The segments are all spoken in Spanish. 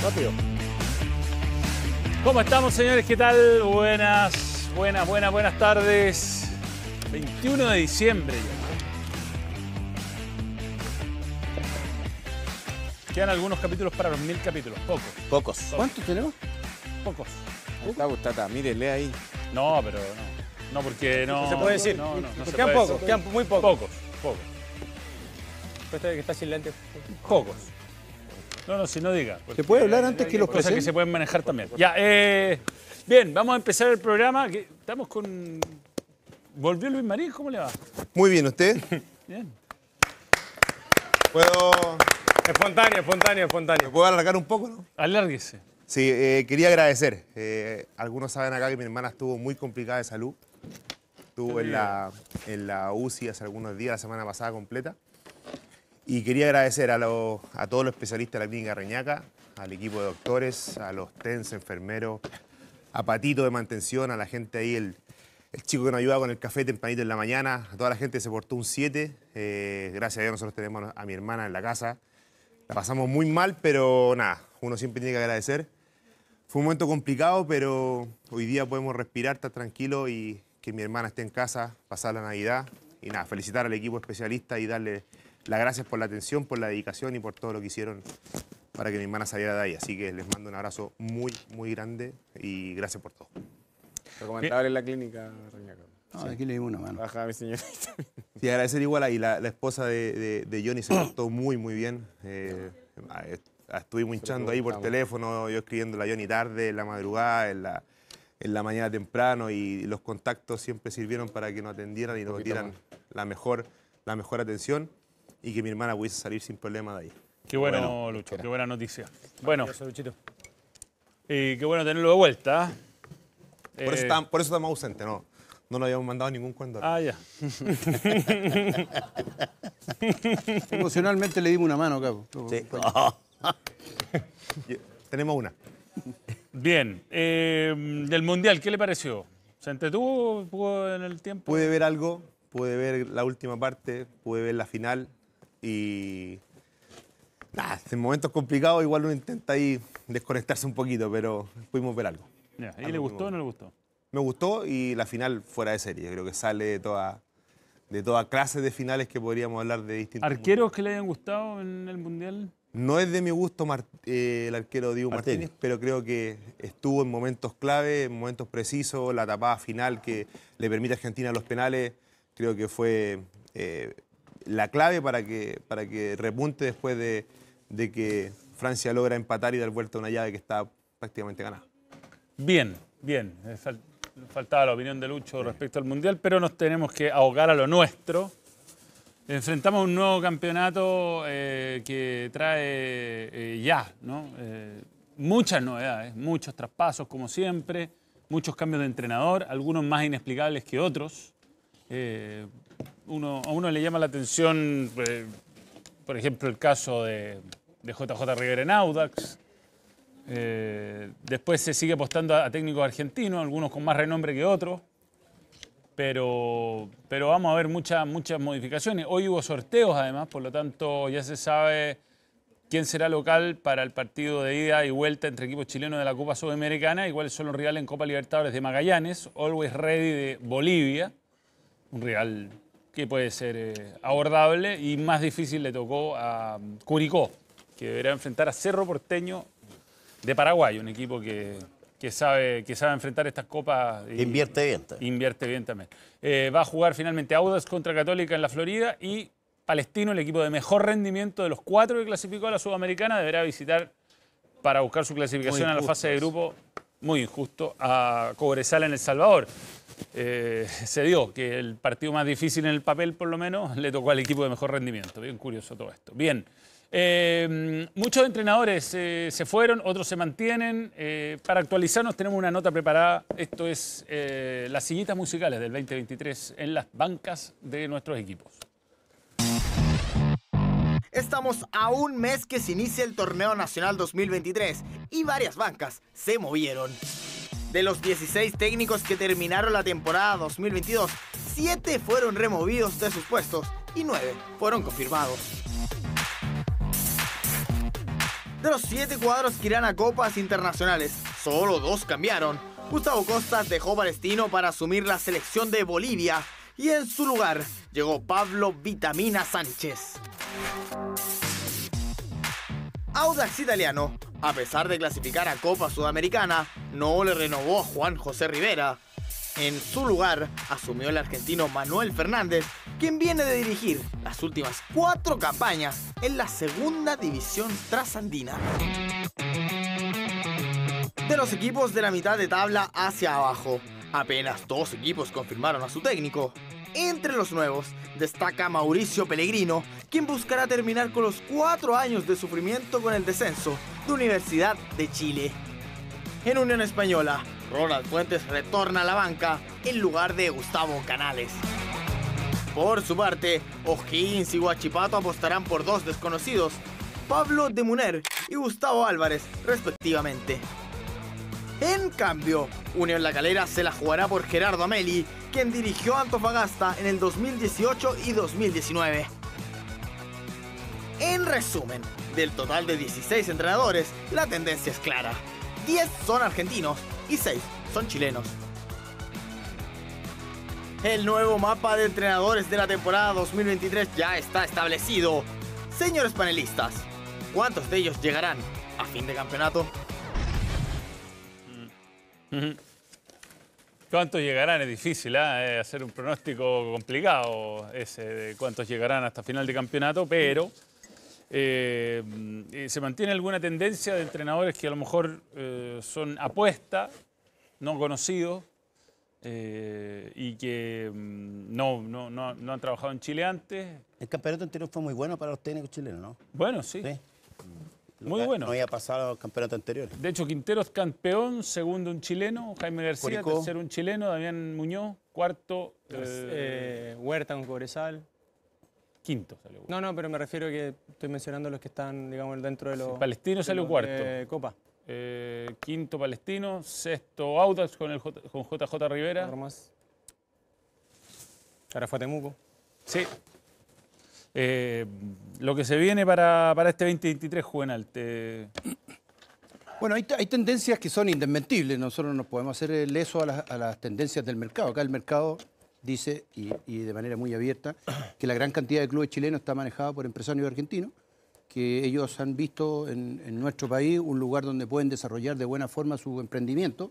Rápido. ¿Cómo estamos, señores? ¿Qué tal? Buenas tardes. 21 de diciembre ya. Quedan algunos capítulos para los 1000 capítulos. Pocos. ¿Cuántos tenemos? Pocos. Tata, mírele ahí. No, pero no. No, porque no... No se puede decir. No se Quedan puede pocos, decir. quedan muy pocos. Pocos. Cuesta que está sin lente. Pocos. No, si no diga. ¿Se puede hablar antes que los Cosas que presenten? se pueden manejar también. Ya, bien, vamos a empezar el programa. Estamos con... ¿Volvió Luis Marín? ¿Cómo le va? Muy bien, ¿usted? Bien. Espontáneo. ¿Me puedo alargar un poco, no? Alárguese. Sí, quería agradecer. Algunos saben acá que mi hermana estuvo muy complicada de salud. Estuvo en la UCI hace algunos días, la semana pasada completa. Y quería agradecer a todos los especialistas de la Clínica Reñaca, al equipo de doctores, a los TENS, enfermeros, a Patito de mantención, a la gente ahí, el chico que nos ayudaba con el café tempranito en la mañana, a toda la gente que se portó un 7. Gracias a Dios nosotros tenemos a mi hermana en la casa. La pasamos muy mal, pero nada, uno siempre tiene que agradecer. Fue un momento complicado, pero hoy día podemos respirar, estar tranquilos y que mi hermana esté en casa, pasar la Navidad. Y nada, felicitar al equipo especialista y darle las gracias por la atención, por la dedicación y por todo lo que hicieron para que mi hermana saliera de ahí. Así que les mando un abrazo muy, muy grande y gracias por todo. Recomendable en la clínica Reñaca. No, aquí le dimos una mano. Baja a mi señorita. Sí, agradecer igual ahí. La esposa de Johnny se portó muy, muy bien. Estuvimos hinchando ahí por teléfono, yo escribiéndole a Johnny tarde, en la madrugada, en la mañana temprano, y los contactos siempre sirvieron para que nos atendieran y nos dieran la mejor atención y que mi hermana pudiese salir sin problema de ahí. Qué bueno, Lucho, qué buena noticia. Bueno, Luchito. y qué bueno tenerlo de vuelta. Por eso estamos ausentes, no nos habíamos mandado ningún cuento. Ah, ya. Emocionalmente le dimos una mano, Capo. Sí. Tenemos una. Bien, del Mundial, ¿qué le pareció? ¿Se entretuvo en el tiempo? Pude ver algo, pude ver la última parte, pude ver la final y... Nada, en momentos complicados igual uno intenta ahí desconectarse un poquito, pero pudimos ver algo. Ya, ¿y le gustó o no le gustó? Me gustó y la final fuera de serie. Creo que sale de toda clase de finales que podríamos hablar de distintos... ¿Arqueros que le hayan gustado en el Mundial? No es de mi gusto el arquero Diego Martínez, pero creo que estuvo en momentos clave, en momentos precisos, la tapada final que le permite a Argentina los penales, creo que fue la clave para que repunte después de que Francia logra empatar y dar vuelta a una llave que está prácticamente ganada. Bien. Faltaba la opinión de Lucho respecto al Mundial, pero nos tenemos que ahogar a lo nuestro. Enfrentamos un nuevo campeonato que trae ¿no? Muchas novedades, muchos traspasos como siempre, muchos cambios de entrenador, algunos más inexplicables que otros. A uno le llama la atención, por ejemplo, el caso de JJ Rivera en Audax. Después se sigue apostando a técnicos argentinos, algunos con más renombre que otros. Pero vamos a ver muchas modificaciones. Hoy hubo sorteos además, por lo tanto ya se sabe quién será local para el partido de ida y vuelta entre equipos chilenos de la Copa Sudamericana y cuáles son los rivales en Copa Libertadores de Magallanes, Always Ready de Bolivia, un rival que puede ser abordable, y más difícil le tocó a Curicó, que deberá enfrentar a Cerro Porteño de Paraguay, un equipo que sabe enfrentar estas copas. Invierte bien también. Invierte bien también. Va a jugar finalmente Audax contra Católica en la Florida y Palestino, el equipo de mejor rendimiento de los 4 que clasificó a la Sudamericana, deberá visitar para buscar su clasificación a la fase de grupo, muy injusto, a Cobresal en El Salvador. Se dio que el partido más difícil en el papel, por lo menos, le tocó al equipo de mejor rendimiento. Bien curioso todo esto. Bien. Muchos entrenadores se fueron, otros se mantienen. Para actualizarnos tenemos una nota preparada. Esto es las sillitas musicales del 2023 en las bancas de nuestros equipos. Estamos a un mes que se inicia el Torneo Nacional 2023 y varias bancas se movieron. De los 16 técnicos que terminaron la temporada 2022, 7 fueron removidos de sus puestos y 9 fueron confirmados. De los 7 cuadros que irán a copas internacionales, solo 2 cambiaron. Gustavo Costas dejó Palestino para asumir la selección de Bolivia y en su lugar llegó Pablo Vitamina Sánchez. Audax Italiano, a pesar de clasificar a Copa Sudamericana, no le renovó a Juan José Rivera. En su lugar asumió el argentino Manuel Fernández, quien viene de dirigir las últimas 4 campañas en la segunda división trasandina. De los equipos de la mitad de tabla hacia abajo, apenas 2 equipos confirmaron a su técnico. Entre los nuevos destaca Mauricio Pellegrino, quien buscará terminar con los 4 años de sufrimiento con el descenso de Universidad de Chile. En Unión Española, Ronald Fuentes retorna a la banca en lugar de Gustavo Canales. Por su parte, O'Higgins y Huachipato apostarán por 2 desconocidos, Pablo de Muner y Gustavo Álvarez, respectivamente. En cambio, Unión La Calera se la jugará por Gerardo Ameli, quien dirigió a Antofagasta en el 2018 y 2019. En resumen, del total de 16 entrenadores, la tendencia es clara. 10 son argentinos y 6 son chilenos. El nuevo mapa de entrenadores de la temporada 2023 ya está establecido. Señores panelistas, ¿cuántos de ellos llegarán a fin de campeonato? ¿Cuántos llegarán? Es difícil, hacer un pronóstico complicado ese de cuántos llegarán hasta final de campeonato, pero se mantiene alguna tendencia de entrenadores que a lo mejor son apuesta, no conocidos, y que no han trabajado en Chile antes. El campeonato anterior fue muy bueno para los técnicos chilenos, ¿no? Bueno, sí. Sí. Muy bueno. No había pasado los campeonatos anteriores. De hecho, Quinteros campeón, segundo un chileno, Jaime García, Curicó. tercero un chileno, Damián Muñoz, cuarto, Huerta con Cobresal. quinto salió. No, pero me refiero que estoy mencionando los que están, digamos, dentro de los... Palestino de salió los cuarto. de Copa. Quinto Palestino, sexto Audax con JJ Rivera. Otro más. Ahora fue Temuco. Sí. Lo que se viene para este 2023, Juvenal. Bueno, hay tendencias que son indesmentibles. Nosotros no podemos hacer leso a las tendencias del mercado. Acá el mercado dice, y de manera muy abierta, que la gran cantidad de clubes chilenos está manejada por empresarios argentinos, que ellos han visto en nuestro país un lugar donde pueden desarrollar de buena forma su emprendimiento.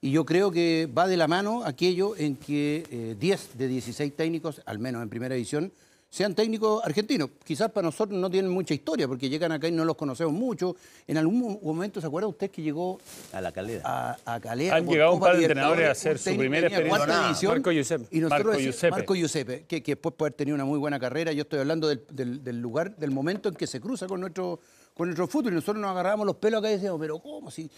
Y yo creo que va de la mano aquello en que 10 de 16 técnicos, al menos en primera división, sean técnicos argentinos. Quizás para nosotros no tienen mucha historia, porque llegan acá y no los conocemos mucho. En algún momento, ¿se acuerda usted que llegó a La Calera? A Calera. Han llegado un par de entrenadores a hacer su primera experiencia. Marco Giuseppe. Y nosotros Marco decimos, Giuseppe. Marco Giuseppe, que después puede haber tenido una muy buena carrera. Yo estoy hablando del lugar, del momento en que se cruza con nuestro fútbol. Y nosotros nos agarrábamos los pelos acá y decíamos, pero ¿cómo? Si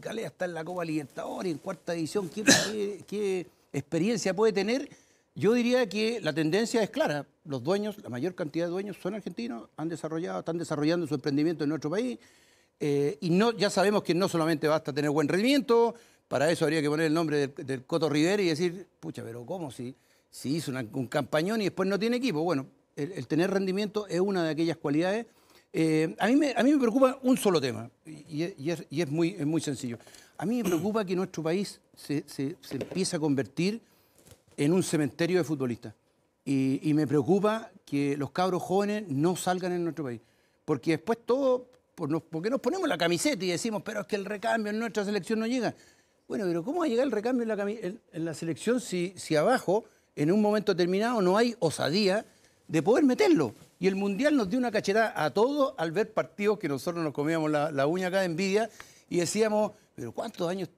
Calera está en la Copa Libertadores, en cuarta división, ¿qué experiencia puede tener? Yo diría que la tendencia es clara. Los dueños, la mayor cantidad de dueños son argentinos, están desarrollando su emprendimiento en nuestro país. Y ya sabemos que no solamente basta tener buen rendimiento, para eso habría que poner el nombre del Coto Rivera y decir, pucha, pero ¿cómo? Si hizo un campañón y después no tiene equipo. Bueno, el tener rendimiento es una de aquellas cualidades. A mí me preocupa un solo tema, y es muy sencillo. A mí me preocupa que nuestro país se empiece a convertir en un cementerio de futbolistas. Y me preocupa que los cabros jóvenes no salgan en nuestro país. Porque después todo, porque nos ponemos la camiseta y decimos, pero es que el recambio en nuestra selección no llega. Bueno, pero ¿cómo va a llegar el recambio en la selección si abajo, en un momento determinado, no hay osadía de poder meterlo? Y el Mundial nos dio una cachetada a todos al ver partidos que nosotros nos comíamos la uña acá de envidia y decíamos, pero ¿cuántos años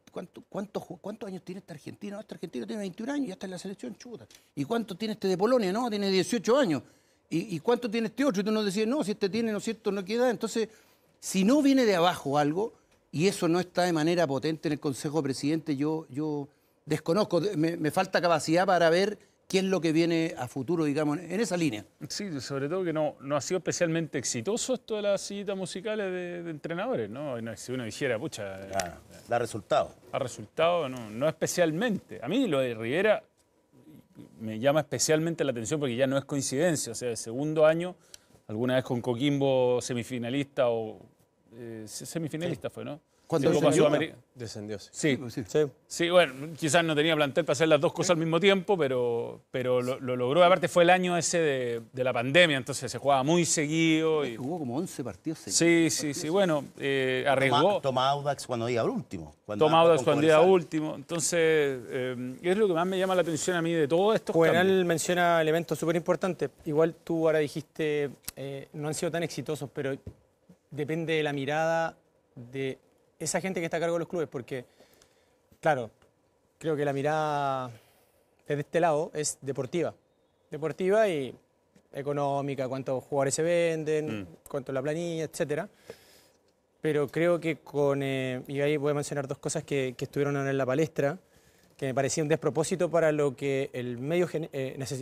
tiene este argentino? Este argentino tiene 21 años y ya está en la selección, chuta. ¿Y cuánto tiene este de Polonia? No, tiene 18 años. ¿Y cuánto tiene este otro? Y tú nos decías, no, si este tiene, ¿no es cierto?, no queda. Entonces, si no viene de abajo algo, y eso no está de manera potente en el Consejo de Presidentes, yo desconozco, me falta capacidad para ver qué es lo que viene a futuro, digamos, en esa línea. Sí, sobre todo que no ha sido especialmente exitoso esto de las sillitas musicales de entrenadores, ¿no? Si uno dijera, pucha... Claro, da resultado. Ha resultado, no especialmente. A mí lo de Rivera me llama especialmente la atención porque ya no es coincidencia. O sea, el segundo año, alguna vez con Coquimbo semifinalista o semifinalista fue, ¿no? Cuando de Copa descendió. Sudamericana. Descendió, sí. Sí. Sí. Sí. Sí, bueno, quizás no tenía plantel para hacer las dos cosas al mismo tiempo, pero lo logró. Aparte fue el año ese de la pandemia, entonces se jugaba muy seguido. Y... Jugó como 11 partidos seguidos. Sí, bueno, arriesgó. Toma Audax cuando iba al último. Toma Audax con cuando iba Cobresal. último. Entonces, es lo que más me llama la atención a mí de todos estos cambios. Juvenal menciona elementos súper importantes. Igual tú ahora dijiste, no han sido tan exitosos, pero depende de la mirada de esa gente que está a cargo de los clubes, porque, claro, creo que la mirada desde este lado es deportiva. Deportiva y económica, cuántos jugadores se venden, cuánto es la planilla, etcétera. Pero creo que y ahí voy a mencionar dos cosas que estuvieron en la palestra, que me parecía un despropósito para lo que el medio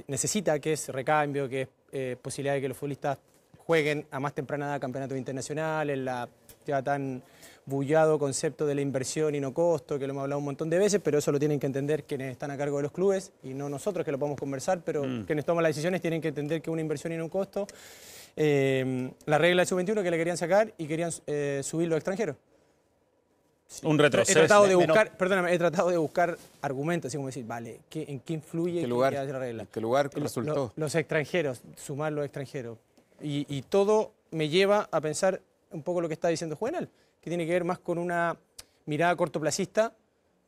necesita, que es recambio, que es posibilidad de que los futbolistas jueguen a más temprana edad campeonatos internacionales, la ya tan bullado concepto de la inversión y no costo, que lo hemos hablado un montón de veces, pero eso lo tienen que entender quienes están a cargo de los clubes y no nosotros, que lo podemos conversar, pero quienes toman las decisiones tienen que entender que es una inversión y no un costo. La regla de sub-21 que le querían sacar y querían subir los extranjeros. Un retroceso. He tratado de buscar argumentos, así como decir, vale, ¿en qué influye ¿Qué lugar? qué hace la regla? ¿En qué lugar resultó? Los extranjeros, sumar los extranjeros. Y todo me lleva a pensar un poco lo que está diciendo Juvenal, que tiene que ver más con una mirada cortoplacista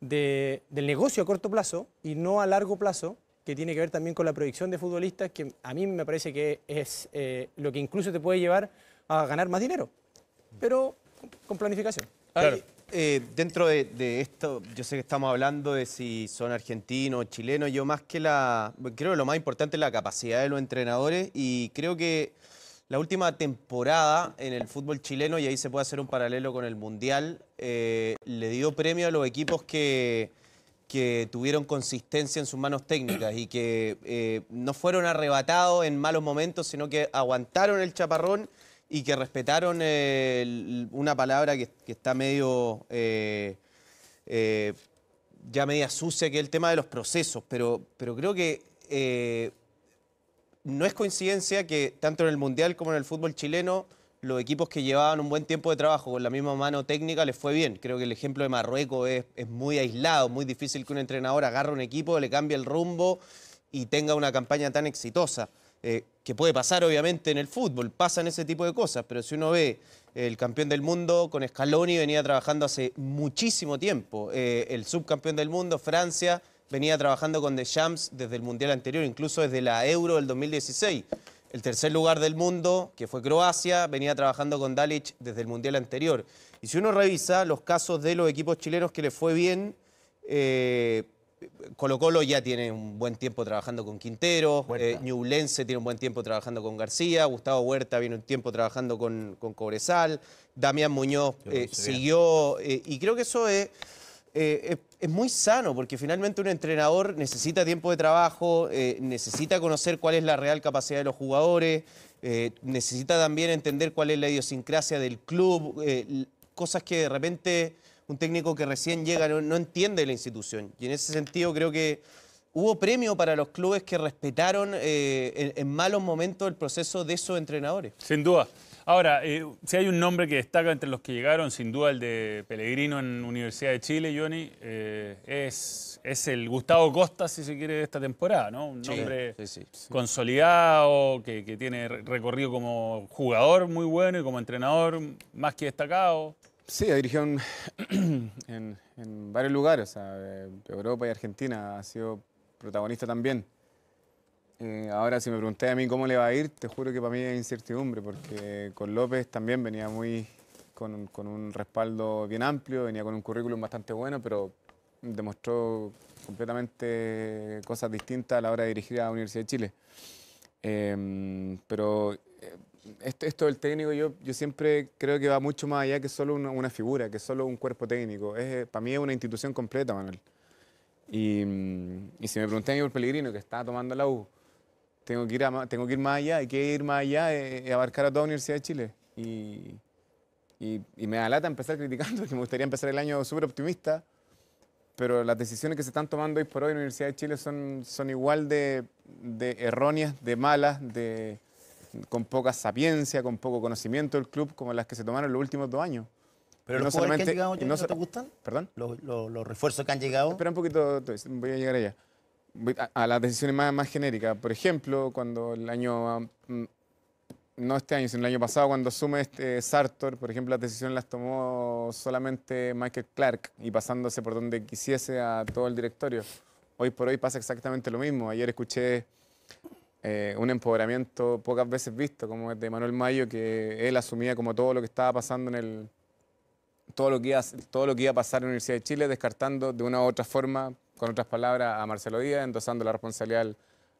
del negocio a corto plazo y no a largo plazo, que tiene que ver también con la proyección de futbolistas, que a mí me parece que es lo que incluso te puede llevar a ganar más dinero, pero con planificación. Claro. Dentro de esto, yo sé que estamos hablando de si son argentinos o chilenos, yo más que creo que lo más importante es la capacidad de los entrenadores y creo que la última temporada en el fútbol chileno, y ahí se puede hacer un paralelo con el Mundial, le dio premio a los equipos que tuvieron consistencia en sus manos técnicas y que no fueron arrebatados en malos momentos, sino que aguantaron el chaparrón y que respetaron una palabra que está medio ya media sucia, que es el tema de los procesos, pero creo que no es coincidencia que tanto en el Mundial como en el fútbol chileno los equipos que llevaban un buen tiempo de trabajo con la misma mano técnica les fue bien. Creo que el ejemplo de Marruecos es muy aislado, muy difícil que un entrenador agarre un equipo, le cambie el rumbo y tenga una campaña tan exitosa. Que puede pasar obviamente en el fútbol, pasan ese tipo de cosas, pero si uno ve el campeón del mundo con Scaloni venía trabajando hace muchísimo tiempo, el subcampeón del mundo, Francia, venía trabajando con Deschamps desde el Mundial anterior, incluso desde la Euro del 2016. El tercer lugar del mundo, que fue Croacia, venía trabajando con Dalic desde el Mundial anterior. Y si uno revisa los casos de los equipos chilenos que les fue bien, Colo-Colo ya tiene un buen tiempo trabajando con Quintero, Ñublense tiene un buen tiempo trabajando con García, Gustavo Huerta viene un tiempo trabajando con Cobresal, Damián Muñoz siguió, y creo que eso es muy sano, porque finalmente un entrenador necesita tiempo de trabajo, necesita conocer cuál es la real capacidad de los jugadores, necesita también entender cuál es la idiosincrasia del club, cosas que de repente un técnico que recién llega no entiende la institución. Y en ese sentido creo que hubo premio para los clubes que respetaron en malos momentos el proceso de esos entrenadores. Sin duda. Ahora, si hay un nombre que destaca entre los que llegaron, sin duda el de Pellegrino en Universidad de Chile, Johnny, es el Gustavo Costa, si se quiere, de esta temporada, ¿no? Un nombre consolidado, que tiene recorrido como jugador muy bueno y como entrenador más que destacado. Sí, ha dirigido en varios lugares, o sea, Europa y Argentina, ha sido protagonista también. Ahora, si me pregunté a mí cómo le va a ir, te juro que para mí es incertidumbre, porque con López también venía con un respaldo bien amplio, venía con un currículum bastante bueno, pero demostró completamente cosas distintas a la hora de dirigir a la Universidad de Chile. Pero esto del técnico yo siempre creo que va mucho más allá que solo una figura, que solo un cuerpo técnico. Para mí es una institución completa, Manuel. Y si me pregunté a mí por Pellegrino, que estaba tomando la U, tengo que ir más allá, hay que ir más allá y abarcar a toda la Universidad de Chile. Y me da lata empezar criticando, que me gustaría empezar el año súper optimista, pero las decisiones que se están tomando hoy por hoy en la Universidad de Chile son igual de erróneas, de malas, de con poca sapiencia, con poco conocimiento del club, como las que se tomaron los últimos 2 años. Pero Y los no jugadores que han solamente- llegado, y Johnny, no ¿no so- te gustan? ¿Perdón? Los refuerzos que han llegado. Espera un poquito, voy a llegar allá. Voy a las decisiones más genéricas. Por ejemplo, cuando el año, no este año, sino el año pasado, cuando asume Sartor, por ejemplo, las decisiones las tomó solamente Michael Clark y pasándose por donde quisiese a todo el directorio. Hoy por hoy pasa exactamente lo mismo. Ayer escuché un empoderamiento pocas veces visto, como el de Manuel Mayo, que él asumía como todo lo que estaba pasando en el... todo lo que iba a pasar en la Universidad de Chile, descartando de una u otra forma, con otras palabras, a Marcelo Díaz, endosando la responsabilidad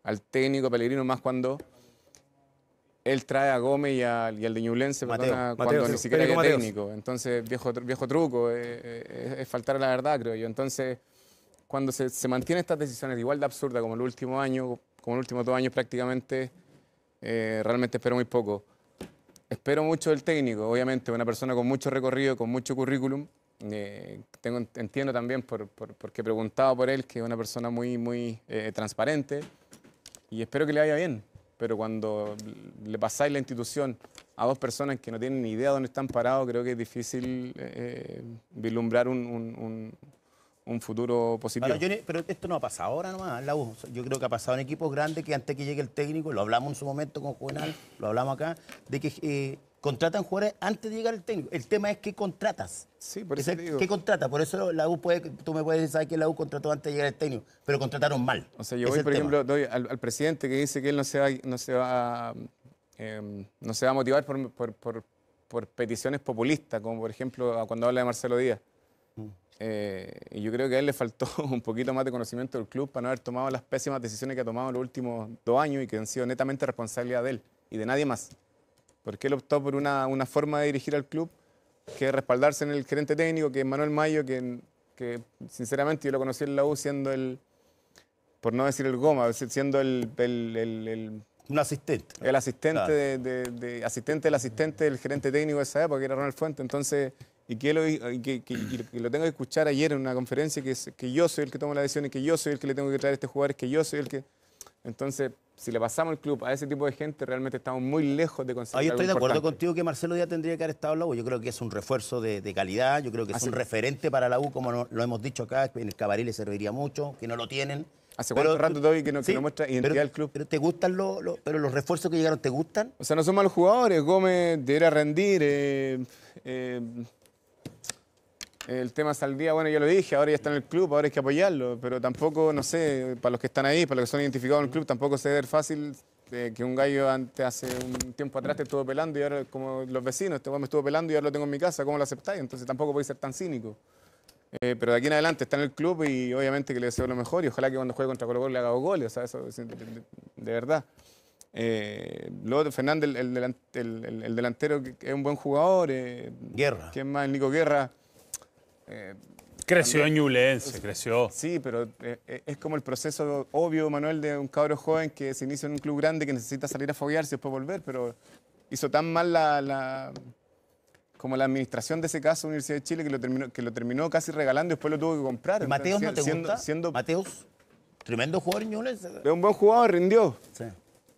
al técnico Pellegrino, más cuando él trae a Gómez y al de Ñublense, Mateo. perdona, Mateo, cuando sí. ni siquiera Federico había Mateos. técnico. Entonces, viejo truco, es faltar a la verdad, creo yo. Entonces, cuando se mantienen estas decisiones igual de absurdas como el último año, como los últimos 2 años prácticamente, realmente espero muy poco. Espero mucho del técnico, obviamente, una persona con mucho recorrido, con mucho currículum. Entiendo también, porque he preguntado por él, que es una persona muy transparente y espero que le vaya bien. Pero cuando le pasáis la institución a 2 personas que no tienen ni idea de dónde están parados, creo que es difícil vislumbrar un futuro positivo. Ahora, Johnny, pero esto no ha pasado ahora nomás en la U. Yo creo que ha pasado en equipos grandes que antes que llegue el técnico, lo hablamos en su momento con Juvenal, lo hablamos acá, de que contratan jugadores antes de llegar el técnico. El tema es qué contratas. Sí, por eso te digo. ¿Qué contratas? Por eso la U tú me puedes decir, ¿sabes que la U contrató antes de llegar el técnico? Pero contrataron mal. O sea, yo Ese voy, es por el tema. ejemplo, doy al presidente que dice que él no se va a motivar por peticiones populistas, como por ejemplo cuando habla de Marcelo Díaz. Y yo creo que a él le faltó un poquito más de conocimiento del club para no haber tomado las pésimas decisiones que ha tomado en los últimos 2 años y que han sido netamente responsabilidad de él y de nadie más. Porque él optó por una forma de dirigir al club que es respaldarse en el gerente técnico, que es Manuel Mayo, que sinceramente yo lo conocí en la U siendo por no decir el goma, siendo el Un asistente. asistente, Claro. asistente del asistente del gerente técnico de esa época, que era Ronald Fuente. Entonces, y que lo tengo que escuchar ayer en una conferencia, que yo soy el que toma la decisión y que yo soy el que le tengo que traer a este jugador, es que yo soy el que... Entonces, si le pasamos el club a ese tipo de gente, realmente estamos muy lejos de conseguir Ahí algo estoy de acuerdo importante. contigo que Marcelo Díaz tendría que haber estado en la U. Yo creo que es un refuerzo de calidad, yo creo que es un referente para la U, como lo hemos dicho acá, en el Cabaret le serviría mucho, que no lo tienen. ¿Hace cuánto rato, Toby, que no muestra identidad pero, del club? Pero ¿te gustan pero los refuerzos que llegaron, te gustan? O sea, no son malos jugadores. Gómez debería rendir. El tema Saldía, bueno, ya lo dije, ahora ya está en el club, ahora hay que apoyarlo. Pero tampoco, no sé, para los que están ahí, para los que son identificados en el club, tampoco se debe fácil que un gallo hace un tiempo atrás te estuvo pelando y ahora, como los vecinos, este güey me estuvo pelando y ahora lo tengo en mi casa, ¿cómo lo aceptáis? Entonces tampoco podéis ser tan cínico. Pero de aquí en adelante está en el club y obviamente que le deseo lo mejor y ojalá que cuando juegue contra Colo Colo le haga goles, o sea, eso de verdad. Luego Fernández, el delantero, que es un buen jugador. Guerra. ¿Quién más? El Nico Guerra. Creció en Ñublense, creció. Sí, pero es como el proceso obvio, Manuel, de un cabro joven que se inicia en un club grande que necesita salir a foguearse y después volver, pero hizo tan mal como la administración de ese caso, Universidad de Chile, que lo terminó casi regalando y después lo tuvo que comprar. ¿Y Mateos no te Entonces, gusta? Mateos, tremendo jugador en Ñublense. Es un buen jugador, rindió. Sí.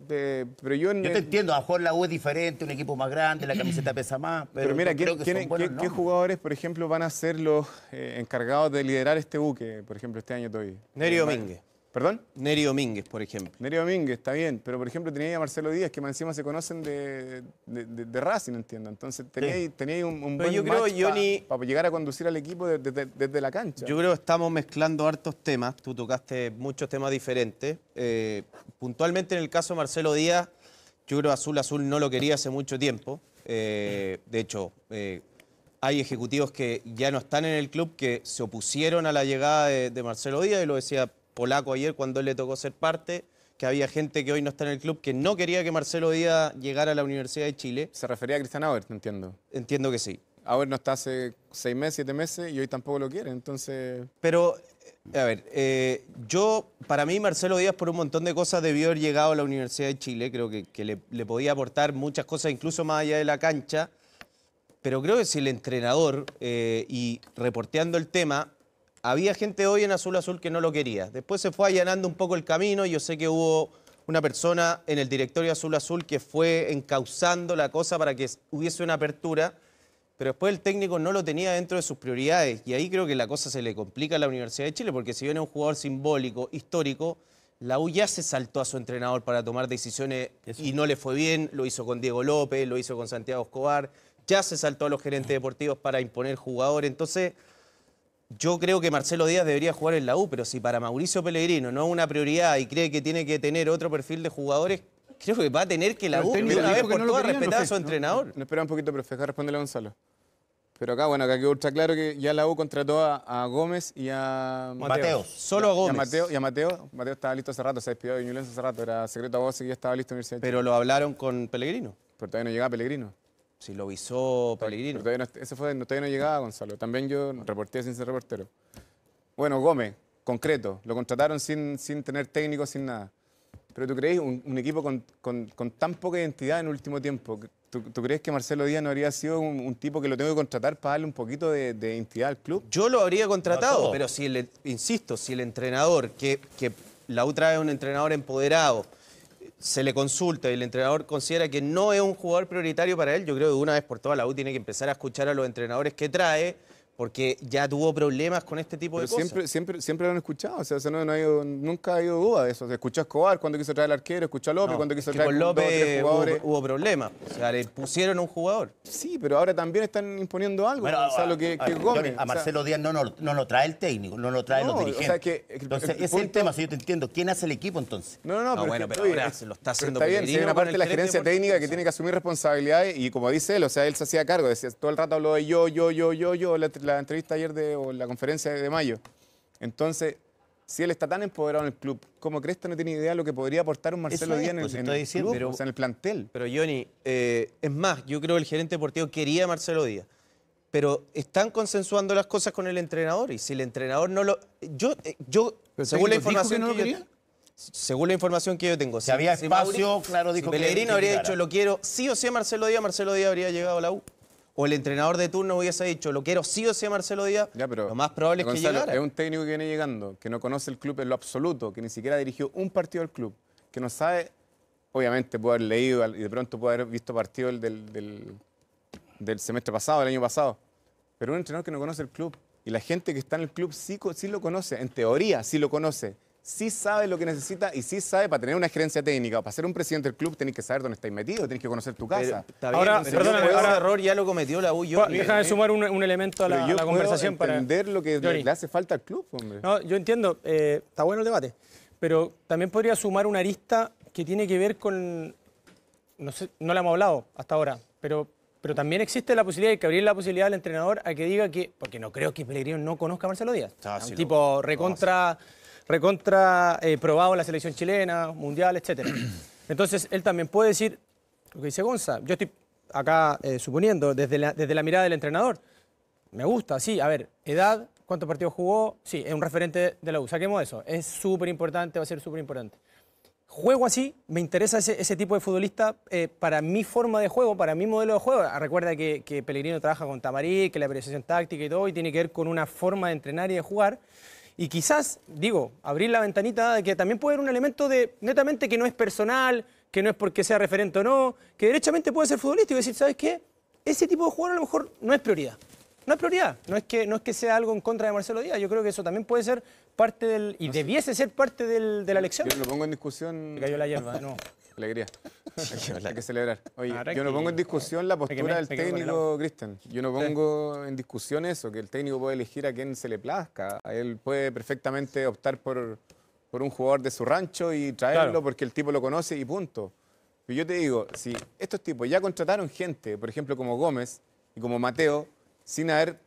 Pero yo te entiendo, a lo mejor la U es diferente, un equipo más grande, la camiseta pesa más, pero mira, yo creo que son buenos ¿qué nombres. jugadores, por ejemplo, van a ser los encargados de liderar este buque, por ejemplo, este año todavía? Neri Domínguez. ¿Perdón? Neri Domínguez, por ejemplo. Neri Domínguez, está bien, pero por ejemplo tenía a Marcelo Díaz, que más encima se conocen de Racing, entiendo. Entonces tenía un buen yo creo, match Johnny, para llegar a conducir al equipo desde la cancha. Yo creo que estamos mezclando hartos temas. Tú tocaste muchos temas diferentes. Puntualmente en el caso de Marcelo Díaz, yo creo que Azul no lo quería hace mucho tiempo. De hecho, hay ejecutivos que ya no están en el club que se opusieron a la llegada de Marcelo Díaz, y lo decía Polaco ayer cuando él le tocó ser parte, que había gente que hoy no está en el club que no quería que Marcelo Díaz llegara a la Universidad de Chile. Se refería a Cristian Auer, entiendo. Entiendo que sí. Auer no está hace 6 meses, 7 meses y hoy tampoco lo quiere, entonces... Pero, a ver, para mí Marcelo Díaz por un montón de cosas debió haber llegado a la Universidad de Chile, creo que le podía aportar muchas cosas incluso más allá de la cancha, pero creo que si el entrenador, y reporteando el tema, había gente hoy en Azul que no lo quería. Después se fue allanando un poco el camino. Yo sé que hubo una persona en el directorio Azul Azul que fue encauzando la cosa para que hubiese una apertura, pero después el técnico no lo tenía dentro de sus prioridades. Y ahí creo que la cosa se le complica a la Universidad de Chile, porque si bien es un jugador simbólico, histórico, la U ya se saltó a su entrenador para tomar decisiones y no le fue bien. Lo hizo con Diego López, lo hizo con Santiago Escobar, ya se saltó a los gerentes deportivos para imponer jugadores. Entonces, yo creo que Marcelo Díaz debería jugar en la U, pero si para Mauricio Pellegrino no es una prioridad y cree que tiene que tener otro perfil de jugadores, creo que va a tener que la U de una vez por todas respetar a su entrenador. No, espera un poquito, profe, deja responderle a Gonzalo. Pero acá, bueno, acá quedó ultra claro que ya la U contrató a Gómez y a Mateos. Solo a Gómez. Y a Mateo. Mateo estaba listo hace rato, se despidió de Ñublense hace rato, era secreto a voces y ya estaba listo en Universidad de Chile. Pero lo hablaron con Pellegrino. Pero todavía no llegaba Pellegrino. Si lo visó Pellegrino. Pero todavía no llegaba, Gonzalo. También yo reporté sin ser reportero. Bueno, Gómez, concreto. Lo contrataron sin tener técnico, sin nada. Pero ¿tú crees un equipo con tan poca identidad en el último tiempo? ¿Tú crees que Marcelo Díaz no habría sido un tipo que lo tengo que contratar para darle un poquito de identidad al club? Yo lo habría contratado, No, pero insisto, si el entrenador, que la U trae un entrenador empoderado, se le consulta y el entrenador considera que no es un jugador prioritario para él, yo creo que de una vez por todas la U tiene que empezar a escuchar a los entrenadores que trae, porque ya tuvo problemas con este tipo de cosas. Siempre lo han escuchado, o sea, nunca ha habido duda de eso. Se escuchó a Escobar cuando quiso traer al arquero, escuchó a López cuando quiso Que traer con dos o tres López jugadores. hubo problemas, o sea, le pusieron un jugador. Sí, pero ahora también están imponiendo algo, Bueno, Gonzalo, que Johnny, Gómez. a Marcelo Díaz no lo trae el técnico, no lo traen No, los o dirigentes. sea, que entonces, ese es el punto- tema, si yo te entiendo. ¿Quién hace el equipo entonces? No, bueno, pero oye, ahora se lo está haciendo pero está bien, Pellegrino si hay una con parte de la el gerente gerencia deportivo. técnica que tiene que asumir responsabilidades y como dice él, o sea, él se hacía cargo, decía, todo el rato habló de yo, la entrevista ayer o la conferencia de mayo. Entonces, si él está tan empoderado en el club, ¿cómo crees que no tiene idea de lo que podría aportar un Marcelo Eso es, Díaz pues, en estoy el diciendo. club, o sea, en el plantel? Pero Johnny, es más, yo creo que el gerente deportivo quería a Marcelo Díaz, pero están consensuando las cosas con el entrenador y si el entrenador no lo... según la información no lo que yo... quería? Según la información que yo tengo, Si había espacio, claro, si dijo que Pellegrino habría llegara. dicho lo quiero sí o sí a Marcelo Díaz habría llegado a la U. O el entrenador de turno hubiese dicho lo quiero sí o sí a Marcelo Díaz, Ya, pero, lo más probable es que Gonzalo, llegara. es un técnico que viene llegando, que no conoce el club en lo absoluto, que ni siquiera dirigió un partido del club, que no sabe, obviamente puede haber leído y de pronto puede haber visto partidos del semestre pasado, del año pasado, pero un entrenador que no conoce el club. Y la gente que está en el club sí lo conoce, en teoría sí lo conoce. Sí sabe lo que necesita y sí sabe, para tener una gerencia técnica o para ser un presidente del club, tenés que saber dónde estáis metido, tenés que conocer tu casa. Está bien, Ahora, pero perdóname, ese ahora- error ya lo cometió la U. Déjame sumar un elemento a Pero la yo puedo conversación para... entender lo que Johnny. le hace falta al club, hombre. No, yo entiendo, está bueno el debate, pero también podría sumar una arista que tiene que ver con, no sé, no la hemos hablado hasta ahora, pero también existe la posibilidad, hay que abrir la posibilidad al entrenador a que diga que, porque no creo que Pellegrino no conozca a Marcelo Díaz, sí un lo- tipo recontra probado en la selección chilena, mundial, etc. Entonces, él también puede decir, lo que dice Gonza, yo estoy acá suponiendo, desde la mirada del entrenador, me gusta, sí, a ver, edad, ¿cuántos partidos jugó? Sí, es un referente de la U, saquemos eso, es súper importante, va a ser súper importante. Juego así, me interesa ese tipo de futbolista para mi forma de juego, para mi modelo de juego. Recuerda que Pellegrino trabaja con Tamarí, que la apreciación táctica y todo, y tiene que ver con una forma de entrenar y de jugar. Y quizás, digo, abrir la ventanita de que también puede haber un elemento de, netamente, que no es personal, que no es porque sea referente o no, que derechamente puede ser futbolista y decir, ¿sabes qué? Ese tipo de jugador a lo mejor no es prioridad. No es prioridad, no es que sea algo en contra de Marcelo Díaz, yo creo que eso también puede ser parte del, y debiese ser parte de la elección. Yo no lo pongo en discusión. Me cayó la hierba, no. Alegría. Hay que celebrar. Oye, Ah, yo no pongo en discusión la postura del me quemé con el técnico, Cristian. Yo no pongo en discusión eso, que el técnico puede elegir a quien se le plazca. A él puede perfectamente optar por un jugador de su rancho y traerlo Claro. porque el tipo lo conoce y punto. Pero yo te digo, si estos tipos ya contrataron gente, por ejemplo, como Gómez y como Mateo, sin haber...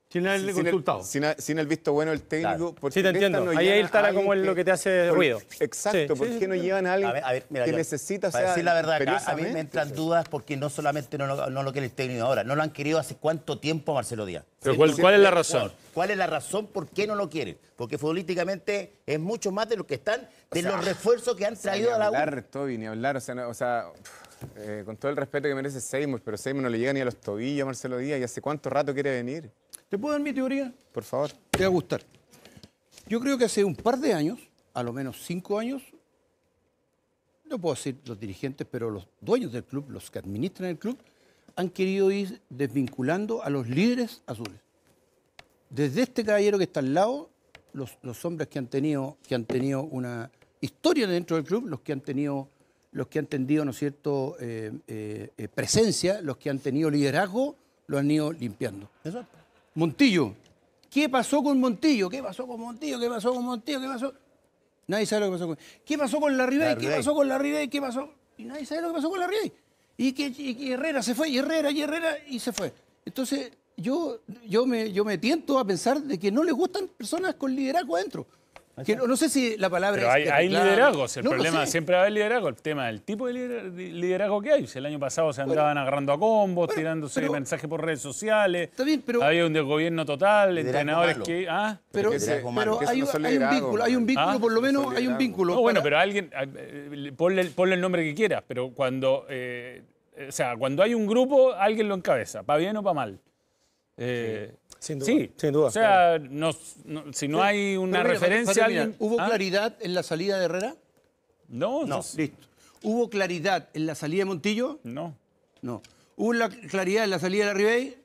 Sin haberle sin el- consultado. sin el visto bueno del técnico. Claro. ¿por Sí, qué te entiendo. no Ahí llevan está a como alguien lo que te hace ruido. Exacto, Sí, ¿por sí, qué no llevan a alguien A ver, mira, que yo, necesita, o para sea, decir la verdad, acá, a mí me imperiosamente? entran dudas porque no solamente no lo quiere el técnico ahora, no lo han querido hace cuánto tiempo a Marcelo Díaz. Pero Siendo ¿cuál es la un razón? jugador. ¿Cuál es la razón por qué no lo quieren? Porque futbolísticamente es mucho más de lo que están, de los refuerzos que han traído a la U. Ni hablar, Toby, ni hablar. Con todo el respeto que merece Seymour, pero Seymour no le llega ni a los tobillos a Marcelo Díaz. ¿Y hace cuánto rato quiere venir? ¿Te puedo dar mi teoría? Por favor. Te va a gustar. Yo creo que hace un par de años, a lo menos 5 años, no puedo decir los dirigentes, pero los dueños del club, los que administran el club, han querido ir desvinculando a los líderes azules. Desde este caballero que está al lado, los hombres que han tenido una historia dentro del club, los que han tenido, ¿no es cierto?, presencia, los que han tenido liderazgo, lo han ido limpiando. Exacto. Montillo. ¿Qué pasó con Montillo? ¿Qué pasó con Montillo? ¿Qué pasó con Montillo? ¿Qué pasó? Nadie sabe lo que pasó con... ¿Qué pasó con Larribey? ¿Qué pasó con Larribey? ¿Qué pasó? Y nadie sabe lo que pasó con Larribey. Y que Herrera se fue, y Herrera, y se fue. Entonces, yo me tiento a pensar de que no les gustan personas con liderazgo adentro. Que no sé si la palabra Pero es... hay liderazgos, el No lo problema sé. siempre va a haber liderazgo, el tema del tipo de liderazgo que hay. Si el año pasado se andaban agarrando a combos, tirándose mensajes por redes sociales, Está bien, pero... había un desgobierno total, Liderazgo entrenadores malo. que... Pero, liderazgo malo. hay Eso no son un liderazgo, vínculo, hay un vínculo, ¿Ah? por lo menos Son hay un liderazgo. vínculo. No, bueno, para- pero alguien, ponle el nombre que quieras, pero cuando, o sea, cuando hay un grupo, alguien lo encabeza, para bien o para mal. Sin duda, Sí, sin duda. O sea, si no hay una Pero mira, referencia para a terminar, alguien... ¿hubo ¿Ah? claridad en la salida de Herrera? No, No, listo. ¿Hubo claridad en la salida de Montillo? no. No. ¿Hubo claridad en la salida de Larribey?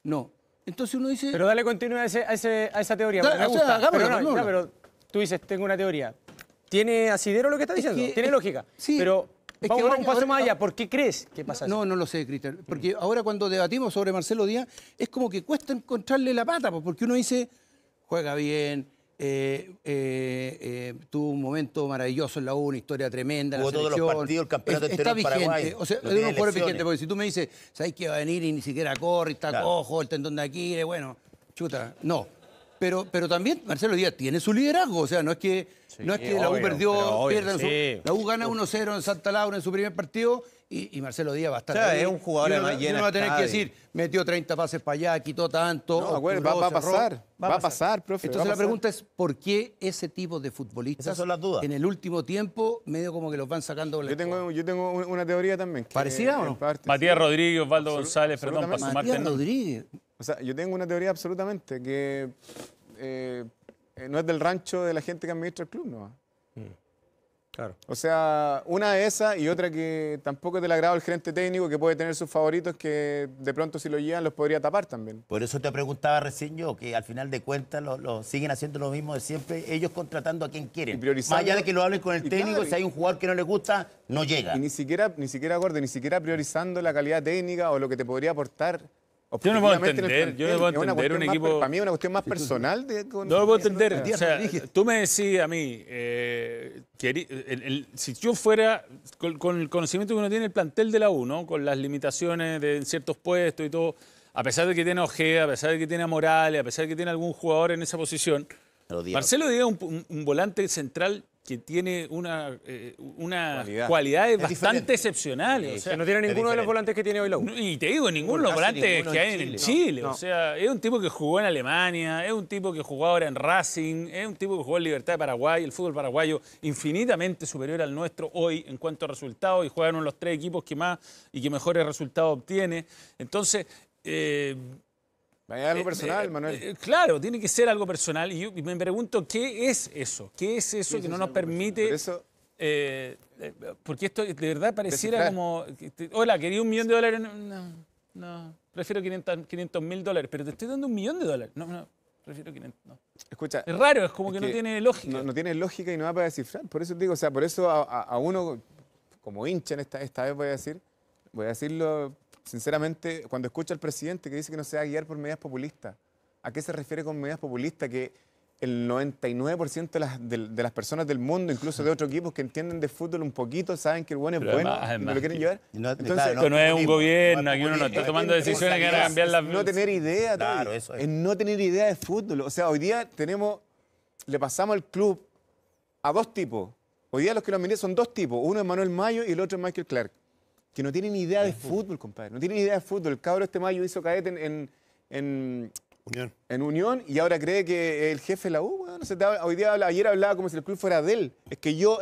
No. Entonces uno dice... Pero dale continuidad a esa teoría. Da- porque me o sea, gusta. hagámosla, Pero, hagámosla. pero tú dices, tengo una teoría. ¿Tiene asidero lo que está diciendo? que- Tiene lógica. sí, Pero es que vamos ahora- un paso ahora- más allá. ¿Por qué crees que pasa eso? No lo sé, Cristian. Porque ahora cuando debatimos sobre Marcelo Díaz, es como que cuesta encontrarle la pata, pues, porque uno dice, juega bien, tuvo un momento maravilloso en la U, una historia tremenda. en la Jugó todos los selección, partidos, el campeonato entero está en vigente. Paraguay, O sea, no es tiene unos jugadores lesiones. vigentes, porque si tú me dices, ¿sabes que va a venir y ni siquiera corre, está Claro. cojo, el tendón de Aquiles? Bueno, chuta, no. Pero también Marcelo Díaz tiene su liderazgo, o sea, no es que la U obvio, perdió, pero obvio, pierda, sí. la U gana 1-0 en Santa Laura en su primer partido y Marcelo Díaz va a estar O sea, ahí. es un jugador Y además y llena va a tener que estadio. decir, metió 30 pases para allá, quitó tanto. No, acuérdate, obturó, va a cerró. pasar, va a pasar, profe, Entonces va a la pasar. pregunta es, ¿por qué ese tipo de futbolistas Esas son las dudas. en el último tiempo medio como que los van sacando por la Yo tengo una teoría también. que ¿Parecida o no? en parte, Matías sí. Rodríguez, Osvaldo González, perdón, para absolutamente. sumarte Matías el nombre. Rodríguez. O sea, yo tengo una teoría absolutamente que no es del rancho de la gente que administra el club, ¿no? Claro. O sea, una de esas y otra que tampoco es del agrado del gerente técnico, que puede tener sus favoritos que de pronto si lo llevan los podría tapar también. Por eso te preguntaba recién yo, que al final de cuentas lo siguen haciendo lo mismo de siempre, ellos contratando a quien quieren. Y priorizando- Más allá de que lo hablen con el y técnico, claro, si hay un jugador que no le gusta, no llega. Y ni siquiera acorde, ni siquiera priorizando la calidad técnica o lo que te podría aportar. Yo no puedo objetivamente en el entender, yo no plantel. puedo Es una entender cuestión un más equipo- para mí es una cuestión más personal. No lo puedo entender. Matías O sea, Rodríguez. tú me decís a mí, si yo fuera, con el conocimiento que uno tiene el plantel de la U, ¿no? Con las limitaciones de ciertos puestos y todo, a pesar de que tiene a Ojeda, a pesar de que tiene a Morales, a pesar de que tiene algún jugador en esa posición, Pero Díaz- Marcelo Díaz es un volante central que tiene una Cualidad. cualidades Es bastante diferente. excepcionales. O sea, Que no tiene ninguno de los diferente. volantes que tiene hoy la U. y te digo, ninguno de los Casi volantes ninguno que en hay en Chile. Chile. No, O sea, es un tipo que jugó en Alemania, es un tipo que jugó ahora en Racing, es un tipo que jugó en Libertad de Paraguay. El fútbol paraguayo infinitamente superior al nuestro hoy en cuanto a resultados y juegan uno de los tres equipos que más y que mejores resultados obtiene. Entonces, Vaya algo personal, Manuel. claro, tiene que ser algo personal. Y yo me pregunto, ¿qué es eso? ¿Qué es eso que no nos permite? Por eso, Porque esto de verdad pareciera Descifrar. como... Hola, quería $1 millón. No, prefiero $500.000, pero te estoy dando $1 millón. No, prefiero 500. No. escucha, Es raro, es como es que no que tiene lógica. no tiene lógica y no va para descifrar. Por eso te digo, o sea, por eso a uno, como hincha en esta vez voy a decirlo sinceramente, cuando escucho al presidente que dice que no se va a guiar por medidas populistas, ¿a qué se refiere con medidas populistas? Que el 99% de las personas del mundo, incluso de otros equipos que entienden de fútbol un poquito, saben que el bueno es Pero bueno además- y no lo quieren llevar. Y no- Entonces, claro, Esto no es un populismo, gobierno, no es aquí uno no está populismo. tomando decisiones que van a cambiar las... no tener idea, Claro, Toby. eso es. Es no tener idea de fútbol. O sea, hoy día le pasamos al club a dos tipos. Hoy día los que lo administran son dos tipos. Uno es Manuel Mayo y el otro es Michael Clark. Que no tienen idea de fútbol, compadre. No tienen idea de fútbol. El cabro Mayo hizo cadete en Unión y ahora cree que es el jefe de la U. Bueno, ayer hablaba como si el club fuera de él. Es que yo.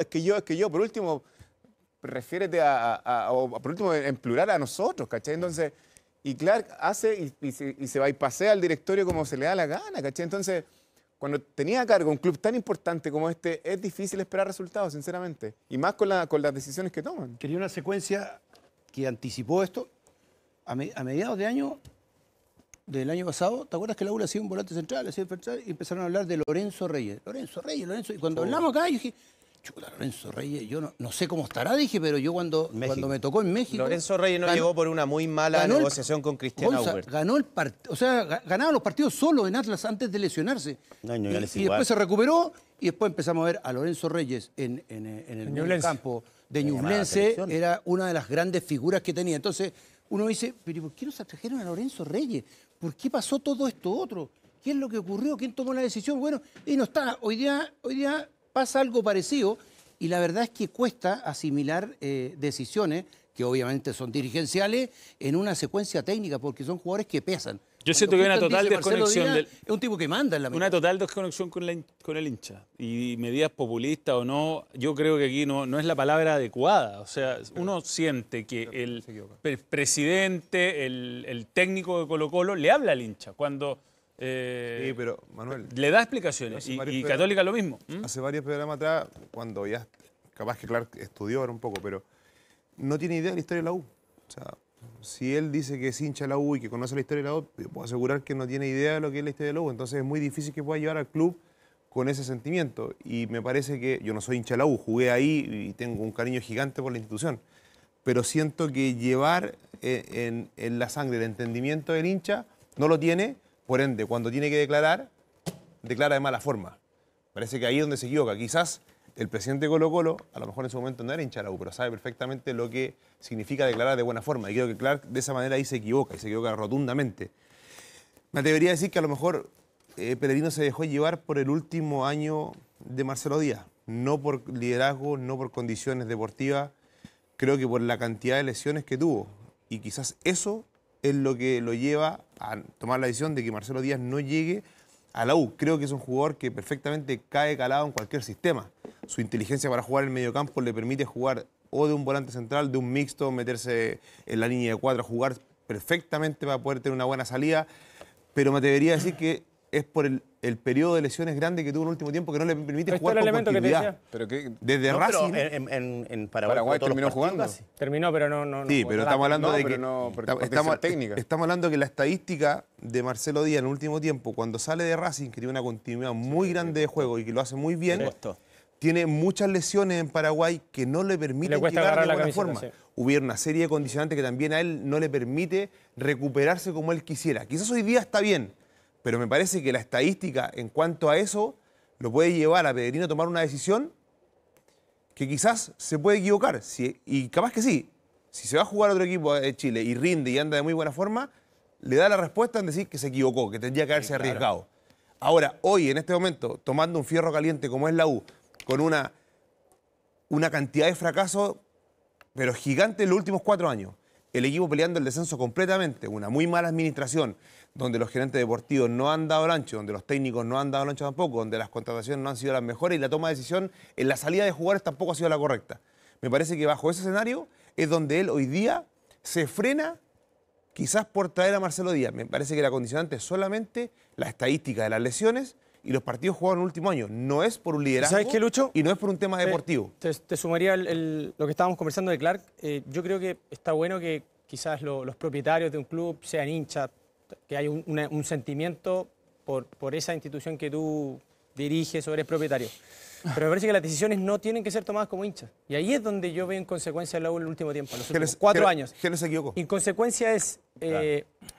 Por último, refiérete o por último, en plural a nosotros, ¿cachai? Entonces, y Clark hace y se va y pasea al directorio como se le da la gana, ¿cachai? Entonces, cuando tenía a cargo un club tan importante como este, es difícil esperar resultados, sinceramente. Y más con las decisiones que toman. Quería una secuencia que anticipó esto. A mediados de año, del año pasado, ¿te acuerdas que la U le hacía un volante central, y empezaron a hablar de Lorenzo Reyes? Lorenzo. Y cuando hablamos acá, yo dije, chuta, Lorenzo Reyes, yo no sé cómo estará, dije, pero yo cuando me tocó en México... Lorenzo Reyes no llegó por una muy mala negociación con Cristian Auber. Ganó el partido, o sea, ganaba los partidos solo en Atlas antes de lesionarse. Y después se recuperó y después empezamos a ver a Lorenzo Reyes en el medio campo de Ñublense. Era una de las grandes figuras que tenía. Entonces uno dice, pero ¿por qué no se trajeron a Lorenzo Reyes? ¿Por qué pasó todo esto otro? ¿Qué es lo que ocurrió? ¿Quién tomó la decisión? Bueno, y no está. Hoy día pasa algo parecido y la verdad es que cuesta asimilar decisiones que obviamente son dirigenciales en una secuencia técnica porque son jugadores que pesan. Yo siento que hay una total desconexión. Es un tipo que manda en la Una total desconexión con el hincha. Y medidas populistas o no, yo creo que aquí no es la palabra adecuada. O sea, uno siente que el presidente, el técnico de Colo-Colo le habla al hincha cuando... sí, pero Manuel... Le da explicaciones. Y Católica lo mismo. Hace varios programas atrás, cuando ya capaz que Clark estudió ahora un poco, pero no tiene idea de la historia de la U. O sea, si él dice que es hincha de la U y que conoce la historia de la U, puedo asegurar que no tiene idea de lo que es la historia de la U. Entonces es muy difícil que pueda llevar al club con ese sentimiento. Y me parece que yo no soy hincha de la U, jugué ahí y tengo un cariño gigante por la institución. Pero siento que llevar en la sangre el entendimiento del hincha no lo tiene. Por ende, cuando tiene que declarar, declara de mala forma. Parece que ahí es donde se equivoca. Quizás el presidente de Colo-Colo, a lo mejor en su momento no era hincha de la U, pero sabe perfectamente lo que significa declarar de buena forma. Y creo que Clark de esa manera ahí se equivoca, y se equivoca rotundamente. Me atrevería a decir que a lo mejor Pellegrino se dejó llevar por el último año de Marcelo Díaz. No por liderazgo, no por condiciones deportivas, creo que por la cantidad de lesiones que tuvo. Y quizás eso es lo que lo lleva a tomar la decisión de que Marcelo Díaz no llegue a la U. Creo que es un jugador que perfectamente cae calado en cualquier sistema. Su inteligencia para jugar en el mediocampo le permite jugar o de un volante central, de un mixto, meterse en la línea de 4, jugar perfectamente para poder tener una buena salida. Pero me atrevería a decir que es por el periodo de lesiones grande que tuvo en el último tiempo que no le permite jugar con continuidad. Pero que desde Racing... en Paraguay terminó jugando. Terminó, pero no. Sí, pero estamos hablando de que... técnica. Estamos hablando que la estadística de Marcelo Díaz en el último tiempo, cuando sale de Racing, que tiene una continuidad muy grande de juego y que lo hace muy bien, tiene muchas lesiones en Paraguay que no le permiten llegar de buena forma. Sí. Hubiera una serie de condicionantes que también a él no le permite recuperarse como él quisiera. Quizás hoy día está bien, pero me parece que la estadística en cuanto a eso lo puede llevar a Pellegrino a tomar una decisión que quizás se puede equivocar. Y capaz que sí. Si se va a jugar a otro equipo de Chile y rinde y anda de muy buena forma, le da la respuesta en decir que se equivocó, que tendría que haberse arriesgado. Ahora, hoy, en este momento, tomando un fierro caliente como es la U, con una cantidad de fracasos, pero gigante en los últimos 4 años, el equipo peleando el descenso completamente, una muy mala administración, donde los gerentes deportivos no han dado el ancho, donde los técnicos no han dado el ancho tampoco, donde las contrataciones no han sido las mejores y la toma de decisión en la salida de jugadores tampoco ha sido la correcta. Me parece que bajo ese escenario es donde él hoy día se frena quizás por traer a Marcelo Díaz. Me parece que la condicionante es solamente la estadística de las lesiones y los partidos jugados en el último año. No es por un liderazgo. ¿Sabes qué, Lucho? Y no es por un tema deportivo. Te sumaría lo que estábamos conversando de Clark. Yo creo que está bueno que quizás los propietarios de un club sean hinchas, que hay un sentimiento por esa institución que tú diriges o eres propietario. Pero me parece que las decisiones no tienen que ser tomadas como hinchas. Y ahí es donde yo veo inconsecuencia en la U en el último tiempo, en los últimos 4 años. ¿Quién se equivocó? Inconsecuencia es,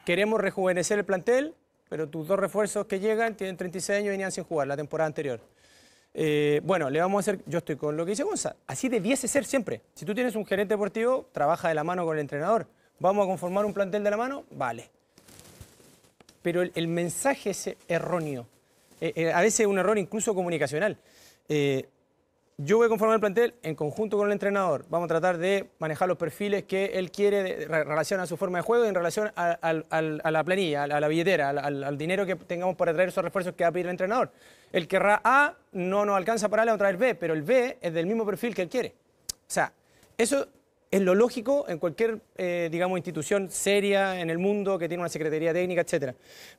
queremos rejuvenecer el plantel, pero tus 2 refuerzos que llegan tienen 36 años y venían sin jugar la temporada anterior. Bueno, le vamos a hacer, yo estoy con lo que dice Gonza, así debiese ser siempre. Si tú tienes un gerente deportivo, trabaja de la mano con el entrenador. ¿Vamos a conformar un plantel de la mano? Vale. Pero el mensaje es erróneo. A veces es un error incluso comunicacional. Yo voy a conformar el plantel en conjunto con el entrenador. Vamos a tratar de manejar los perfiles que él quiere en relación a su forma de juego y en relación a la planilla, a la billetera, al dinero que tengamos para traer esos refuerzos que va a pedir el entrenador. Él querrá A, no nos alcanza para A, le vamos a traer B, pero el B es del mismo perfil que él quiere. O sea, eso es lo lógico en cualquier, digamos, institución seria en el mundo que tiene una secretaría técnica, etcétera.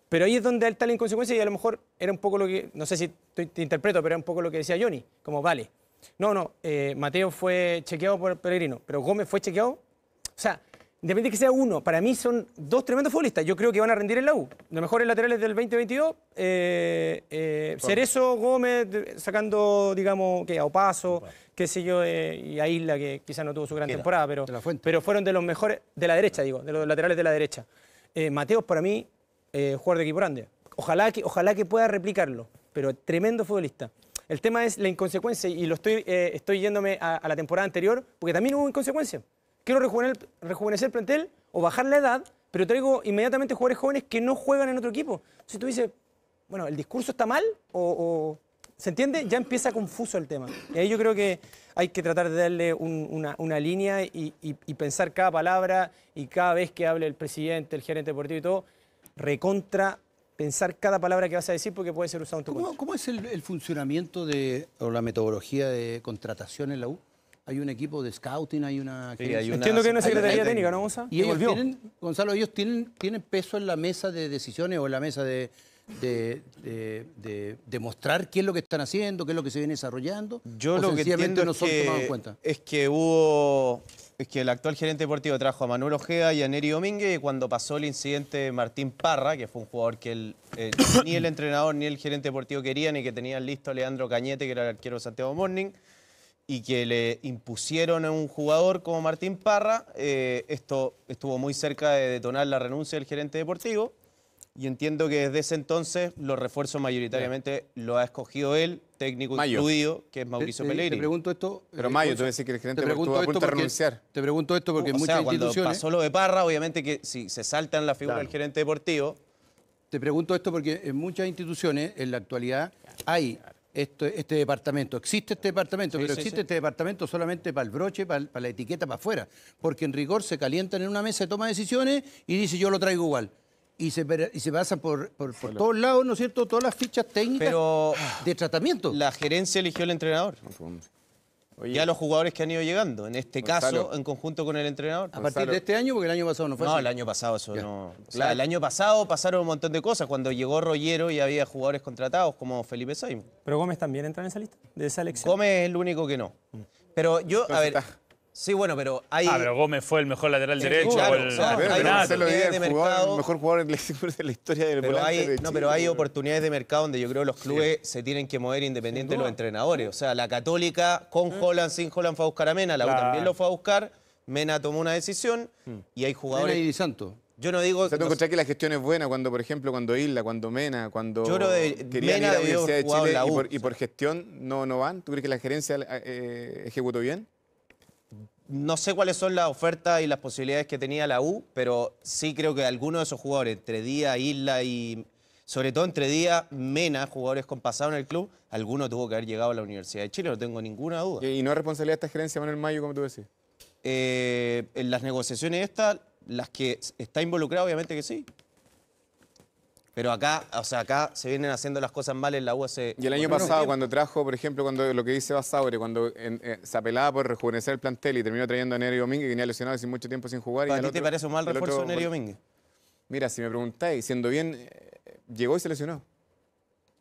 Pero ahí es donde está la inconsecuencia y a lo mejor era un poco lo que, no sé si te interpreto, pero era un poco lo que decía Johnny, como vale. No, Mateo fue chequeado por Pellegrino, pero Gómez fue chequeado. O sea, independientemente de que sea uno, para mí son dos tremendos futbolistas. Yo creo que van a rendir en la U. Los mejores laterales del 2022, Cerezo, Gómez, sacando, digamos, que a Opaso, qué sé yo, y a Isla, que quizás no tuvo su gran temporada, pero fueron de los mejores, de la derecha, digo, de los laterales de la derecha. Mateos, para mí, jugador de equipo grande. Ojalá que pueda replicarlo, pero tremendo futbolista. El tema es la inconsecuencia y estoy yéndome a la temporada anterior porque también hubo inconsecuencia. Quiero rejuvenecer el plantel o bajar la edad, pero traigo inmediatamente jugadores jóvenes que no juegan en otro equipo. Entonces tú dices, bueno, ¿el discurso está mal o ¿se entiende? Ya empieza confuso el tema. Y ahí yo creo que hay que tratar de darle una línea y pensar cada palabra y cada vez que hable el presidente, el gerente deportivo y todo, pensar cada palabra que vas a decir porque puede ser usado en tu contra. ¿Cómo es el funcionamiento o la metodología de contratación en la U? ¿Hay un equipo de scouting? ¿Hay una...? Sí, hay Entiendo que hay una secretaría técnica, ¿no, Gonzalo? Y ellos Gonzalo, ellos tienen peso en la mesa de decisiones o en la mesa de mostrar qué es lo que están haciendo, qué es lo que se viene desarrollando. Yo lo que entiendo no son tomados en cuenta. es que el actual gerente deportivo trajo a Manuel Ojeda y a Neri Domínguez y cuando pasó el incidente de Martín Parra, que fue un jugador que ni el entrenador ni el gerente deportivo querían y que tenían listo a Leandro Cañete, que era el arquero de Santiago Morning, y que le impusieron a un jugador como Martín Parra, esto estuvo muy cerca de detonar la renuncia del gerente deportivo. Y entiendo que desde ese entonces los refuerzos mayoritariamente lo ha escogido él, técnico incluido, que es Mauricio Pellegrini. Te pregunto esto... Pero Mayo, tú decís que el gerente estuvo a punto de renunciar. Te pregunto esto porque muchas instituciones... Cuando pasó lo de Parra, obviamente que si se saltan la figura del gerente deportivo... Te pregunto esto porque en muchas instituciones, en la actualidad, hay este departamento. Existe este departamento, pero existe este departamento solamente para el broche, para la etiqueta, para afuera. Porque en rigor se calientan en una mesa de toma de decisiones y dice yo lo traigo igual. Y se pasan por todos lados, ¿no es cierto?, todas las fichas técnicas de tratamiento. La gerencia eligió el entrenador. Oye, ya los jugadores que han ido llegando, en este caso, en conjunto con el entrenador. A partir de este año, porque el año pasado no fue así. No, el año pasado eso no... O sea, el año pasado pasaron un montón de cosas. Cuando llegó Rollero y había jugadores contratados como Felipe Sainz. ¿Pero Gómez también entra en esa lista de esa elección? Gómez es el único que no. Pero yo, a ver... Sí, bueno, pero hay... pero Gómez fue el mejor lateral derecho. Claro, el hay campeonato. el mejor jugador de la historia del volante de Chile. Pero hay oportunidades de mercado donde yo creo que los clubes se tienen que mover independiente de los entrenadores. O sea, la Católica con Holland, sin Holland fue a buscar a Mena, la U también lo fue a buscar, Mena tomó una decisión y hay jugadores... Mena y Di Santo. Yo no digo... O sea, ¿tú encontrás que la gestión es buena cuando, por ejemplo, cuando Isla, cuando Mena, cuando yo creo que querían Mena ir a la debió Universidad de jugar Chile la U. y por gestión no van? ¿Tú crees que la gerencia ejecutó bien? No sé cuáles son las ofertas y las posibilidades que tenía la U, pero sí creo que algunos de esos jugadores, entre Díaz, Isla y sobre todo entre Díaz, Mena, jugadores con pasado en el club, alguno tuvo que haber llegado a la Universidad de Chile, no tengo ninguna duda. ¿Y no es responsabilidad de esta gerencia, Manuel Mayo, como tú decís? En las negociaciones estas, las que está involucrado, obviamente que sí. Pero acá, o sea, acá se vienen haciendo las cosas mal en la U hace... Y el año pasado, cuando trajo, por ejemplo, cuando lo que dice Basauri, cuando se apelaba por rejuvenecer el plantel y terminó trayendo a Neri Domínguez, que venía lesionado hace mucho tiempo sin jugar. ¿A ti te parece un mal refuerzo Neri Domínguez? Mira, si me preguntáis, siendo bien, llegó y se lesionó.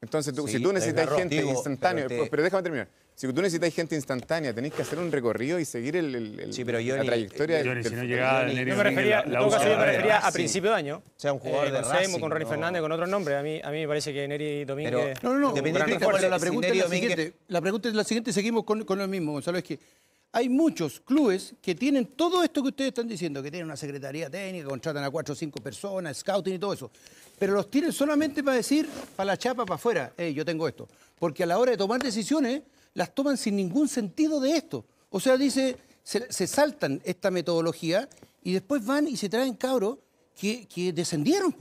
Entonces, si tú necesitas gente instantánea, pero déjame terminar. Si tú necesitas gente instantánea, tenés que hacer un recorrido y seguir la trayectoria. Si no llegaba Yo me refería a principio de año. O sea, un jugador de Racing. Con Ronnie Fernández, con otros nombres. A mí me parece que Neri Domínguez... Pero la pregunta es la siguiente. La pregunta es la siguiente, seguimos con lo mismo, Gonzalo, es que hay muchos clubes que tienen todo esto que ustedes están diciendo, que tienen una secretaría técnica, contratan a 4 o 5 personas, scouting y todo eso, pero los tienen solamente para decir, para la chapa, para afuera, yo tengo esto. Porque a la hora de tomar decisiones, las toman sin ningún sentido de esto. O sea, se saltan esta metodología y después van y se traen cabros que descendieron,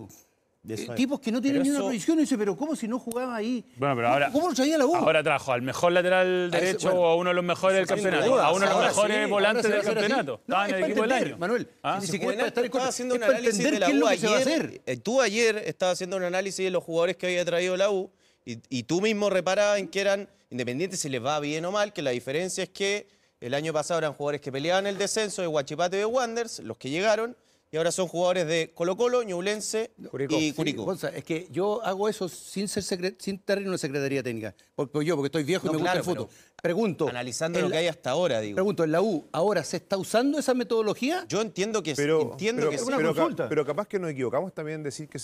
tipos que no tienen ni una proyección y dicen, pero ¿cómo si no jugaba ahí? Bueno, pero ahora, ¿cómo lo traía la U? Ahora trajo al mejor lateral derecho o a uno de los mejores del campeonato, a uno de los mejores volantes del campeonato. Estaba en el equipo del año. Manuel, ni siquiera estaba haciendo un análisis de la U ayer. Tú ayer estabas haciendo un análisis de los jugadores que había traído la U y tú mismo reparabas en que eran independientes si les va bien o mal, que la diferencia es que El año pasado eran jugadores que peleaban el descenso de Huachipato y de Wanderers, los que llegaron, y ahora son jugadores de Colo-Colo, Ñublense y Curicó. Gonza, es que yo hago eso sin estar en una secretaría técnica. Porque estoy viejo y me gusta el fútbol. Pregunto. Analizando lo que hay hasta ahora, digo. Pregunto, ¿en la U ahora se está usando esa metodología? Yo entiendo que Pero, sí. pero capaz que nos equivocamos también en decir que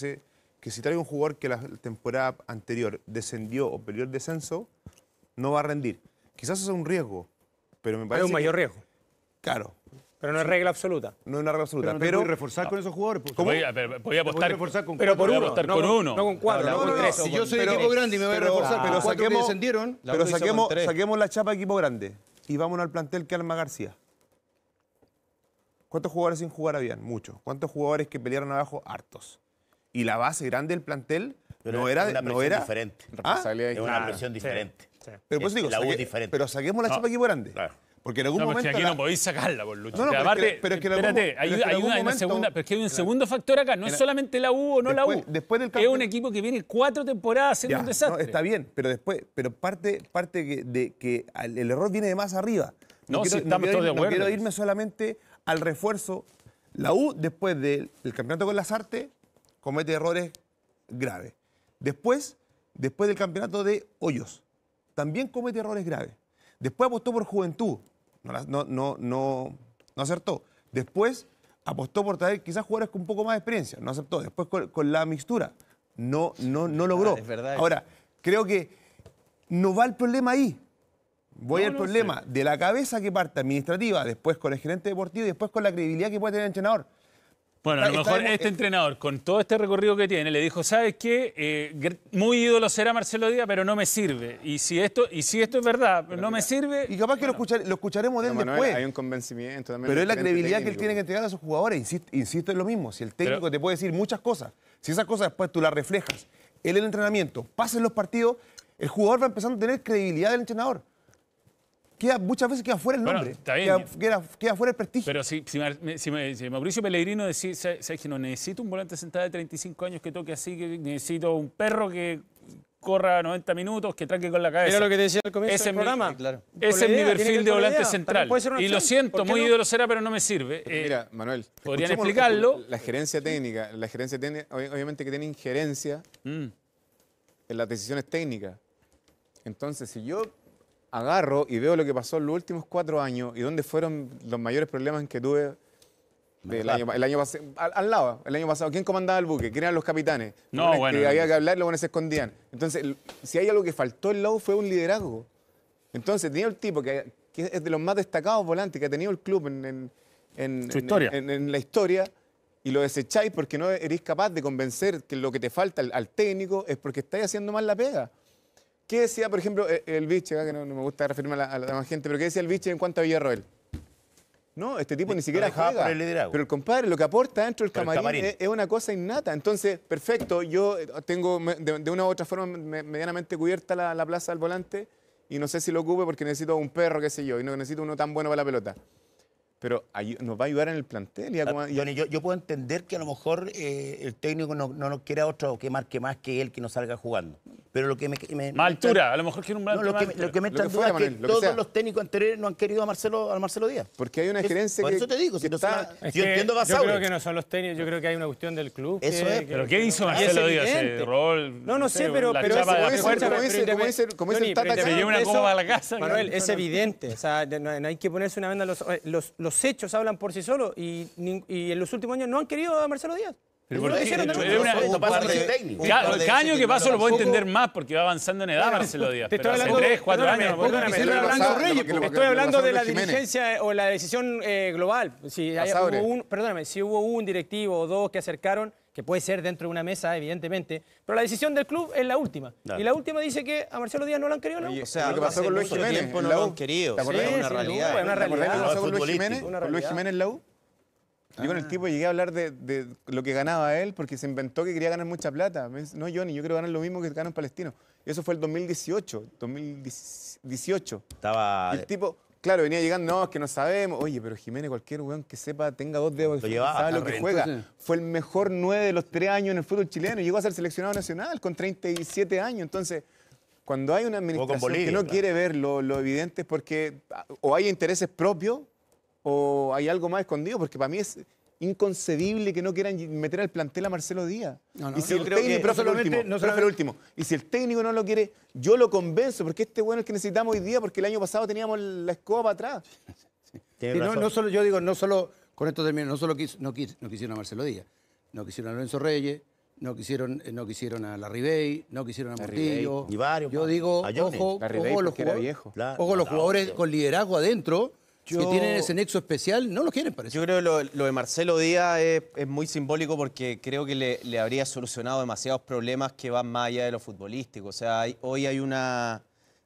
si trae un jugador que la temporada anterior descendió o peleó el descenso, no va a rendir. Quizás eso es un riesgo, pero me parece Es un mayor riesgo. Claro, Pero no es regla absoluta. no es una regla absoluta. Pero no te puedes reforzar con esos jugadores. Pues. Voy a apostar, reforzar con Pero por voy a uno, apostar no con con- uno. no con cuatro, no con tres. Si yo soy pero- equipo grande y me voy a reforzar con los cuatro que descendieron, La Pero U lo hizo con tres. saquemos la chapa de equipo grande y vámonos al plantel que arma García. ¿Cuántos jugadores sin jugar habían? Muchos. ¿Cuántos jugadores que pelearon abajo? Hartos. Y la base grande del plantel Pero no es era... una no presión era diferente. ¿Ah? Responsabilidad Es una distinta. presión diferente. Pero por eso digo, La U es diferente. pero saquemos la chapa de equipo grande. Claro. Porque en algún No, porque momento... aquí la- no podéis sacarla, por Lucho. No, no, Porque pero es que- aparte, pero es que en algún espérate, mo- pero es que en hay algún una momento- segunda, pero es que hay un segundo factor acá. No es solamente la U o no la U. después del es campeón- un equipo que viene 4 temporadas haciendo Ya, un desastre. no, está bien, pero parte de que el error viene de más arriba. No, sí, estamos todos de No acuerdo. quiero irme solamente al refuerzo. La U, después del campeonato con las artes, comete errores graves. Después del campeonato de Hoyos, también comete errores graves. Después apostó por Juventud, no acertó. Después apostó por traer quizás jugadores con un poco más de experiencia, no acertó. Después con la mixtura, no logró. es verdad. Ahora, creo que no va el problema ahí. Voy al problema de la cabeza que parte administrativa, después con el gerente deportivo y después con la credibilidad que puede tener el entrenador. Bueno, a lo mejor este entrenador, con todo este recorrido que tiene, le dijo, ¿sabes qué? Muy ídolo será Marcelo Díaz, pero no me sirve. Y si esto es verdad, no me sirve... Y capaz que lo escucharemos de él Pero, Manuel, después. hay un convencimiento también. Pero es del la gerente credibilidad que él técnico. tiene que entregar a sus jugadores. Insisto en lo mismo. Si el técnico Pero- te puede decir muchas cosas, si esas cosas después tú las reflejas en el entrenamiento, pasan los partidos, el jugador va empezando a tener credibilidad del entrenador. Muchas veces queda fuera el Bueno, nombre. está bien. Queda fuera el prestigio. Pero si Mauricio Pellegrino decía, ¿sabes que no necesito un volante sentado de 35 años que toque así, que necesito un perro que corra 90 minutos, que tranque con la cabeza? Era lo que te decía al comienzo Ese del es mi- programa. claro. Con la Ese es mi idea, tiene que perfil ver de con la volante idea. central. También puede ser una Y lo opción. siento, ¿Por qué muy no? ídolo será, pero no me sirve. Mira, Manuel, podrían escuchemos explicarlo. La gerencia técnica, obviamente que tiene injerencia en las decisiones técnicas. Entonces, si yo agarro y veo lo que pasó en los últimos 4 años y dónde fueron los mayores problemas que tuve el año pasado, al lado, el año pasado, ¿quién comandaba el buque? ¿Quién eran los capitanes? No, Los bueno, que no. había que hablar, los buenos se escondían. Entonces, si hay algo que faltó en lado fue un liderazgo. Entonces, tenía el tipo que es de los más destacados volantes que ha tenido el club en Su historia. en la historia, y lo desecháis porque no eres capaz de convencer que lo que te falta al técnico es porque estáis haciendo mal la pega. ¿Qué decía, por ejemplo, el Biche, que no me gusta referirme a la demás gente, pero qué decía el Biche en cuanto a Villarroel? No, este tipo ni siquiera dejaba juega. por el liderazgo. Pero el compadre, lo que aporta dentro del Por el camarín, camarín. Es una cosa innata. Entonces, perfecto, yo tengo de una u otra forma medianamente cubierta la plaza del volante y no sé si lo ocupe porque necesito un perro, qué sé yo, y no necesito uno tan bueno para la pelota. Pero nos va a ayudar en el plantel. Tony, yo puedo entender que a lo mejor el técnico no quiere a otro que marque más que él, que no salga jugando. Pero lo que Más altura, a lo mejor quiere un No, volante más altura. lo que me Lo que entra en fuera, duda es que Manuel, lo que sea. todos los técnicos anteriores no han querido a Marcelo Díaz. Porque hay una gerencia Por que... eso te digo, si que no son está- yo entiendo a Yo Basauri. creo que no son los técnicos, yo creo que hay una cuestión del club. Eso es, ¿Pero qué hizo Y Marcelo es Díaz? evidente. Rol, No sé, pero la pero chapa de como la dice- fuerza. como dice- como dice el Johnny, Tata pero acá. Se lleva una eso, copa a la casa. Manuel, claro. es evidente. O sea, no hay que ponerse una venda en los hechos hablan por sí solos y en los últimos años no han querido a Marcelo Díaz. Pero Eso ¿por lo qué? hicieron también. Era una- Esto pasa con el técnico. Cada año que paso lo puedo entender más porque va avanzando en edad Marcelo Díaz. Te estoy Pero hace hablando, 3, 4 años. no puedo perdóname, entender. estoy lo que hablando, pasaba- lo que- lo que- estoy hablando lo que de la pasaba con Jiménez. dirigencia o la decisión global. Si Basauri. si hubo un directivo o dos que acercaron, que puede ser dentro de una mesa, evidentemente, pero la decisión del club es la última. Claro. Y la última dice que a Marcelo Díaz no lo han querido. ¿No? Oye, O sea, lo que pasó hace con Luis mucho Jiménez tiempo en no la lo U. han querido. ¿Te acordás? Sí, Sí, una sin realidad. duda, es una ¿Te acordás realidad. lo que pasó con Luis Futbolístico. Jiménez? Una Con Luis realidad. Jiménez en la U. Yo con el tipo llegué a hablar de lo que ganaba él porque se inventó que quería ganar mucha plata. Me dice, no, Johnny, yo quiero ganar lo mismo que ganan palestinos. Y eso fue el 2018. Estaba... Y el tipo, claro, venía llegando, no, es que no sabemos. Oye, pero Jiménez, cualquier weón que sepa, tenga 2 dedos, Lo llevaba, sabe lo claro, que juega. entonces- Fue el mejor 9 de los 3 años en el fútbol chileno. Y llegó a ser seleccionado nacional con 37 años. Entonces, cuando hay una administración Bolivia, que no claro. quiere ver lo evidente es porque o hay intereses propios o hay algo más escondido, porque para mí es inconcebible que no quieran meter al plantel a Marcelo Díaz. No, no, y si yo el creo que técnico, no profe, solamente- el último, no profe, solamente- el último. Y si el técnico no lo quiere, yo lo convenzo, porque este bueno es el que necesitamos hoy día, porque el año pasado teníamos la escoba para atrás. Tiene Sí, no, razón. no solo, yo digo, no solo, con esto termino, no solo no quisieron a Marcelo Díaz, no quisieron a Lorenzo Reyes, no quisieron a la Ribey, no quisieron a Montillo. y varios Yo más. digo, A Johnny. ojo, Larribey ojo los porque era jugadores, viejo. Claro, ojo los no, jugadores no. con liderazgo adentro que Yo- tienen ese nexo especial, no lo quieren, parece. Yo creo que lo de Marcelo Díaz es muy simbólico porque creo que le habría solucionado demasiados problemas que van más allá de lo futbolístico. O sea, hoy hay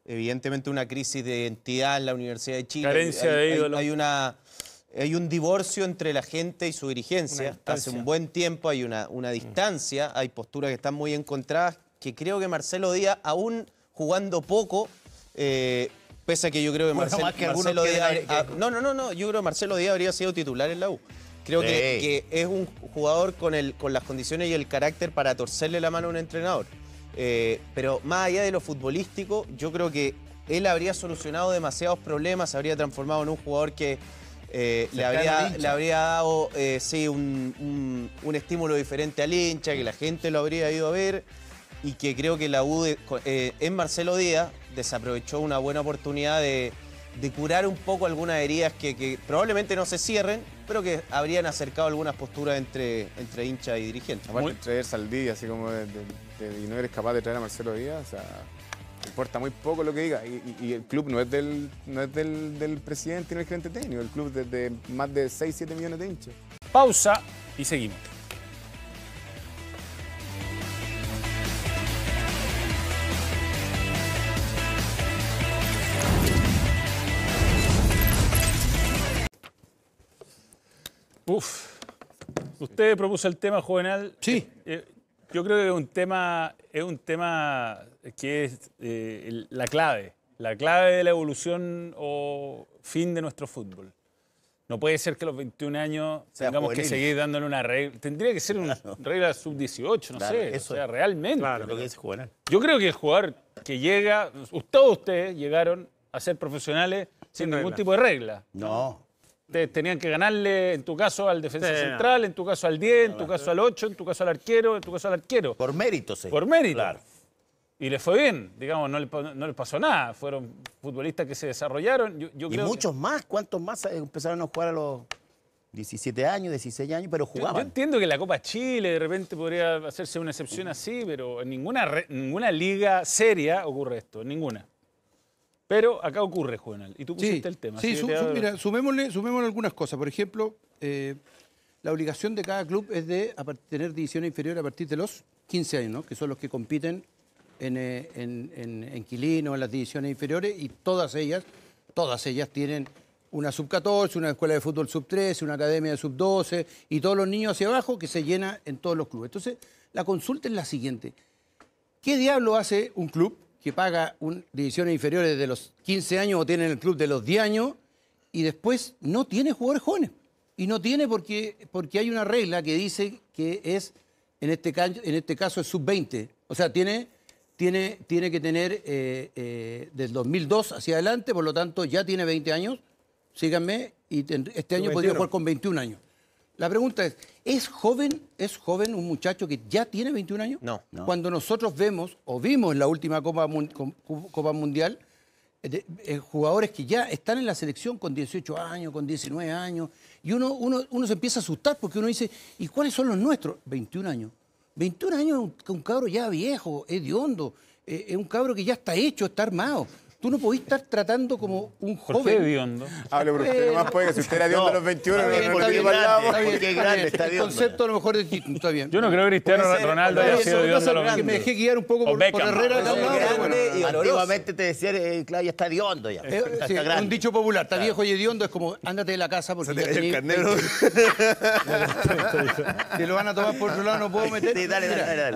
evidentemente una crisis de identidad en la Universidad de Chile. Carencia de ídolo. Hay un divorcio entre la gente y su dirigencia. distancia. Hace un buen tiempo hay una distancia, hay posturas que están muy encontradas, que creo que Marcelo Díaz, aún jugando poco, pese a que yo creo que Bueno, más que algunos Marcelo Díaz... quieren- No, yo creo que Marcelo Díaz habría sido titular en la U. Creo que es un jugador con las condiciones y el carácter para torcerle la mano a un entrenador. Pero más allá de lo futbolístico, yo creo que él habría solucionado demasiados problemas, se habría transformado en un jugador que le habría dado sí, un estímulo diferente al hincha, que la gente lo habría ido a ver y que creo que la U en Marcelo Díaz desaprovechó una buena oportunidad de curar un poco algunas heridas que probablemente no se cierren, pero que habrían acercado algunas posturas entre hincha y dirigente. Aparte, traer Saldí, así como y no eres capaz de traer a Marcelo Díaz, o sea, importa muy poco lo que diga. Y el club no es del presidente ni el gerente técnico, el club es de más de 6, 7 millones de hinchas. Pausa y seguimos. Uf. Usted propuso el tema, Juvenal. Sí. Yo creo que es un tema que es la clave de la evolución o fin de nuestro fútbol. No puede ser que a los 21 años Sea tengamos que juvenil. seguir dándole una regla. Tendría que ser una regla sub-18, no Claro, sé. O eso sea, es. realmente. Lo que dice Juvenal. Yo creo que el jugador que llega, todos ustedes llegaron a ser profesionales sin ningún regla. tipo de regla. No. Ustedes tenían que ganarle, en tu caso, al defensa Sí, central, en tu caso al 10, en tu caso al 8, en tu caso al arquero, en tu caso al arquero. Por mérito, sí. Por mérito. Claro. Y les fue bien, digamos, no les pasó nada. Fueron futbolistas que se desarrollaron. Yo Y creo muchos más, ¿cuántos más empezaron a jugar a los 17 años, 16 años, pero yo jugaban? entiendo que la Copa Chile de repente podría hacerse una excepción así, pero en ninguna liga seria ocurre esto, en ninguna. Pero acá ocurre, Juvenal. Y tú pusiste el tema. Sí, así que te- mira, sumémosle algunas cosas. Por ejemplo, la obligación de cada club es de tener divisiones inferiores a partir de los 15 años, ¿no? Que son los que compiten en Quilino, en las divisiones inferiores, y todas ellas tienen una sub-14, una escuela de fútbol sub-13, una academia de sub-12, y todos los niños hacia abajo que se llena en todos los clubes. Entonces, la consulta es la siguiente. ¿Qué diablo hace un club que paga divisiones inferiores de los 15 años o tiene el club de los 10 años y después no tiene jugadores jóvenes? Y no tiene porque hay una regla que dice que es, en este caso es sub-20. O sea, tiene que tener del 2002 hacia adelante, por lo tanto ya tiene 20 años, síganme, y este año podría jugar con 21 años. La pregunta ¿es joven un muchacho que ya tiene 21 años? No. Cuando nosotros vimos en la última Copa Mundial, jugadores que ya están en la selección con 18 años, con 19 años, y uno se empieza a asustar porque uno dice, ¿y cuáles son los nuestros? 21 años. 21 años es un cabro ya viejo, hediondo, es un cabro que ya está hecho, está armado. Tú no podés estar tratando como un ¿Por qué joven. hediondo? Hable por usted nomás, puede que si usted era hediondo a los 21, Está bien, no está bien, para el lado. está bien, Porque es está grande, bien. está El bien. concepto a lo mejor es distinto, está bien. Yo no creo que Cristiano Puede ser, Ronaldo haya Eso, sido lo que hediondo pasa a los es que me 20. dejé guiar un poco O por Beckham. Herrera. Pero acá, grande bueno. y oloroso. Antiguamente te decían, claro, ya está hediondo ya. Sí, está grande. un dicho popular, está viejo y hediondo, es como ándate de la casa porque ya tenés- Si lo van a tomar por otro lado no puedo meter. Sí, dale.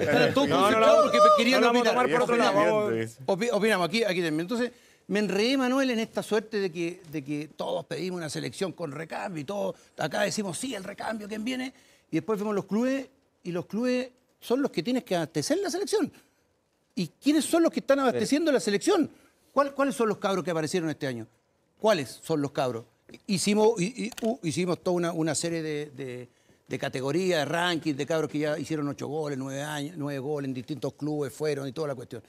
Están todos No, concentrados porque querían no, vamos a opinar. tomar por otro lado. Opinamos, aquí termino. Entonces, me enredé, Manuel, en esta suerte de que todos pedimos una selección con recambio y todos acá decimos, sí, el recambio, ¿quién viene? Y después vemos los clubes, y los clubes son los que tienes que abastecer la selección. ¿Y quiénes son los que están abasteciendo la selección? ¿Cuáles son los cabros que aparecieron este año? ¿Cuáles son los cabros? Hicimos toda una serie de categorías, de rankings, de cabros que ya hicieron 8 goles, 9 goles en distintos clubes, fueron y toda la cuestión.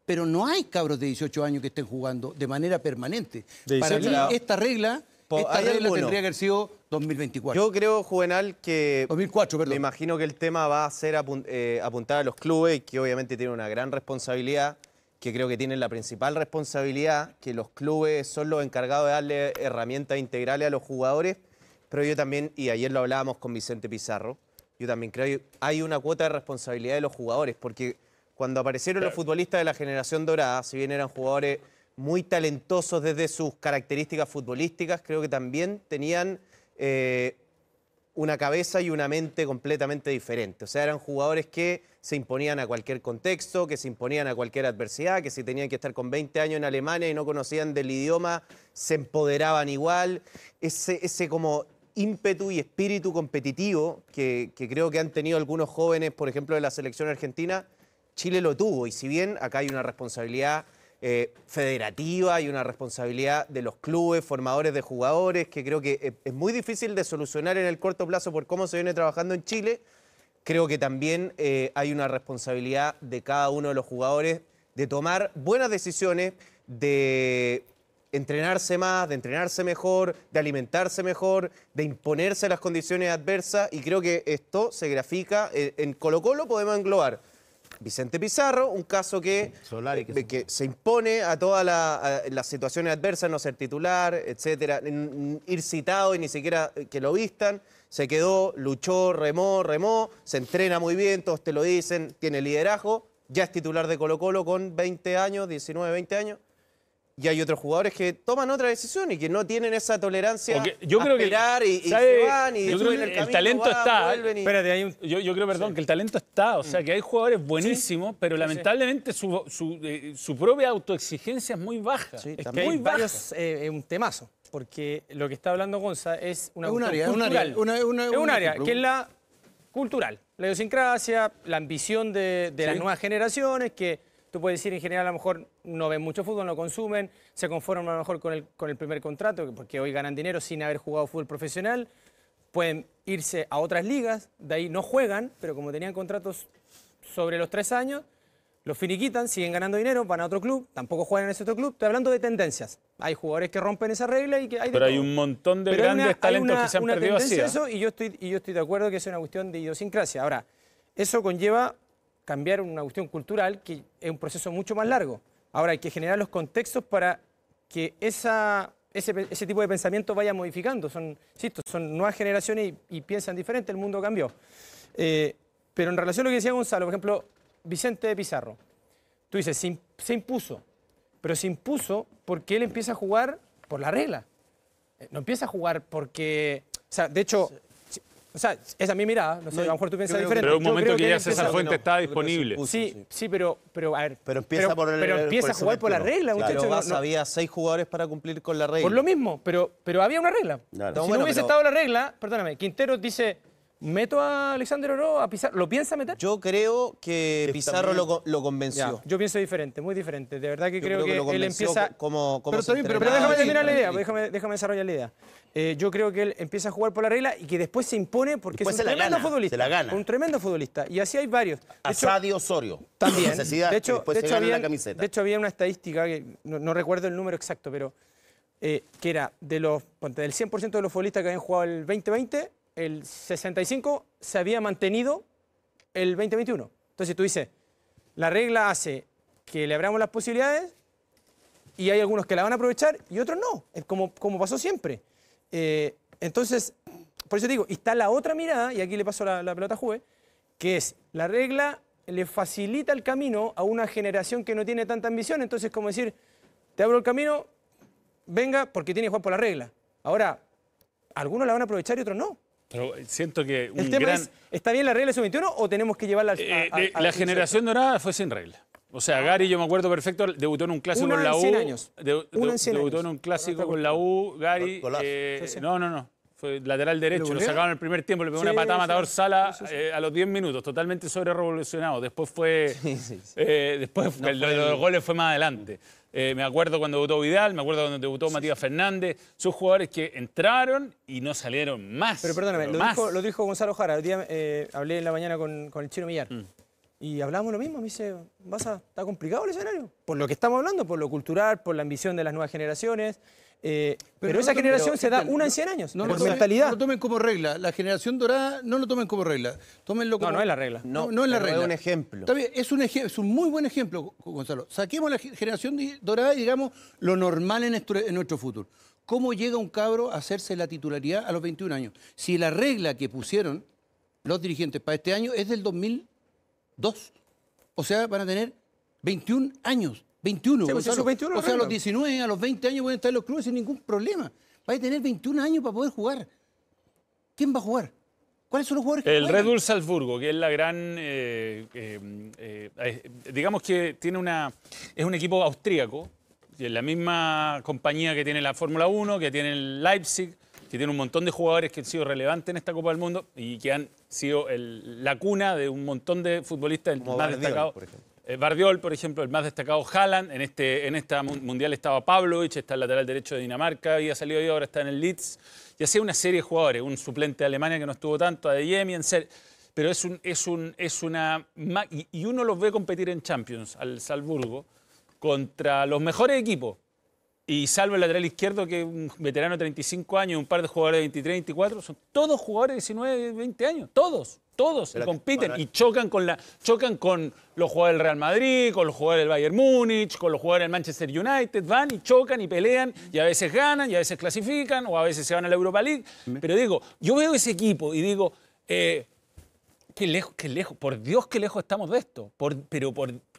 Pero no hay cabros de 18 años que estén jugando de manera permanente. Para mí, esta regla tendría que haber sido 2024. Yo creo, Juvenal, que 2004, perdón. me imagino que el tema va a ser apuntar a los clubes, que obviamente tienen una gran responsabilidad, que creo que tienen la principal responsabilidad, que los clubes son los encargados de darle herramientas integrales a los jugadores, pero yo también, y ayer lo hablábamos con Vicente Pizarro, yo también creo que hay una cuota de responsabilidad de los jugadores, porque cuando aparecieron los futbolistas de la generación dorada, si bien eran jugadores muy talentosos desde sus características futbolísticas, creo que también tenían una cabeza y una mente completamente diferente. O sea, eran jugadores que se imponían a cualquier contexto, que se imponían a cualquier adversidad, que si tenían que estar con 20 años en Alemania y no conocían del idioma, se empoderaban igual. Ese como ímpetu y espíritu competitivo que creo que han tenido algunos jóvenes, por ejemplo, de la selección argentina, Chile lo tuvo. Y si bien acá hay una responsabilidad federativa y una responsabilidad de los clubes, formadores de jugadores, que creo que es muy difícil de solucionar en el corto plazo por cómo se viene trabajando en Chile, creo que también hay una responsabilidad de cada uno de los jugadores de tomar buenas decisiones, de entrenarse más, de entrenarse mejor, de alimentarse mejor, de imponerse a las condiciones adversas, y creo que esto se grafica en Colo-Colo. Podemos englobar Vicente Pizarro, un caso que se impone a todas las situaciones adversas, no ser titular, etcétera, ir citado y ni siquiera que lo vistan. Se quedó, luchó, remó, se entrena muy bien, todos te lo dicen, tiene liderazgo, ya es titular de Colo-Colo con 20 años, 19, 20 años. Y hay otros jugadores que toman otra decisión y que no tienen esa tolerancia a esperar y se van y yo creo que el talento está. Espérate, yo creo, perdón, que el talento está. O sea, que hay jugadores buenísimos, pero lamentablemente su propia autoexigencia es muy baja. Es que hay varios, un temazo, porque lo que está hablando Gonza es una cuestión cultural. Es un área que es la cultural, la idiosincrasia, la ambición de las nuevas generaciones, que tú puedes decir, en general, a lo mejor no ven mucho fútbol, no consumen, se conforman a lo mejor con el primer contrato, porque hoy ganan dinero sin haber jugado fútbol profesional, pueden irse a otras ligas, de ahí no juegan, pero como tenían contratos sobre los 3 años, los finiquitan, siguen ganando dinero, van a otro club, tampoco juegan en ese otro club. Estoy hablando de tendencias. Hay jugadores que rompen esa regla y que hay de Pero todo. hay un montón de grandes talentos que se han perdido así. Eso, y yo estoy de acuerdo que es una cuestión de idiosincrasia. Ahora, eso conlleva cambiar una cuestión cultural que es un proceso mucho más largo. Ahora hay que generar los contextos para que ese tipo de pensamiento vaya modificando. Son nuevas generaciones y piensan diferente, el mundo cambió. Pero en relación a lo que decía Gonzalo, por ejemplo, Vicente Pizarro, tú dices, se impuso, pero se impuso porque él empieza a jugar por la regla. No empieza a jugar porque... O sea, de hecho... O sea, esa es mi mirada, no sé, a lo mejor tú piensas diferente. Pero un momento que ya César Fuentes estaba disponible. Sí, pero a ver. Pero empieza a jugar por la regla, muchachos. Pero había 6 jugadores para cumplir con la regla. Por lo mismo, pero había una regla. Claro. Si no hubiese estado la regla, perdóname, Quintero dice, meto a Alexander Oro a Pizarro, ¿lo piensa meter? Yo creo que Pizarro lo convenció. Ya, yo pienso diferente, muy diferente. De verdad que creo que él empieza... Pero déjame terminar la idea, déjame desarrollar la idea. Yo creo que él empieza a jugar por la regla y que después se impone porque es un tremendo futbolista. Se la gana. Un tremendo futbolista. Y así hay varios. Sadio Osorio. También. Necesidad, de hecho, la camiseta. de hecho, había una estadística, que no recuerdo el número exacto, pero que era del 100% de los futbolistas que habían jugado el 2020, el 65% se había mantenido el 2021. Entonces tú dices, la regla hace que le abramos las posibilidades y hay algunos que la van a aprovechar y otros no. Es como pasó siempre. Entonces, por eso digo, está la otra mirada, y aquí le paso la pelota a Juve, que es, la regla le facilita el camino a una generación que no tiene tanta ambición, entonces como decir, te abro el camino, venga, porque tiene que jugar por la regla. Ahora, algunos la van a aprovechar y otros no. Pero siento que el tema es, ¿está bien la regla de sub-21 o tenemos que llevarla a la generación dorada fue sin regla. O sea, Gary, yo me acuerdo perfecto, debutó en un clásico con la U. Una en 100 años. Debutó en un clásico con la U, Gary. No. fue lateral derecho, lo golearon? sacaron en el primer tiempo, le pegó una Sí, patada a sí. Matador Sala Sí, sí. a los 10 minutos, totalmente sobre revolucionado. Después fue, después No lo de los goles fue más adelante. Me acuerdo cuando debutó Vidal, me acuerdo cuando debutó Matías Fernández. Son jugadores que entraron y no salieron más. Pero perdóname, más. lo dijo Gonzalo Jara. El día hablé en la mañana con el Chino Millar. Y hablamos lo mismo. Me dice, está complicado el escenario. Por lo que estamos hablando, por lo cultural, por la ambición de las nuevas generaciones. Pero esa generación se da una en 100 años. No por lo tomen, mentalidad. no lo tomen como regla. La generación dorada no lo tomen como regla. Tómenlo como... No es la regla. No, No, no es la pero es regla. un ejemplo. Está bien, es un muy buen ejemplo, Gonzalo. Saquemos la generación dorada y digamos lo normal en nuestro fútbol. ¿Cómo llega un cabro a hacerse la titularidad a los 21 años? Si la regla que pusieron los dirigentes para este año es del 2002. O sea, van a tener 21 años. 21, Sí, pues Gonzalo. esos 21 o sea, a los arreglan. 19, a los 20 años pueden estar en los clubes sin ningún problema. Vais a tener 21 años para poder jugar. ¿Quién va a jugar? ¿Cuáles son los jugadores que El juegan? Red Bull Salzburgo, que es la gran, digamos que es un equipo austríaco, que es la misma compañía que tiene la Fórmula 1, que tiene el Leipzig, que tiene un montón de jugadores que han sido relevantes en esta Copa del Mundo y que han sido la cuna de un montón de futbolistas, el Como más Bardiol, destacado. por ejemplo. Bardiol, por ejemplo, el más destacado Haaland. En esta mundial estaba Pavlovic, está el lateral derecho de Dinamarca, había salido ahí, ahora está en el Leeds. Y así una serie de jugadores, un suplente de Alemania que no estuvo tanto, Adeyemi, pero y uno los ve competir en Champions al Salzburgo contra los mejores equipos. Y salvo el lateral izquierdo, que es un veterano de 35 años, un par de jugadores de 23, 24, son todos jugadores de 19, 20 años, todos, y compiten y chocan con los jugadores del Real Madrid, con los jugadores del Bayern Múnich, con los jugadores del Manchester United, van y chocan y pelean y a veces ganan y a veces clasifican o a veces se van a la Europa League. Pero digo, yo veo ese equipo y digo, qué lejos, por Dios, qué lejos estamos de esto,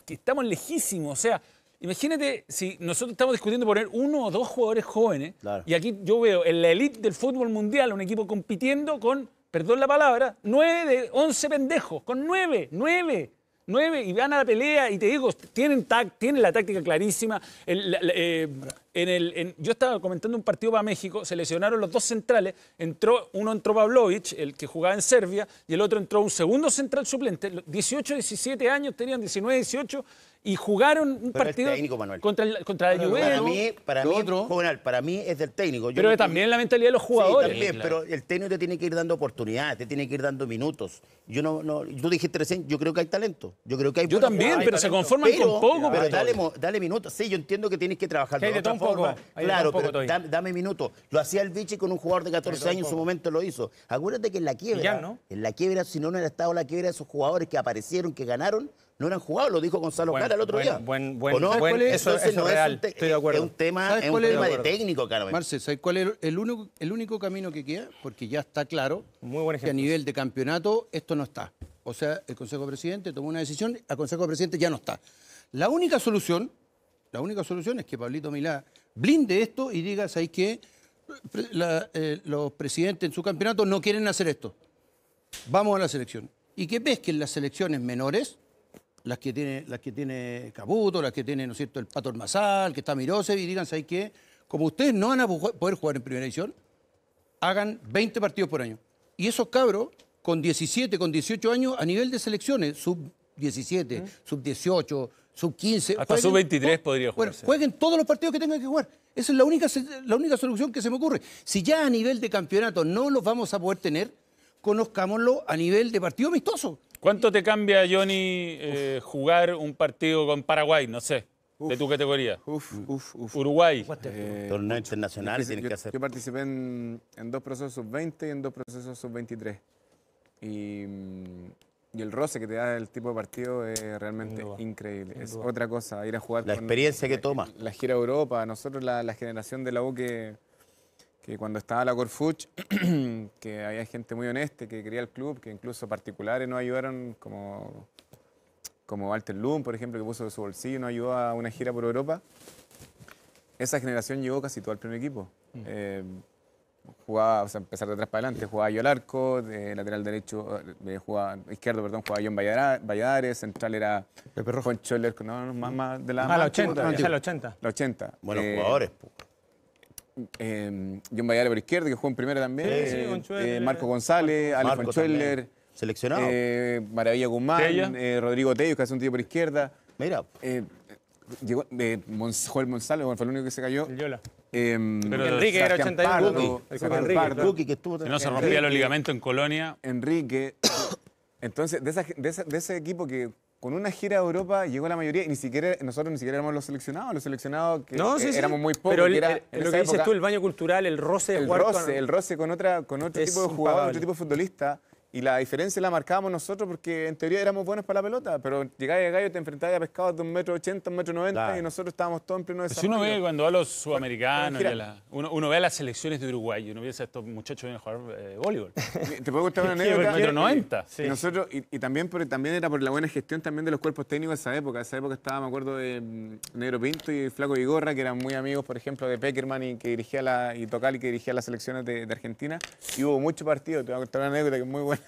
que estamos lejísimos, o sea, imagínate si nosotros estamos discutiendo poner 1 o 2 jugadores jóvenes Claro. y aquí yo veo en la elite del fútbol mundial un equipo compitiendo con, perdón la palabra, 9 de 11 pendejos, con 9 y van a la pelea y te digo, tienen la táctica clarísima. Yo estaba comentando un partido para México, se lesionaron los 2 centrales, uno entró Pavlovic, el que jugaba en Serbia, y el otro entró un segundo central suplente, 18, 17 años, tenían 19, 18, y jugaron un Pero partido el técnico, Manuel. contra la Juventus. Para mí es del técnico. Yo Pero no- también la mentalidad de los jugadores. Sí, también, pero el técnico te tiene que ir dando oportunidades, te tiene que ir dando minutos. Tú dijiste recién, yo creo que hay talento. Yo creo que hay Yo buenos también, jugadores, pero hay se talento. conforman con poco. Pero Pato. dale minutos. Sí, yo entiendo que tienes que trabajar Que hay de otra todo un poco, forma. hay de todo Claro, un poco, pero Toy. dame minutos. Lo hacía el Vichy con un jugador de 14 años, en su momento lo hizo. Acuérdate que en la quiebra, Millán, ¿no? si no hubiera estado la quiebra de esos jugadores que aparecieron, que ganaron, no eran jugados, lo dijo Gonzalo Jara el otro día. ¿O no? ¿sabes cuál es? Entonces, Eso no es real, un te- estoy de acuerdo. Es un tema, ¿Sabes es un cuál es? tema de De acuerdo. técnico, Carmen. Marce, ¿sabes cuál es el único camino que queda? Porque ya está claro Muy buen que a ejemplo. nivel de campeonato esto no está. O sea, el Consejo de Presidente tomó una decisión, el Consejo de Presidente ya no está. La única solución es que Pablito Milá blinde esto y diga, ¿sabes qué? Los presidentes en su campeonato no quieren hacer esto. Vamos a la selección. Y que pesquen las selecciones menores, las que tiene Caputo, las que tiene, ¿no es cierto?, el Pato Ormazal, que está Mirosevic, y digan, ¿sabes qué? Como ustedes no van a poder jugar en primera división, hagan 20 partidos por año. Y esos cabros, con 17, con 18 años, a nivel de selecciones, sub-17, sub-18, sub-15... Hasta sub-23 podría Bueno, jugarse. jueguen todos los partidos que tengan que jugar. Esa es la única solución que se me ocurre. Si ya a nivel de campeonato no los vamos a poder tener, conozcámoslo a nivel de partido amistoso. ¿Cuánto te cambia, Johnny, jugar un partido con Paraguay, no sé, de tu categoría? Uruguay. Torneos internacionales tienen yo, que hacer. yo participé en 2 procesos sub-20 y en 2 procesos sub-23. Y el roce que te da el tipo de partido es realmente increíble. Es otra cosa, ir a jugar. La experiencia que toma. La gira a Europa, nosotros la generación de la U que cuando estaba la Corfuch, que había gente muy honesta, que quería el club, que incluso particulares nos ayudaron, como Walter Lund, por ejemplo, que puso de su bolsillo y nos ayudó a una gira por Europa. Esa generación llegó casi todo al primer equipo. Jugaba, o sea, empezar de atrás para adelante, jugaba yo al arco, de lateral derecho, izquierdo, jugaba John Valladares, central era Poncho Lerco, más de la la más 80, antigua esa es la 80. la 80. Buenos jugadores. John Bayale por izquierda, que jugó en primera también. Sí, Fonchueler. Marco González, Ale Marco Fonchueler. también. Seleccionado. Maravilla Guzmán, Tella. Rodrigo Tello, que hace un tío por izquierda. Mira, Llegó Joel González, fue el único que se cayó. El Yola. Pero Enrique era Sebastián 81. Pardo, Cookie. Sebastián Enrique, Pardo, claro. Cookie, que estuvo que no se rompía los ligamentos en Colonia. Enrique. Entonces, de ese equipo que con una gira a Europa llegó la mayoría y nosotros ni siquiera éramos los seleccionados que No, sí, sí. éramos muy pocos. Pero que era, en lo esa que dices época, tú, el baño cultural, el roce de jugar con- el roce con otro Es tipo de jugador, impagable. otro tipo de futbolista. Y la diferencia la marcábamos nosotros porque en teoría éramos buenos para la pelota, pero llegabas a Gallo, te enfrentabas a pescados de 1,80 m, 1,90 m Claro. y nosotros estábamos todos en pleno Si desarrollo. uno ve cuando va a los sudamericanos, Mira. uno ve a las selecciones de Uruguay y uno piensa estos muchachos vienen a jugar voleibol. Te puedo contar una Por anécdota. 1,90 m. Y nosotros, y también, también era por la buena gestión también de los cuerpos técnicos de esa época. Esa época estaba, me acuerdo, de Negro Pinto y Flaco Vigorra, que eran muy amigos, por ejemplo, de Peckerman y Tocali, que dirigía las selecciones de Argentina. Y hubo muchos partidos. Te voy a contar una anécdota que es muy buena.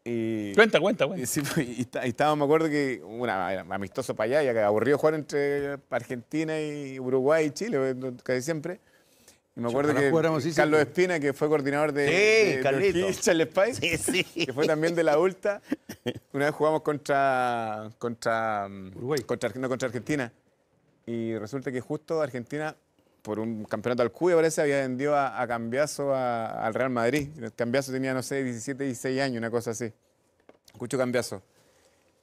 Y, Cuenta. y sí, pues, y estábamos, me acuerdo que era amistoso para allá, ya que aburrido jugar entre Argentina y Uruguay y Chile, casi siempre. Y me acuerdo Ojalá que jugáramos así Carlos siempre. Espina, que fue coordinador de Carlito. O'Higgins, Charles Spice, sí, sí. que fue también de la ULTA. Una vez jugamos contra Uruguay. contra Argentina. Y resulta que justo Argentina, por un campeonato al Cuba, parece, había vendido a Cambiaso al Real Madrid. Cambiaso tenía, no sé, 17, 16 años, una cosa así. Escucho Cambiaso.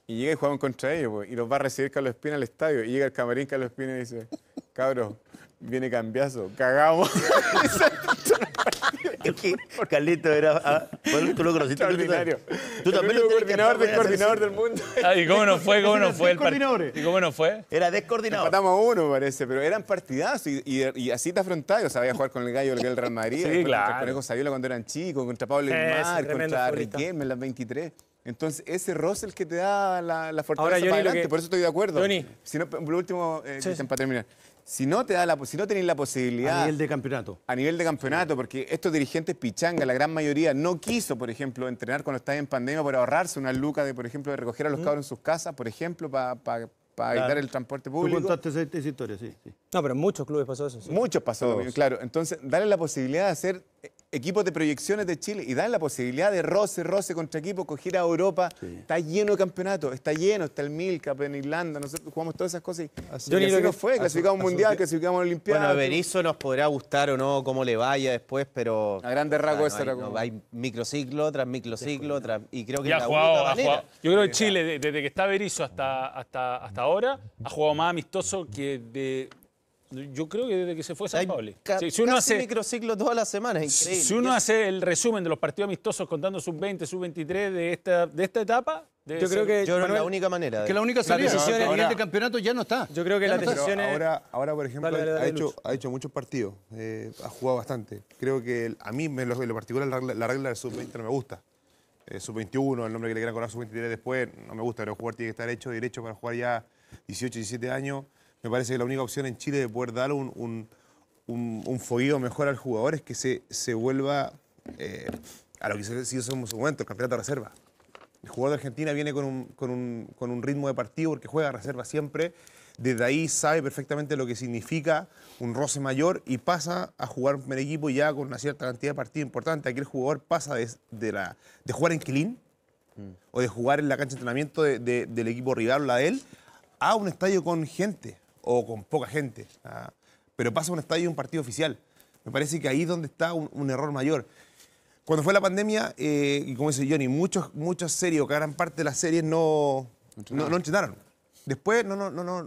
Y llega y jugamos contra ellos, pues, y los va a recibir Carlos Espina al estadio. Y llega el camarín Carlos Espina y dice, cabros, viene Cambiaso, cagamos. Es que Carlito era. Bueno, tú lo conociste. Extraordinario. Tú también el lo único tienes que coordinador del estar, coordinador del mundo. ¿Y cómo nos fue? ¿Cómo nos fue el partido? coordinadores. ¿Y cómo nos fue? Era descoordinado. Empatamos a uno, me parece, pero eran partidazos y así te afrontaba. O sea, había a jugar con el Gallo, el Real Madrid, Sí, después claro. contra el Conejo Saviola cuando eran chicos, contra Pablo Ese Ilmar, tremendo contra futbolista. Riquelme en las 23. Entonces, ese roce es el que te da la fortaleza Ahora, Johnny, para lo adelante. que- Por eso estoy de acuerdo. Johnny. Si no, por último, Sí, Cristian, para terminar. Si no tenéis la posibilidad A nivel de campeonato. a nivel de campeonato, porque estos dirigentes pichanga, la gran mayoría, no quiso, por ejemplo, entrenar cuando estaba en pandemia por ahorrarse una luca de, por ejemplo, de recoger a los cabros en sus casas, por ejemplo, para evitar el transporte Tú público. contaste esa historia, sí. No, pero en muchos clubes pasó eso. Sí. Muchos pasó, claro. Entonces, darle la posibilidad de hacer equipos de proyecciones de Chile y darle la posibilidad de roce contra equipo, coger a Europa. Está lleno de campeonatos, está el Milcap en Irlanda, nosotros jugamos todas esas cosas y así nos fue, clasificamos mundial, clasificamos olimpiada. Bueno, a Berizzo nos podrá gustar o no cómo le vaya después, pero... A grandes rasgos eso era no, como- hay microciclo tras microciclo, y creo que Y es ha la jugado, única ha manera. jugado. Yo creo que Chile, desde que está Berizzo hasta ahora, ha jugado más amistoso que de... Yo creo que desde que se fue San Hay Paoli. ca- Sí, si uno casi hace... microciclo todas las semanas, increíble. Si uno hace el resumen de los partidos amistosos contando sub-20, sub-23 de esta etapa, debe Yo creo ser- que Yo creo que es la Manuel, única manera. Que la única salida decisión a ahora- nivel de campeonato ya no está. yo creo que las Pero decisiones... ahora, por ejemplo, Dale, Lucho. ha hecho muchos partidos, ha jugado bastante. Creo que a mí, en lo particular, la regla del sub-20 no me gusta. Sub-21, el nombre que le quieran colocar sub-23 después, no me gusta. Pero el jugador tiene que estar hecho derecho para jugar ya 18, 17 años. Me parece que la única opción en Chile de poder dar un fogueo mejor al jugador es que se vuelva a lo que se hizo en su momento, el campeonato de reserva. El jugador de Argentina viene con un ritmo de partido porque juega reserva siempre. Desde ahí sabe perfectamente lo que significa un roce mayor y pasa a jugar un primer equipo ya con una cierta cantidad de partidos importantes. Aquí el jugador pasa de jugar en Quilín o de jugar en la cancha de entrenamiento del equipo rival o la de él a un estadio con gente o con poca gente. Pero pasa a un estadio y un partido oficial. Me parece que ahí es donde está un error mayor. Cuando fue la pandemia, y como dice Johnny, muchas series, o gran parte de las series no entrenaron. Después, no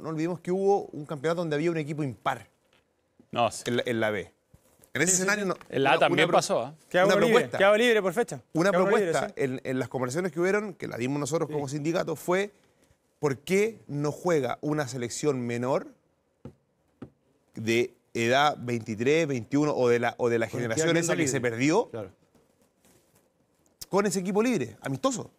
olvidemos que hubo un campeonato donde había un equipo impar No, sí. en la B. En ese escenario... no- En la A una- también una pro- pasó, ¿ah? Quedaba una libre, propuesta. quedaba libre por fecha. Una Quedaba propuesta libre, sí. en las conversaciones que hubieron, que la dimos nosotros como sindicato, fue ¿por qué no juega una selección menor de edad 23, 21 o de la generación esa que se perdió Claro. con ese equipo libre, amistoso?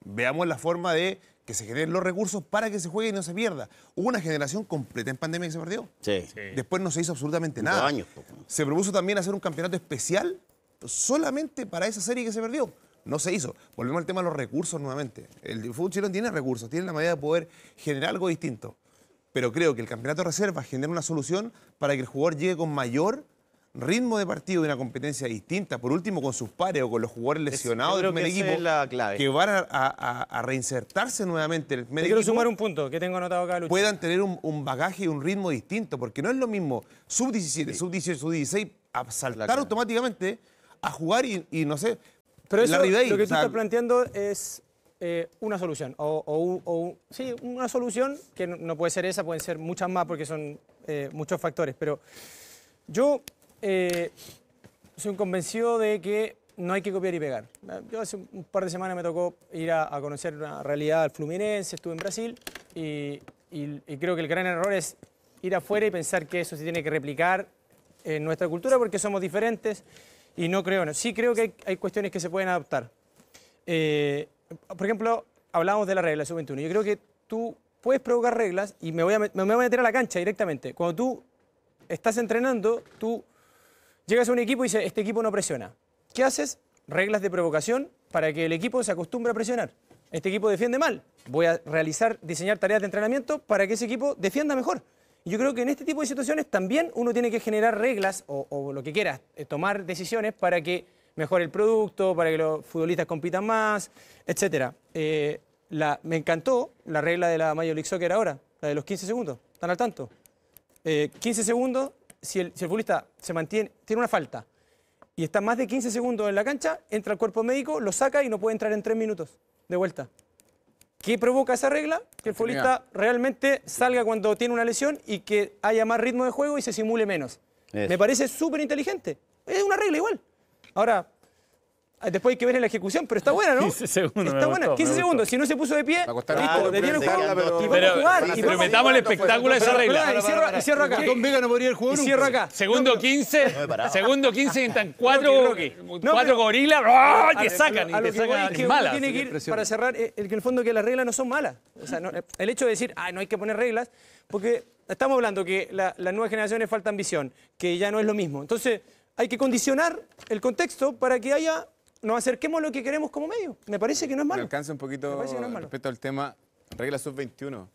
Veamos la forma de que se generen los recursos para que se juegue y no se pierda. Hubo una generación completa en pandemia que se perdió. Sí. Después no se hizo absolutamente Muchos nada. años, po. Se propuso también hacer un campeonato especial solamente para esa serie que se perdió. No se hizo. Volvemos al tema de los recursos nuevamente. El fútbol chileno tiene recursos, tiene la manera de poder generar algo distinto. pero creo que el campeonato de reserva genera una solución para que el jugador llegue con mayor ritmo de partido y una competencia distinta, por último con sus pares o con los jugadores lesionados del primer equipo, es la clave. que van a reinsertarse nuevamente en el primer Te quiero equipo, sumar un punto que tengo anotado acá, Lucho. puedan tener un bagaje y un ritmo distinto, porque no es lo mismo sub-17, sub-18, sub-16 a saltar automáticamente a jugar y no sé, Pero eso, Larry Day, lo que o tú sea, estás planteando es una solución. Sí, una solución que no puede ser esa, pueden ser muchas más porque son muchos factores. Pero yo soy un convencido de que no hay que copiar y pegar. Yo hace un par de semanas me tocó ir a conocer una realidad al Fluminense, estuve en Brasil y creo que el gran error es ir afuera y pensar que eso se tiene que replicar en nuestra cultura porque somos diferentes y no creo. No. Sí creo que hay cuestiones que se pueden adaptar. Por ejemplo, hablábamos de la regla sub-21. Yo creo que tú puedes provocar reglas y me voy a meter a la cancha directamente. Cuando tú estás entrenando, tú llegas a un equipo y dices, este equipo no presiona. ¿Qué haces? Reglas de provocación para que el equipo se acostumbre a presionar. Este equipo defiende mal. Voy a diseñar tareas de entrenamiento para que ese equipo defienda mejor. Y yo creo que en este tipo de situaciones también uno tiene que generar reglas o lo que quieras, tomar decisiones para que mejore el producto, para que los futbolistas compitan más, etc. Me encantó la regla de la Major League Soccer ahora, la de los 15 segundos. ¿Están al tanto? 15 segundos, si el futbolista se mantiene, tiene una falta y está más de 15 segundos en la cancha, entra el cuerpo médico, lo saca y no puede entrar en 3 minutos de vuelta. ¿Qué provoca esa regla? Que el futbolista realmente salga cuando tiene una lesión y que haya más ritmo de juego y se simule menos. Eso. Me parece súper inteligente. Es una regla igual. Ahora, después hay que ver en la ejecución, pero está buena, ¿no? 15 segundos. Está buena. 15 segundos. Si no se puso de pie, Va a costar listo, algo, detiene el pero juego pero- y vamos Pero, a jugar. pero metamos el espectáculo de esa regla. Y cierro acá. Don Vega no podría haber jugado Y nunca. cierro acá. Segundo 15, he parado. segundo 15 y están cuatro pero- gorilas ¡ah! y te sacan, A y lo te que voy sacan es que malas. uno tiene que ir, para cerrar, que en el fondo que las reglas no son malas. O sea, el hecho de decir, no hay que poner reglas, porque estamos hablando que las nuevas generaciones faltan visión, que ya no es lo mismo. Entonces, hay que condicionar el contexto para que nos acerquemos a lo que queremos como medio. Me parece que no es Me malo. alcanza un poquito Me parece que no es malo. respecto al tema regla sub-21.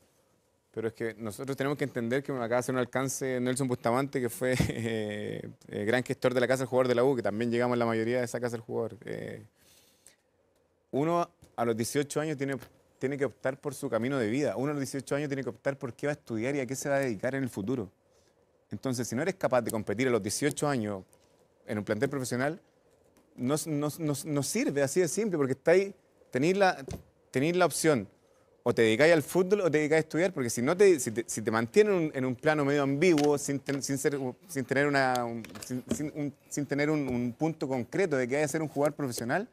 Pero es que nosotros tenemos que entender que me acaba de hacer un alcance Nelson Bustamante, que fue gran gestor de la Casa del Jugador de la U, que también llegamos a la mayoría de esa Casa del Jugador. Uno a los 18 años tiene que optar por su camino de vida. Uno a los 18 años tiene que optar por qué va a estudiar y a qué se va a dedicar en el futuro. Entonces, si no eres capaz de competir a los 18 años en un plantel profesional, no sirve, así de simple, porque tenéis la opción, o te dedicáis al fútbol o te dedicáis a estudiar, porque si te mantienen en un plano medio ambiguo, sin tener un punto concreto de que vaya a ser un jugador profesional,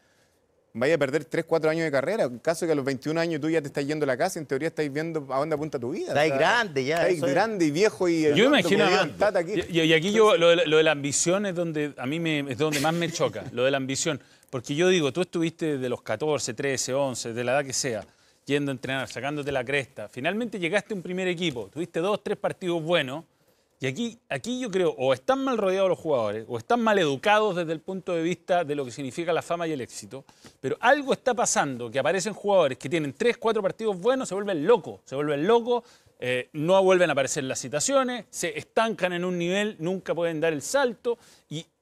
vaya a perder 3, 4 años de carrera. En caso de que a los 21 años tú ya te estás yendo a la casa, en teoría estáis viendo a dónde apunta tu vida. Estáis grande ya, Estáis eso es. grande y viejo y... Yo imagino, Tata aquí. y aquí yo, lo de la ambición es donde a mí es donde más me choca, lo de la ambición. Porque yo digo, tú estuviste de los 14, 13, 11, de la edad que sea, yendo a entrenar, sacándote la cresta. Finalmente llegaste a un primer equipo, tuviste 2, 3 partidos buenos. Y aquí yo creo, o están mal rodeados los jugadores, o están mal educados desde el punto de vista de lo que significa la fama y el éxito, pero algo está pasando, que aparecen jugadores que tienen 3, 4 partidos buenos, se vuelven locos, no vuelven a aparecer las citaciones, se estancan en un nivel, nunca pueden dar el salto,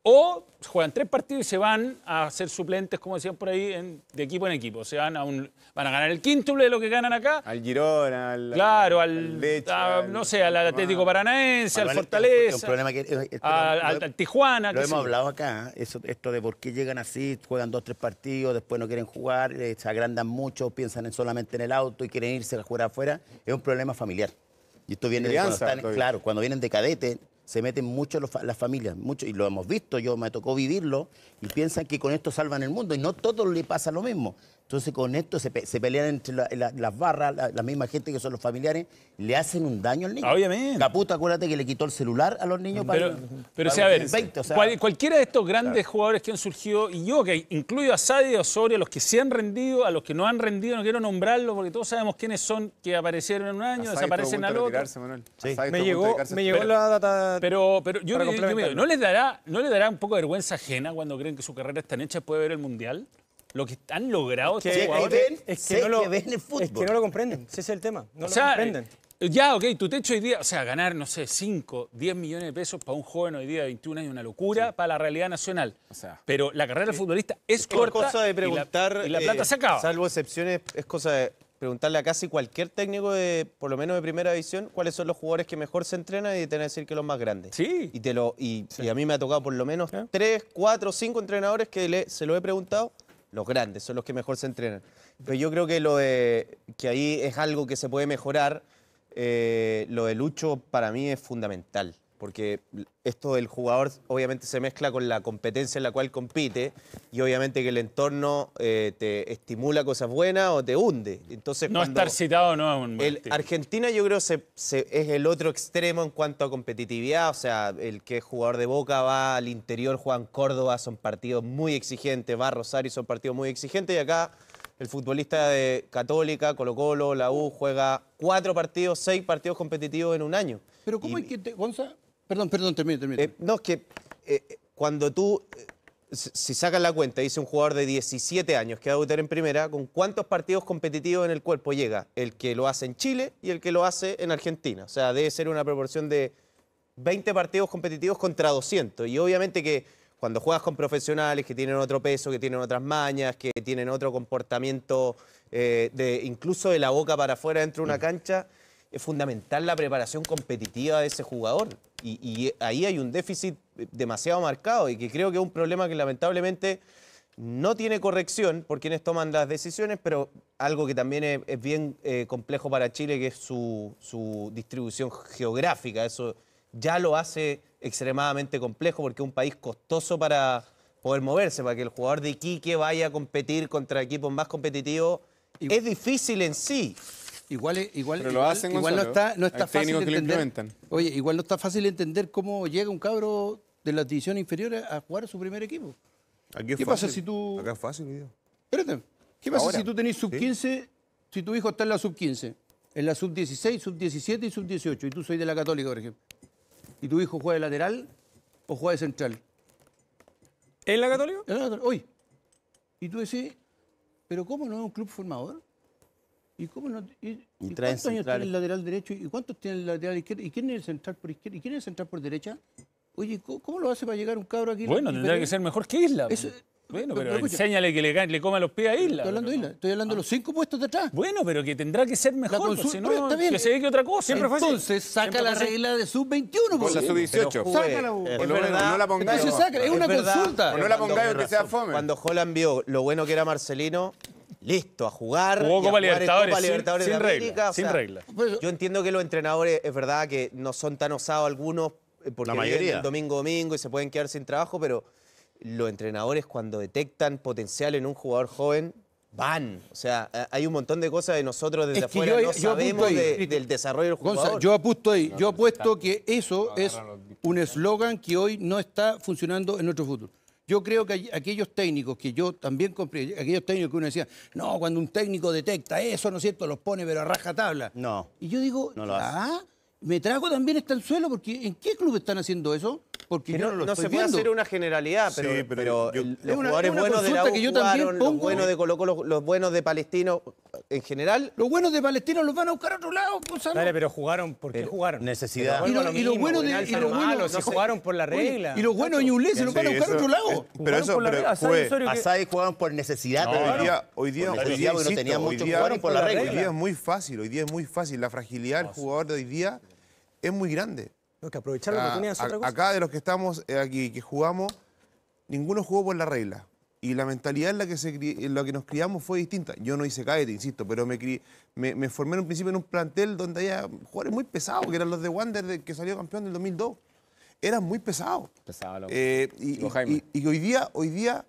o juegan 3 partidos y se van a ser suplentes, como decían por ahí, de equipo en equipo. Van a ganar el quíntuple de lo que ganan acá. Al Girona, Al Lecce, no sé, al Atlético Paranaense, al Manuel, Fortaleza, un problema al Tijuana. Lo qué hemos sé yo. hablado acá, esto de por qué llegan así, juegan 2, 3 partidos, después no quieren jugar, se agrandan mucho, piensan solamente en el auto y quieren irse a jugar afuera. Es un problema familiar. Y esto viene de cuando Crianza, están, claro, cuando vienen de cadete, se meten mucho las familias, mucho, y lo hemos visto, me tocó vivirlo, y piensan que con esto salvan el mundo, y no todos le pasa lo mismo. Entonces con esto se pelean entre las barras, la misma gente que son los familiares, le hacen un daño al niño. Obviamente. Caputo, acuérdate que le quitó el celular a los niños Pero sí, a ver, 20, o sea, cualquiera de estos grandes jugadores que han surgido, y yo que incluyo a Sadi, a Osorio, a los que se han rendido, a los que no han rendido, no quiero nombrarlos porque todos sabemos quiénes son, que aparecieron en un año, desaparecen al otro. Me llegó la data. Pero yo Para digo, complementarlo. ¿no les dará un poco de vergüenza ajena cuando creen que su carrera está hecha después de ver el Mundial? Lo que han logrado estos que jugadores. ven, sé que ven el fútbol. Es que no lo comprenden, ese es el tema. No O sea, lo comprenden. Ya, ok, tu techo hoy día, o sea, ganar, no sé, 5, 10 millones de pesos para un joven hoy día de 21 años es una locura para la realidad nacional. O sea, pero la carrera del futbolista es Es corta cosa de preguntar, y la plata se acaba. salvo excepciones, es cosa de preguntarle a casi cualquier técnico, por lo menos de primera división, cuáles son los jugadores que mejor se entrenan y te van a decir que los más grandes. Sí. Y a mí me ha tocado por lo menos 3, 4, 5 entrenadores que se lo he preguntado, los grandes son los que mejor se entrenan. Pero yo creo que ahí es algo que se puede mejorar. Lo de Lucho para mí es fundamental, porque esto del jugador obviamente se mezcla con la competencia en la cual compite y obviamente que el entorno te estimula cosas buenas o te hunde. Entonces, No cuando estar citado no es un buen tip. Argentina yo creo es el otro extremo en cuanto a competitividad, o sea, el que es jugador de Boca va al interior, juega en Córdoba, son partidos muy exigentes, va a Rosario, son partidos muy exigentes y acá el futbolista de Católica, Colo-Colo, la U, juega 4 partidos, 6 partidos competitivos en un año. Pero ¿cómo hay que... Gonza? Perdón, termina. No, es que cuando tú, si sacas la cuenta, dice un jugador de 17 años que va a debutar en primera, ¿con cuántos partidos competitivos en el cuerpo llega? El que lo hace en Chile y el que lo hace en Argentina. O sea, debe ser una proporción de 20 partidos competitivos contra 200. Y obviamente que cuando juegas con profesionales que tienen otro peso, que tienen otras mañas, que tienen otro comportamiento, incluso de la boca para afuera dentro de una cancha, es fundamental la preparación competitiva de ese jugador. Y ahí hay un déficit demasiado marcado y que creo que es un problema que lamentablemente no tiene corrección por quienes toman las decisiones, pero algo que también es bien complejo para Chile, que es su distribución geográfica. Eso ya lo hace extremadamente complejo porque es un país costoso para poder moverse, para que el jugador de Iquique vaya a competir contra equipos más competitivos. Es difícil en sí. Pero lo hacen, igual no está hay fácil técnicos que lo entender. implementan. Oye, igual no está fácil entender cómo llega un cabro de las divisiones inferiores a jugar a su primer equipo. Aquí es ¿Qué fácil. pasa si tú... Acá es fácil, video. Espérate. ¿Qué pasa Ahora. si tú tenés sub-15, si tu hijo está en la sub-15, en la sub-16, sub-17 y sub-18, y tú soy de la Católica, por ejemplo, y tu hijo juega de lateral o juega de central? ¿En la Católica? En la lateral, hoy. Y tú decís, ¿pero cómo no es un club formador? ¿Y cómo no? ¿Y traen cuántos años tiene centrales. el lateral derecho? ¿Y cuántos tiene el lateral izquierdo? ¿Y quién es el central por izquierda? ¿Y quién es el central por derecha? Oye, ¿cómo lo hace para llegar un cabro aquí? Bueno, tendrá que ser mejor que Isla. Eso- Bueno, pero pero escucha. enséñale que le coma los pies a Isla. Estoy hablando de Isla, estoy hablando de los 5 puestos de atrás. Bueno, pero que tendrá que ser mejor, pues, consulta- si pero no, está bien. que se dedique a otra cosa. Siempre fue así. Entonces saca Siempre la fue así. regla de sub-21. Con la pues. sub-18. Sácala, vos. Es O no, verdad. no la pongáis. Entonces sácala, es una verdad. consulta. O no la Cuando- pongáis que sea fome. Cuando Holland vio lo bueno que era Marcelino, listo, a jugar. Jugó y a Copa jugar en Libertadores Copa sin- Libertadores sin de regla, América, o sin sea, regla. Pues, Yo entiendo que los entrenadores, es verdad que no son tan osados algunos, porque La mayoría. viven domingo y se pueden quedar sin trabajo, pero los entrenadores cuando detectan potencial en un jugador joven, van. O sea, hay un montón de cosas de nosotros desde Es que afuera yo no sabemos apunto ahí. del desarrollo del Gonza, jugador. yo apuesto ahí. Yo apuesto que eso es un eslogan que hoy no está funcionando en nuestro fútbol. Yo creo que aquellos técnicos que yo también compré, aquellos técnicos que uno decía, no, cuando un técnico detecta eso, ¿no es cierto?, los pone pero a rajatabla. No. Y yo digo, No lo hace. me trago también está el suelo, porque ¿en qué club están haciendo eso? Porque Que yo no, no lo no estoy se puede viendo. hacer una generalidad, pero, Sí, pero yo- los Es una jugadores buenos de la consulta U que yo también jugaron, los pongo. buenos de Colo-Colo, los buenos de Palestino, en general, Los buenos de Palestina los van a buscar a otro lado, Gonzalo. Dale, pero jugaron. ¿Por qué jugaron? Necesidad. Y los buenos de... Penal y tan los buenos- malo, si jugaron por la Oye, regla. y los buenos de Ñublense se los van a Sí, buscar a otro eso- lado. Pero eso, por la pero regla, ¿sabes, fue... Osorio? Asadi jugaban por necesidad. No, pero hoy día, por hoy necesidad, día, porque no insisto, tenían hoy muchos día- jugadores por la hoy regla. día es muy fácil, hoy día es muy fácil. La fragilidad del jugador de hoy día es muy grande. No, que aprovechar la oportunidad es otra cosa. Acá de los que estamos aquí, que jugamos, ninguno jugó por la regla. Y la mentalidad en la que nos criamos fue distinta. Yo no hice cadete, insisto, pero me formé en un principio en un plantel donde había jugadores muy pesados, que eran los de Wander, que salió campeón del 2002. Eran muy pesados. Pesado, loco. Y Jaime. hoy día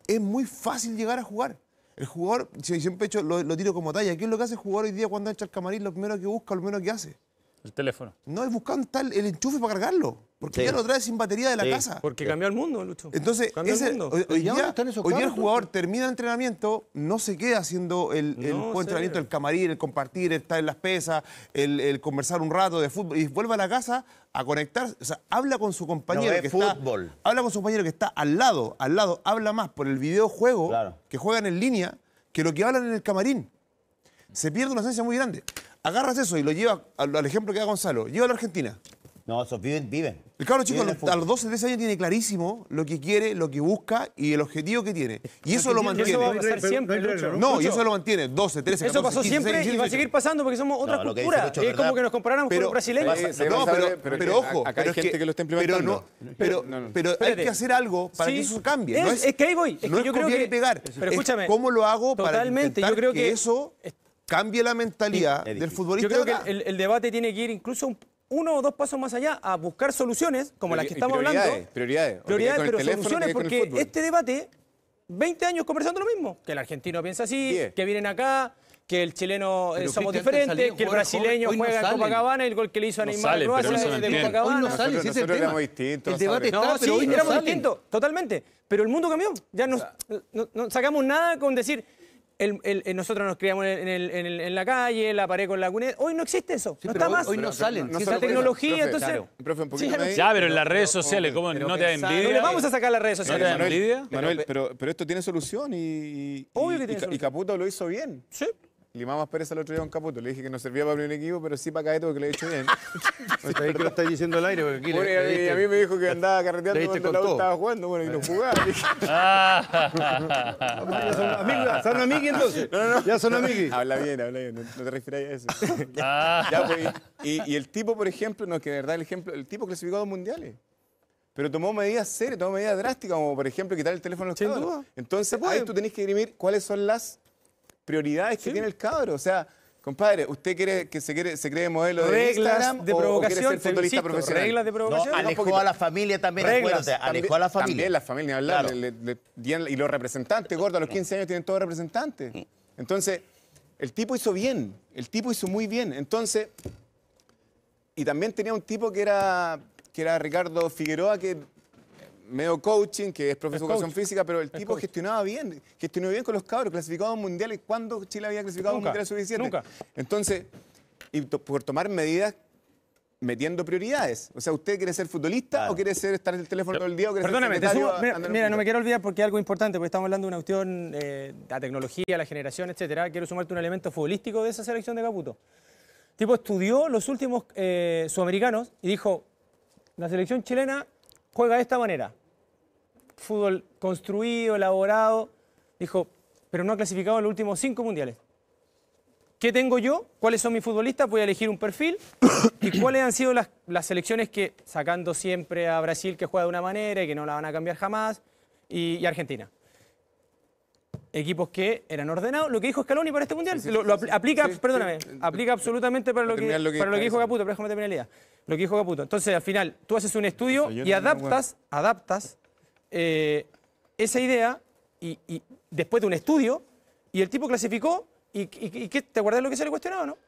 es muy fácil llegar a jugar. El jugador, siempre lo tiro como talla. ¿Qué es lo que hace el jugador hoy día cuando entra al camarín? Lo primero que busca, lo primero que hace. El teléfono. No es buscar dónde está el enchufe para cargarlo. Porque Sí. ya lo trae sin batería de la Sí. casa. Porque cambió el mundo, Lucho. Entonces, cambió el mundo. hoy ¿Y ahora día, están esos hoy día el cabros, jugador termina el entrenamiento, no se queda haciendo el No, buen entrenamiento, cero. el camarín, el compartir, el estar en las pesas, el conversar un rato de fútbol y vuelve a la casa a conectar. O sea, habla con su compañero No, es que está. fútbol. Habla con su compañero que está al lado, habla más por el videojuego Claro. que juegan en línea que lo que hablan en el camarín. Se pierde una esencia muy grande. agarras eso y lo llevas al ejemplo que da Gonzalo, lleva a la Argentina. No, esos viven. El cabro chico Viven el a los 12, 13 años tiene clarísimo lo que quiere, lo que busca y el objetivo que tiene. Y eso lo mantiene. Eso va a pasar siempre, Lucho. No, y eso lo mantiene 12, 13, 14, Eso pasó 15, siempre 16, y va a 17. seguir pasando porque somos otra No, lo que dice cultura. Lucho Es es como verdad. que nos comparáramos con los brasileños. No, pero ojo, acá pero hay es que, gente que lo está implementando. pero hay Espérate. que hacer algo para que Sí. eso cambie. No Es que ahí voy. Es no que es yo creo copiar que... y pegar. Pero escúchame. Es cómo lo hago para Totalmente, intentar yo creo que que- eso cambie la mentalidad Es del difícil. futbolista. Yo creo de acá. que el debate tiene que ir incluso uno o dos pasos más allá a buscar soluciones como las que estamos hablando. Prioridades. Prioridades, Con el pero teléfono, soluciones, te quedas con el porque fútbol. este debate, 20 años conversando lo mismo, que el argentino piensa así, 10. que vienen acá, que el chileno Pero, somos Cristian, diferentes, salían que el jugadores brasileño jóvenes, hoy no juega en salen. Copacabana, el gol que le hizo a No Neymar salen, pero Croacia no se de mantienen. Copacabana. Hoy no sale, ese es el nosotros tema. éramos distintos, El debate ¿sabes? está, No, pero sí, hoy no éramos salen. distintos, totalmente. Pero el mundo cambió. Ya no sacamos nada con decir, nosotros nos criamos en la calle, la pared con la cuneta. Hoy no existe eso. Sí, no pero está más. hoy no salen. Si No esa solo por eso, tecnología, profe, entonces... claro. Profe, un poquito Sí, más- Ya, pero en las redes sociales, ¿cómo no te da No envidia? le vamos a sacar las redes ¿No sociales. te da envidia? Manuel, pero esto tiene solución y Obvio que tiene y solución. Caputo lo hizo bien. Sí. Limamos Pérez el otro día con Caputo. Le dije que no servía para el primer equipo, pero sí para Caeto porque lo he hecho bien. Ahí que lo estáis diciendo al aire. Porque aquí Bueno, y a mí me dijo que andaba carreteando le diste cuando la con U todo. estaba jugando. Bueno, y no jugaba. Dije, Son amigos entonces. Ya son amigos. habla bien, no te refieras a eso. Ah. Ya, pues, y el tipo, por ejemplo, no, que de verdad el tipo clasificó a 2 mundiales. Pero tomó medidas serias, tomó medidas drásticas, como por ejemplo quitar el teléfono a los Sin cabros. duda. Entonces, ahí tú tenés que dirimir cuáles son las prioridades que tiene el cabro. O sea, compadre, ¿usted quiere que se cree modelo de Instagram Reglas de o quiere provocación, ser futbolista insisto, profesional? reglas de No, provocación. alejó a la familia también, Reglas. acuérdate, alejó a la familia. También la familia, hablar. Claro. Y los representantes, gordo, a los 15 años tienen todos representantes. Entonces, el tipo hizo bien, el tipo hizo muy bien. Entonces, y también tenía un tipo que era Ricardo Figueroa, que medio coaching, que es profesor de educación física, pero el tipo gestionó bien con los cabros, clasificado a un mundial. ¿Y cuándo Chile había clasificado a un Nunca, mundial sub-17? nunca. Entonces, por tomar medidas metiendo prioridades. O sea, ¿usted quiere ser futbolista o quiere estar en el teléfono todo el día o quiere Perdóname, ser te secretario? sumo- mira, andando en mira, un no me hospital? quiero olvidar porque es algo importante, porque estamos hablando de una cuestión, la tecnología, la generación, etcétera. Quiero sumarte un elemento futbolístico de esa selección de Caputo. El tipo estudió los últimos sudamericanos y dijo, la selección chilena juega de esta manera. Fútbol construido, elaborado. Dijo, pero no ha clasificado en los últimos 5 mundiales. ¿Qué tengo yo? ¿Cuáles son mis futbolistas? Voy a elegir un perfil. ¿Y cuáles han sido las selecciones que, sacando siempre a Brasil, que juega de una manera y que no la van a cambiar jamás, y Argentina? Equipos que eran ordenados. Lo que dijo Scaloni para este mundial. Aplica, perdóname, aplica absolutamente para lo que terminar lo que dijo está Caputo, pero déjame terminar la idea. Lo que dijo Caputo. Entonces, al final, tú haces un estudio y adaptas esa idea y después de un estudio, y el tipo clasificó, y ¿qué? ¿Te acuerdas de lo que se le cuestionaba, no?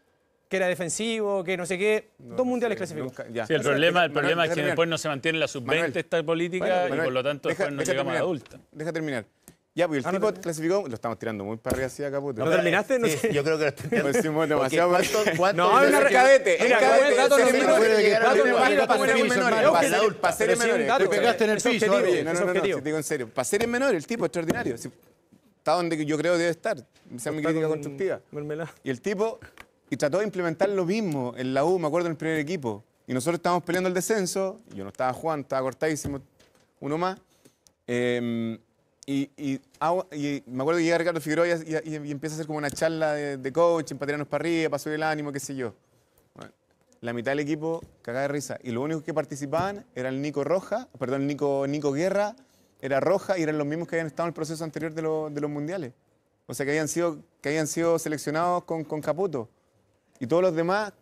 Que era defensivo, que no sé qué. 2 mundiales clasificó. Sí, el problema es que terminar. después no se mantiene la sub-20 Manuel. esta política Bueno, y Manuel, por lo tanto después no llegamos a la adulta. Deja terminar. Ya, pues el tipo clasificó, lo estamos tirando muy para arriba así a Caputo. ¿No terminaste? No Sí, sé. yo creo que lo estoy Lo hicimos demasiado. No, es una el cadete, Mira, el cadete, datos ser nominados. menor, Datos para nominados, para seres para menores, ser para menor. ser- para seres Pero sí, menores. datos, Te pegaste en el es piso, objetivo, oye, No, es no, no, objetivo. si te digo en serio. Para seres menores, el tipo es extraordinario. Si- Está donde yo creo debe estar. Esa es mi crítica constructiva. Mermelada. Y el tipo y trató de implementar lo mismo en la U, me acuerdo, en el primer equipo. Y nosotros estábamos peleando el descenso. Yo no estaba jugando, estaba cortadísimo, uno más. Y me acuerdo que llega Ricardo Figueroa y empieza a hacer como una charla de coaching para tirarnos para arriba, para subir el ánimo, qué sé yo. Bueno, la mitad del equipo cagada de risa. Y los únicos que participaban era el Nico Nico Guerra, era Roja y eran los mismos que habían estado en el proceso anterior de los mundiales. O sea, que habían sido seleccionados con Caputo. Y todos los demás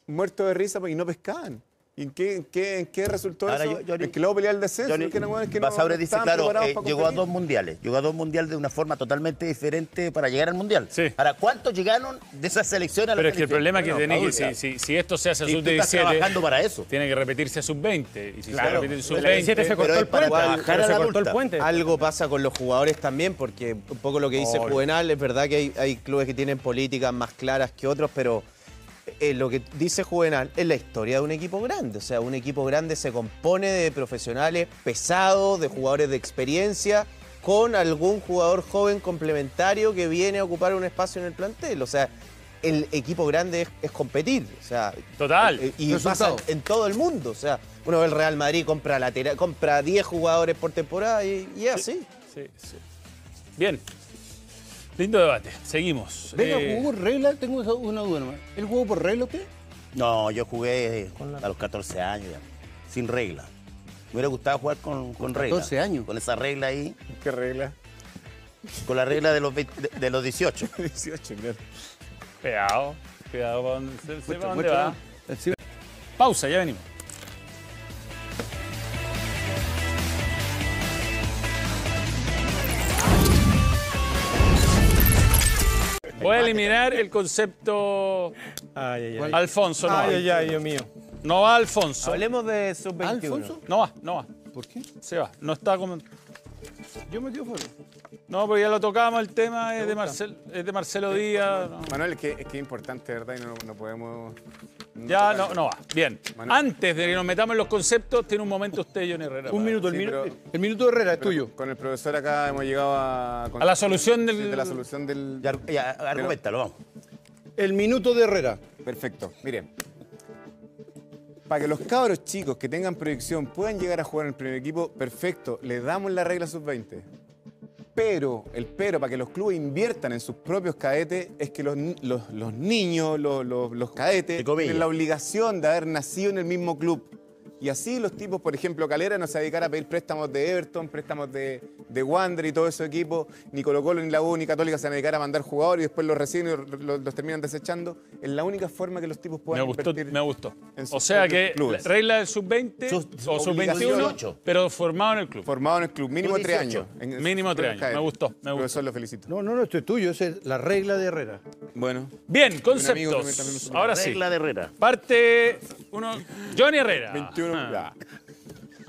muertos de risa y no pescaban. ¿Y en qué resultó Ahora, eso? Johnny- En que luego pelear el descenso. Johnny, que eran hueones que no Basaure dice, estaban claro, preparados para llegó a competir. 2 mundiales. Llegó a 2 mundiales de una forma totalmente diferente para llegar al mundial. Sí. Ahora, ¿cuántos llegaron de esa selección a la Pero es que el selección? problema es que Bueno, tiene que, adulta. si esto se hace a Y tú estás sub-17, trabajando para eso. tiene que repetirse a sub-20. Y si Claro. se repite a El 17 se sub-20, cortó pero el es para puente. trabajar Pero a se la cortó el adulta. puente. Algo pasa con los jugadores también, porque un poco lo que dice Juvenal, es verdad que hay clubes que tienen políticas más claras que otros, pero lo que dice Juvenal es la historia de un equipo grande. O sea, un equipo grande se compone de profesionales pesados, de jugadores de experiencia, con algún jugador joven complementario que viene a ocupar un espacio en el plantel. O sea, el equipo grande es competir. O sea, Total. Y pasa en todo el mundo. O sea, uno ve el Real Madrid, compra 10 jugadores por temporada y es así. Sí. Bien. Lindo debate. Seguimos. Venga, ¿jugó por regla? Tengo una duda nomás. ¿Él jugó por regla usted? No, yo jugué a los 14 años ya, sin regla. Me hubiera gustado jugar con regla. 14 años. Con esa regla ahí, ¿Qué regla? con la regla de los 18. 18, claro. Cuidado para dónde, Muestra, dónde va. muestra. Pausa, ya venimos. Voy a eliminar el concepto Ay, ay, ay. Alfonso. No, Ay, ay, ay, Dios mío. no va Alfonso. Hablemos de sub-21. ¿Alfonso? No va. ¿Por qué? Se va. No está como... Yo me quedo fuera. No, porque ya lo tocamos, el tema es de Marcelo Díaz. No. Manuel, es que es importante, ¿verdad? Y no podemos... Ya no va. Bien. Manuel. Antes de que nos metamos en los conceptos, tiene un momento usted, Johnny Herrera. Un minuto, Sí, pero- el minuto de Herrera es tuyo. Con el profesor acá hemos llegado A la solución del... de la solución del... Ya, argumentalo, vamos. El minuto de Herrera. Perfecto. Miren, para que los cabros chicos que tengan proyección puedan llegar a jugar en el primer equipo, perfecto, les damos la regla sub-20. Pero, para que los clubes inviertan en sus propios cadetes, es que los niños, los cadetes, De comillas. tienen la obligación de haber nacido en el mismo club. Y así los tipos, por ejemplo, Calera no se va a dedicar a pedir préstamos de Everton, préstamos de Wander y todo ese equipo. Ni Colo-Colo, ni la U, ni Católica se van a dedicar a mandar jugadores y después los reciben y los terminan desechando. Es la única forma que los tipos puedan invertir. Me gustó. en sus O sea propios que clubes. regla del sub-20 o sub-21, obligación. pero formado en el club. Formado en el club, mínimo 3 18. años. Mínimo 3 años. cadetes. Me gustó. Profesor, lo felicito. No, esto es tuyo. Esa es la regla de Herrera. Bueno. Bien, amigo conceptos. también nos- Ahora sí. Regla de Herrera. Parte uno. Johnny Herrera. 21. Ah. Ya.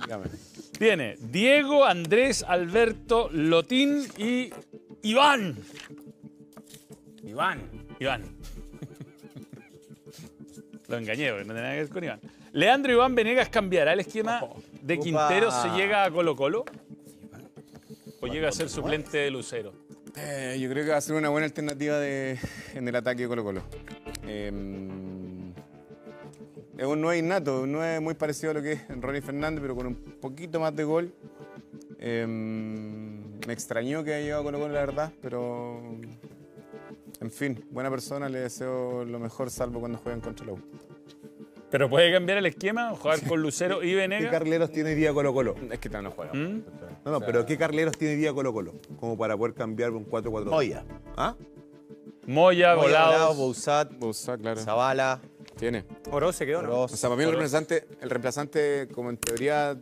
Dígame. Tiene Diego, Andrés, Alberto, Lotín y Iván. Iván. Lo engañé, porque no tenía nada que ver con Iván. Leandro Iván Venegas cambiará el esquema de Quintero si llega a Colo-Colo. ¿O llega a ser suplente de Lucero? Yo creo que va a ser una buena alternativa en el ataque de Colo-Colo. Es un 9 innato, un 9 muy parecido a lo que es Ronnie Fernández, pero con un poquito más de gol. Me extrañó que haya llegado a Colo-Colo, la verdad, pero... En fin, buena persona, le deseo lo mejor, salvo cuando juegan contra la U. ¿Pero puede cambiar el esquema? ¿Jugar con Lucero y ¿Qué Venegas? carleros tiene hoy día Colo-Colo? Es que no juega. ¿Mm? No, pero ¿qué carleros tiene hoy día Colo-Colo? Como para poder cambiar un 4-4-2. Moya. ¿Ah? Moya, Volado, Volados. Bouzat, Bouzat, claro. Zavala, Tiene. Oro se quedó, ¿no? Oroz. O sea, para mí el reemplazante, como en teoría,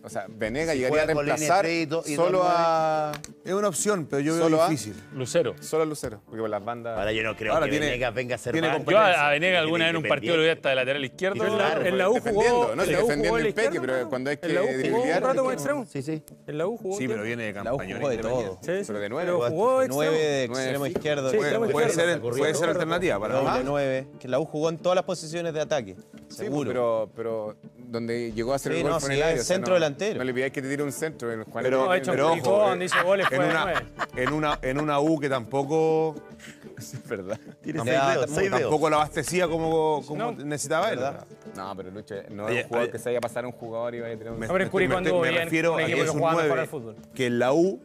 o sea, Venegas Si llegaría a juega con línea reemplazar de 3 y solo 2-9. a Es una opción, pero yo veo ¿Solo a? difícil. Lucero. Lucero, porque por las bandas... Ahora yo no creo Ahora que tiene- Venegas venga a ser tiene banca. Yo a Venegas alguna vez en un partido lo vi Independiente. hasta de lateral izquierdo. Claro, En la U jugó. defendiendo, no en sé, la U defendiendo jugó en la el peque, izquierda, pero ¿no? cuando hay que En la U jugó un driblear, rato como hay que- extremo. Sí, sí. En la U jugó. Sí, pero tiempo. viene de La U campañón jugó de todo. independiente. Sí, Pero de nueve. pero jugó extremo. 9 de Nueve extremo fijo. izquierdo. Sí, de extremo Puede izquierdo. ser alternativa para doble ¿Ah? 9. Que la U jugó en todas las posiciones de ataque. Sí, Seguro. pero donde llegó a hacer Sí, el gol no, fue en sí, el área. es o sea, centro no- delantero. No le pidáis que te tire un centro. En Pero- No, ha hecho pero un ojo, picón, donde hizo goles, en fue de una, nueve. en una U que tampoco, Es verdad. Tiene Le 6 da- dedos, 6 dedos. tampoco lo abastecía como No. necesitaba él. ¿Verdad? No, pero Lucho, no Oye, es un jugador oye. que se vaya a pasar a un jugador y vaya a tener un... Hombre, Curicó anduvo bien, refiero un a que equipo es que un jugaba mejor 9 al fútbol. que en la U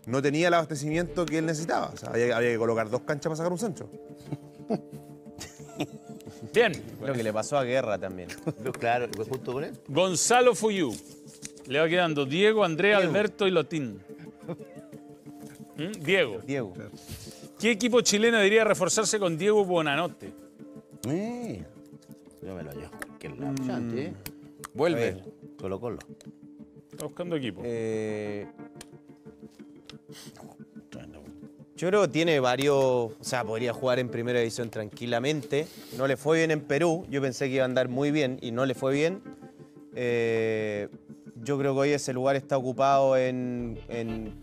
no tenía el abastecimiento que él necesitaba. O sea, había que colocar 2 canchas para sacar un centro. Bien. Lo que le pasó a Guerra también. Claro, junto con él. Gonzalo Fuyú. Le va quedando Diego, Andrés, Alberto y Lotín. Diego. Diego. ¿Qué equipo chileno debería reforzarse con Diego Bonanote? Yo me lo llevo. Que la chante, ¿eh? Vuelve. Colo-Colo. Está buscando equipo. Yo creo que tiene varios, o sea, podría jugar en primera división tranquilamente. No le fue bien en Perú, yo pensé que iba a andar muy bien y no le fue bien. Yo creo que hoy ese lugar está ocupado en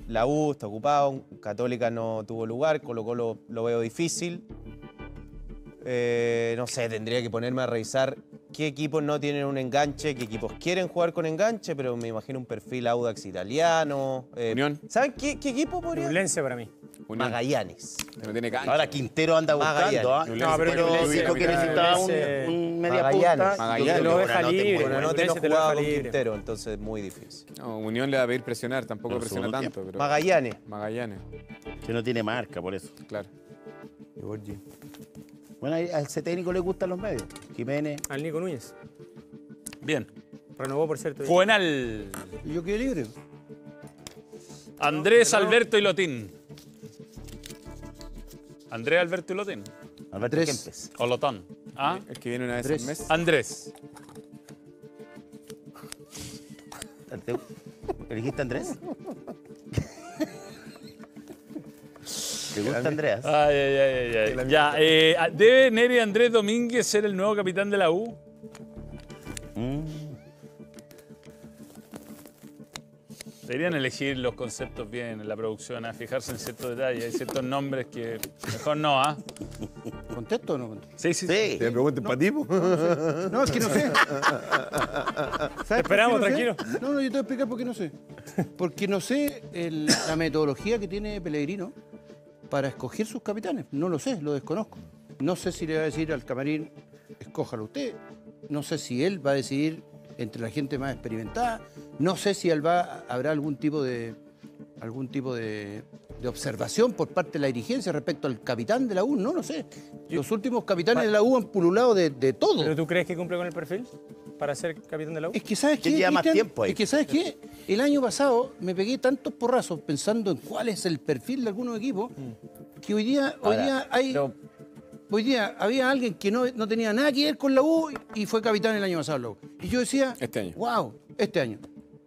la U, está ocupado. Católica no tuvo lugar, Colo-Colo lo veo difícil. No sé, tendría que ponerme a revisar qué equipos no tienen un enganche, qué equipos quieren jugar con enganche, pero me imagino un perfil Audax italiano. Unión. ¿Saben qué equipo podría? Ñublense para mí. Magallanes. Que no tiene cancha. Ahora Quintero anda buscando, ¿ah? Magallanes. No, pero Pero dijo que necesitaba un media punta. Magallanes. Lo deja libre. Bueno, no Ñublense te te lo jugaba deja con libre. Quintero, entonces es muy difícil. No, Unión le va a pedir presionar, tampoco Pero presiona segundo tanto. Pero Magallanes. Magallanes, Que no tiene marca, por eso. claro. Bueno, a ese técnico le gustan los medios. Jiménez. Al Nico Núñez. Bien. Renovó, por cierto. Juvenal. Y yo quedé libre. Andrés, Alberto y Lotín. Andrés, Alberto y Lotín. Alberto Andrés. Kempes. O Lotón. ¿Ah? El que viene una vez al mes. Andrés. ¿Elegiste a Andrés? ¿Te gusta Andreas? Ay, ay, ay, ay, ay. Ya, ¿debe Neri Andrés Domínguez ser el nuevo capitán de la U? Deberían elegir los conceptos bien en la producción, a fijarse en ciertos detalles. Hay ciertos nombres que mejor no, ¿ah? ¿Contesto o no contesto? Sí, sí, sí. Sí. Te pregunten para ti, po. No, es que no sé. Te esperamos, tranquilo. No, yo te voy a explicar por qué no sé. Porque no sé la metodología que tiene Pellegrino para escoger sus capitanes. No lo sé, lo desconozco. No sé si le va a decir al camarín, escójalo usted. No sé si él va a decidir entre la gente más experimentada. No sé si habrá algún tipo de observación por parte de la dirigencia respecto al capitán de la U. No lo sé. Los últimos capitanes de la U han pululado de todo. ¿Pero tú crees que cumple con el perfil para ser capitán de la U? Es que, ¿sabes qué? Que lleva más Cristian? tiempo ahí. Es que, ¿sabes qué? El año pasado me pegué tantos porrazos pensando en cuál es el perfil de algunos equipos que hoy día había alguien que no tenía nada que ver con la U y fue capitán el año pasado de la U. Y yo decía, Este año. wow, este año.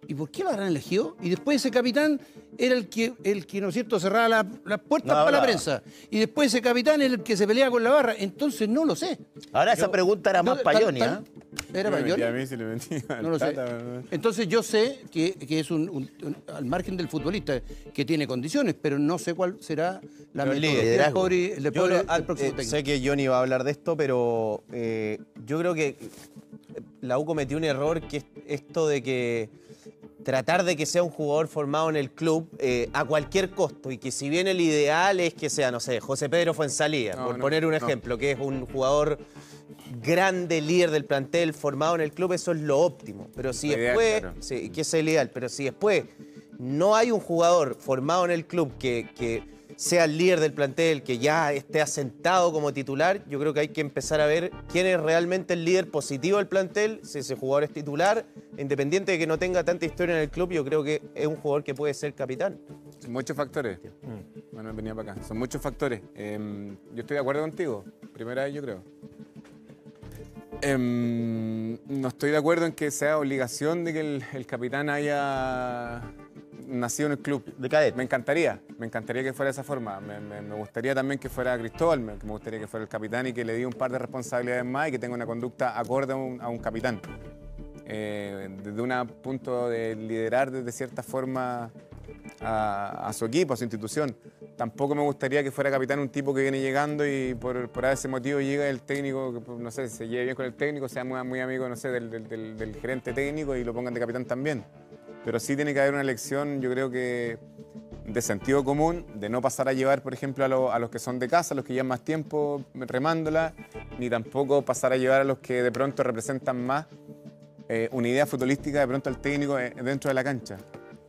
¿Y por qué lo habrán elegido? Y después ese capitán era el que ¿no es cierto?, cerraba las puertas para la prensa. Y después ese capitán era el que se peleaba con la barra. Entonces no lo sé. Ahora esa pregunta era más Payoni, ¿ah? ¿Era Payoni? A mí se le mentía. No lo sé. Entonces yo sé que es al margen del futbolista que tiene condiciones, pero no sé cuál será la Pero el metodología liderazgo. del próximo técnico. Sé que Johnny va a hablar de esto, pero yo creo que la U cometió un error, que es esto de que tratar de que sea un jugador formado en el club a cualquier costo, y que si bien el ideal es que sea, no sé, José Pedro Fuenzalía, por poner un ejemplo, que es un jugador grande, líder del plantel, formado en el club, eso es lo óptimo. Pero si Lo ideal, después, claro. sí, que es el ideal, pero si después no hay un jugador formado en el club que sea el líder del plantel, que ya esté asentado como titular, yo creo que hay que empezar a ver quién es realmente el líder positivo del plantel, si ese jugador es titular, independiente de que no tenga tanta historia en el club, yo creo que es un jugador que puede ser capitán. Son muchos factores. Bueno, venía para acá. Son muchos factores. Yo estoy de acuerdo contigo. Primera vez, yo creo. No estoy de acuerdo en que sea obligación de que el capitán haya nacido en el club. De cadete. Me encantaría que fuera de esa forma. Me gustaría también que fuera Cristóbal, me gustaría que fuera el capitán y que le diera un par de responsabilidades más y que tenga una conducta acorde a un capitán. Desde un punto de liderar de cierta forma a su equipo, a su institución. Tampoco me gustaría que fuera capitán un tipo que viene llegando y por ese motivo llega el técnico, que no sé, se lleve bien con el técnico, sea muy amigo, no sé, del gerente técnico y lo pongan de capitán también. Pero sí tiene que haber una elección, yo creo que de sentido común, de no pasar a llevar, por ejemplo, a los que son de casa, a los que llevan más tiempo remándola, ni tampoco pasar a llevar a los que de pronto representan más una idea futbolística de pronto al técnico dentro de la cancha.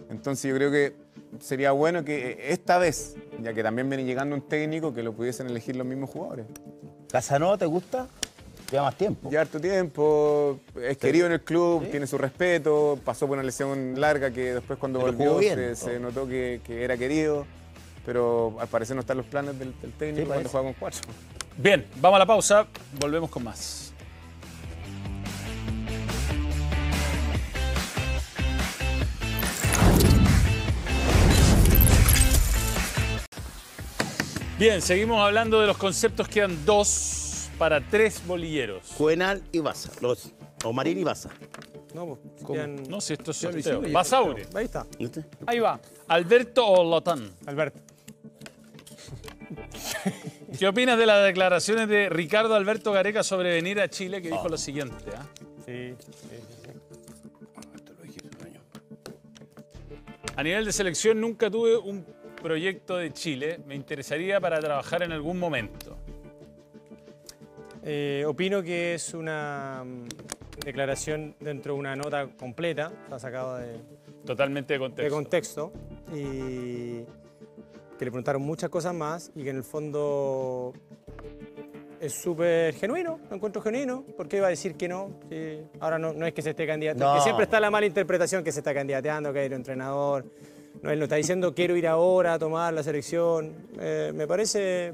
Entonces yo creo que sería bueno que esta vez, ya que también viene llegando un técnico, que lo pudiesen elegir los mismos jugadores. ¿Casanova te gusta? Lleva más tiempo. Lleva harto tiempo, es querido en el club, tiene su respeto, pasó por una lesión larga que después cuando Pero volvió jugó bien, se notó que era querido, pero al parecer no están los planes del técnico cuando juega con 4. Bien, vamos a la pausa, volvemos con más. Bien, seguimos hablando de los conceptos. Quedan 2 para 3 bolilleros. Juvenal y Baza. Omarín y Baza. No, pues. No, si esto es Ya lo sorteo. hicimos, Basauri, Ahí está. ¿Viste? Ahí va. Alberto o Lotán. Alberto. ¿Qué opinas de las declaraciones de Ricardo Alberto Gareca sobre venir a Chile, que dijo lo siguiente? Sí. A nivel de selección nunca tuve un proyecto de Chile? Me interesaría para trabajar en algún momento. Opino que es una declaración dentro de una nota completa, está sacado Totalmente de contexto. de contexto, y que le preguntaron muchas cosas más y que en el fondo es súper genuino, lo encuentro genuino. ¿Por qué iba a decir que no? Sí, ahora no es que se esté candidateando, No. que siempre está la mala interpretación que se está candidateando, que hay un entrenador. No, él no está diciendo quiero ir ahora a tomar la selección. Me parece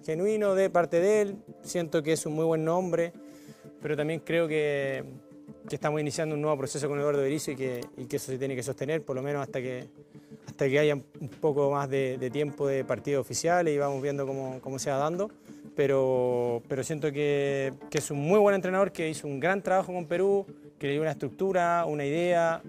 genuino de parte de él, siento que es un muy buen nombre, pero también creo que estamos iniciando un nuevo proceso con Eduardo Berizzo y que eso se tiene que sostener, por lo menos hasta que haya un poco más de tiempo de partidos oficiales y vamos viendo cómo se va dando. Pero siento que es un muy buen entrenador, que hizo un gran trabajo con Perú, que le dio una estructura, una idea,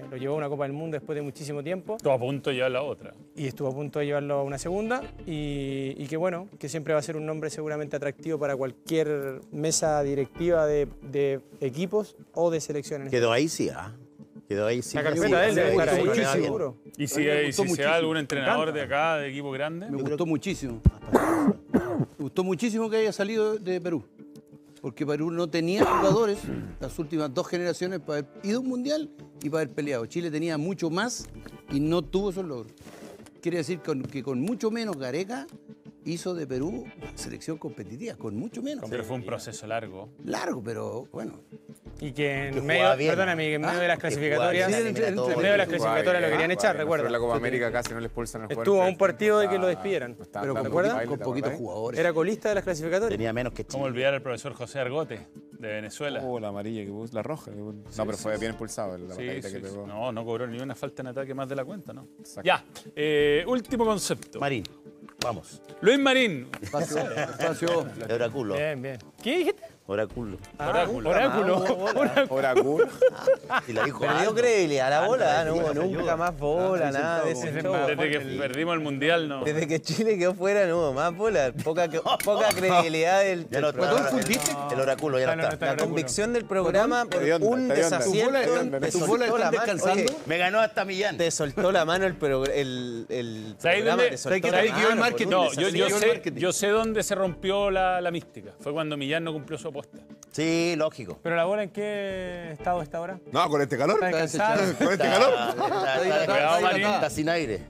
lo llevó a una Copa del Mundo después de muchísimo tiempo. Estuvo a punto de llevar la otra. Y estuvo a punto de llevarlo a una segunda y que bueno, que siempre va a ser un nombre seguramente atractivo para cualquier mesa directiva de equipos o de selecciones. Quedó ahí sí, ¿ah? Quedó ahí sí. La carpeta de él debe estar ahí, muchísimo. seguro. ¿Y si, A mí me y gustó si se va muchísimo. algún entrenador de acá, de equipo grande? Me gustó muchísimo. Me gustó muchísimo que haya salido de Perú. Porque Perú no tenía jugadores las últimas 2 generaciones para haber ido a un mundial y para haber peleado. Chile tenía mucho más y no tuvo esos logros. Quiere decir que con mucho menos Gareca hizo de Perú una selección competitiva, con mucho menos. Pero fue un proceso largo. Largo, pero bueno. Y que en Que medio, jugaba bien. perdóname, que en medio de las Que jugaba clasificatorias, bien, en eliminatoria. medio de las clasificatorias lo querían echar, Después recuerda. la Copa América casi no le expulsan al jugador. Estuvo a un partido de que lo despidieran. Pero con, ¿Recuerdas? con poquitos jugadores. Era colista de las clasificatorias. Tenía menos que ¿Cómo Chile. olvidar al profesor José Argote, de Venezuela? Oh, la amarilla que puso, la roja. Que puso. No, pero fue bien expulsado la Sí, patadita sí, que sí. pegó. No cobró ni una falta en ataque más de la cuenta, ¿no? Exacto. Ya, último concepto. Marín, vamos. Luis Marín, Espacio. De Oráculo. Bien, bien. ¿Qué dijiste? Oráculo. oráculo. Oráculo. Y la dijo Perdió algo. credibilidad la bola, no digas hubo nunca ayuda. más bola, nada de ese show. Desde que perdimos el mundial, no. Desde que Chile quedó fuera, no hubo más bola. Poca credibilidad del Ya no programa. está. El Oráculo ya no está. La convicción del programa por Hedionda, un está hedionda. desacierto. te ¿Tus soltó bolas la están mano. descansando? Oye, Me ganó hasta Millán. te soltó la mano el ¿Sabes programa, dónde? te soltó ¿Sabes qué la tal que yo el mano por marketing? un No, desacierto. yo sé dónde se rompió la mística. Fue cuando Millán no cumplió su apuesta. Sí, lógico. ¿Pero la bola en qué estado está ahora? No, con este calor. ¿Está descansada? Con este calor. Cuidado, Marín. Está sin aire.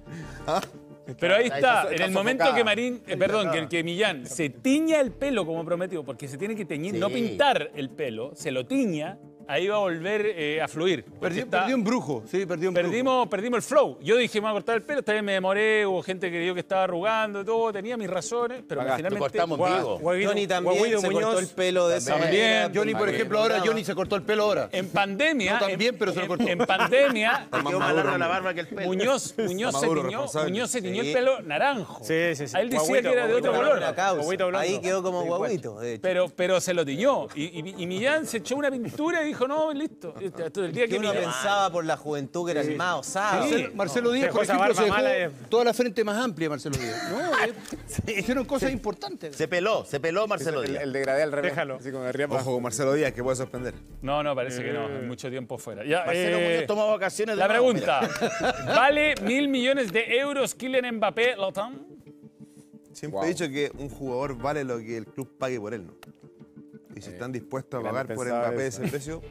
Pero ahí está, está en el momento sofocada. que Marín, que Millán se tiña el pelo como prometió, porque se tiene que teñir, Sí. no pintar el pelo, se lo tiña, ahí va a volver a fluir. Porque Perdió un brujo. Sí, perdió un brujo. Perdimos el flow. Yo dije, me voy a cortar el pelo, esta vez me demoré, hubo gente que creyó que estaba arrugando y todo, tenía mis razones, pero Pagaste, finalmente... cortamos vivo. Johnny también se cortó el pelo de esa También. manera. Johnny, por ejemplo, ahora Johnny se cortó el pelo ahora. En pandemia... Yo también, pero se lo cortó. En pandemia... Te quedó más larga la barba que el pelo. Muñoz se tiñó el pelo naranjo. Sí, sí, sí. A él decía Guaguito, que era de otro guaguito, color. Una causa. Guaguito blanco. Ahí quedó como Sí, guaguito. de hecho. Pero se lo tiñó. Y Millán se echó una pintura y dijo, no, listo. Todo el día Que que uno Millán... pensaba por la juventud que era el más osado. Marcelo Díaz, Dejó por esa ejemplo, se barba mala dejó toda la frente más amplia, Marcelo Díaz. No, hicieron cosas importantes. Se peló Marcelo Díaz. El degradé al revés. Déjalo. Así como de arriba para Ojo abajo. con Marcelo Díaz, que puede sorprender. No, parece que no. Mucho tiempo fuera. Ya, Marcelo Muñoz toma vacaciones de la nuevo, pregunta. ¿Vale 1.000 millones de euros Kylian Mbappé, Lotan? Siempre he dicho que un jugador vale lo que el club pague por él, ¿no? Y si están dispuestos a gran pagar por pensado Mbappé eso. ese precio,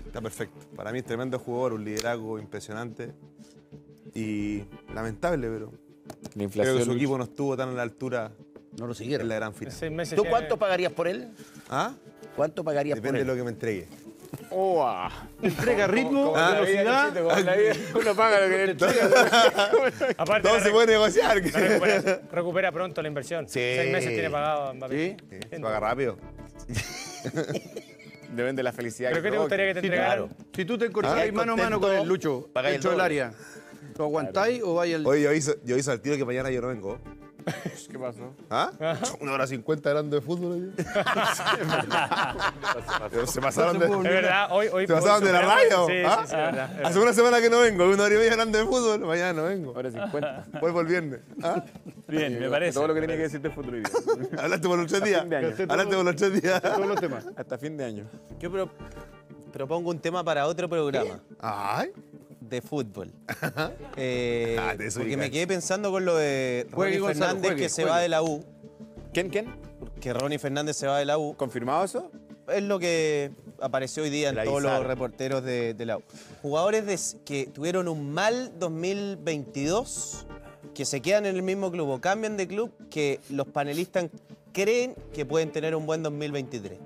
está perfecto. Para mí es tremendo jugador, un liderazgo impresionante y lamentable, pero La creo inflación. que su equipo no estuvo tan a la altura No lo en siguieron. la gran final. 6 meses ¿Tú tiene- cuánto pagarías por él? ¿Ah? ¿Cuánto pagarías Depende de por lo él? que me entregue. Entrega ritmo, Como la vida, Luchito, como la vida. Uno paga lo que le entrega. Aparte, Todo se puede negociar. recupera pronto la inversión. Sí. 6 meses tiene pagado Mbappé. ¿Sí? Se paga rápido. Depende de la felicidad. ¿Pero qué te gustaría que te entregaran? Si tú te encontráis mano a mano con el Lucho, Pagáis el dentro del doble. área, ¿lo aguantáis o vais al...? Oye, yo hice al tiro que mañana yo no vengo. ¿Qué pasó? ¿Ah? 1:50 hablando de fútbol. Oye. Se pasaron de... Es verdad, hoy ¿Se pasaron de la radio? Sí, ¿Ah? sí, sí, es verdad. Hace una semana que no vengo, 1 hora y media hablando de fútbol, mañana no vengo. Ahora 50. Vuelvo el viernes. ¿Ah? Bien, me parece. Todo lo que tenía que decir de fútbol hoy día. Hablaste por los 3 días. fin de año. Hablaste por los 3 días. Todos los temas. Hasta fin de año. Yo propongo un tema para otro programa. Ay. de fútbol. te Porque desubicas. me quedé pensando con lo de Juegue, Ronnie Gonzalo, Fernández juegue, que se juegue. va de la U. ¿Quién? Que Ronnie Fernández se va de la U. ¿Confirmado eso? Es lo que apareció hoy día en La todos los avisaron. reporteros de la U. Jugadores que tuvieron un mal 2022, que se quedan en el mismo club o cambian de club, que los panelistas creen que pueden tener un buen 2023.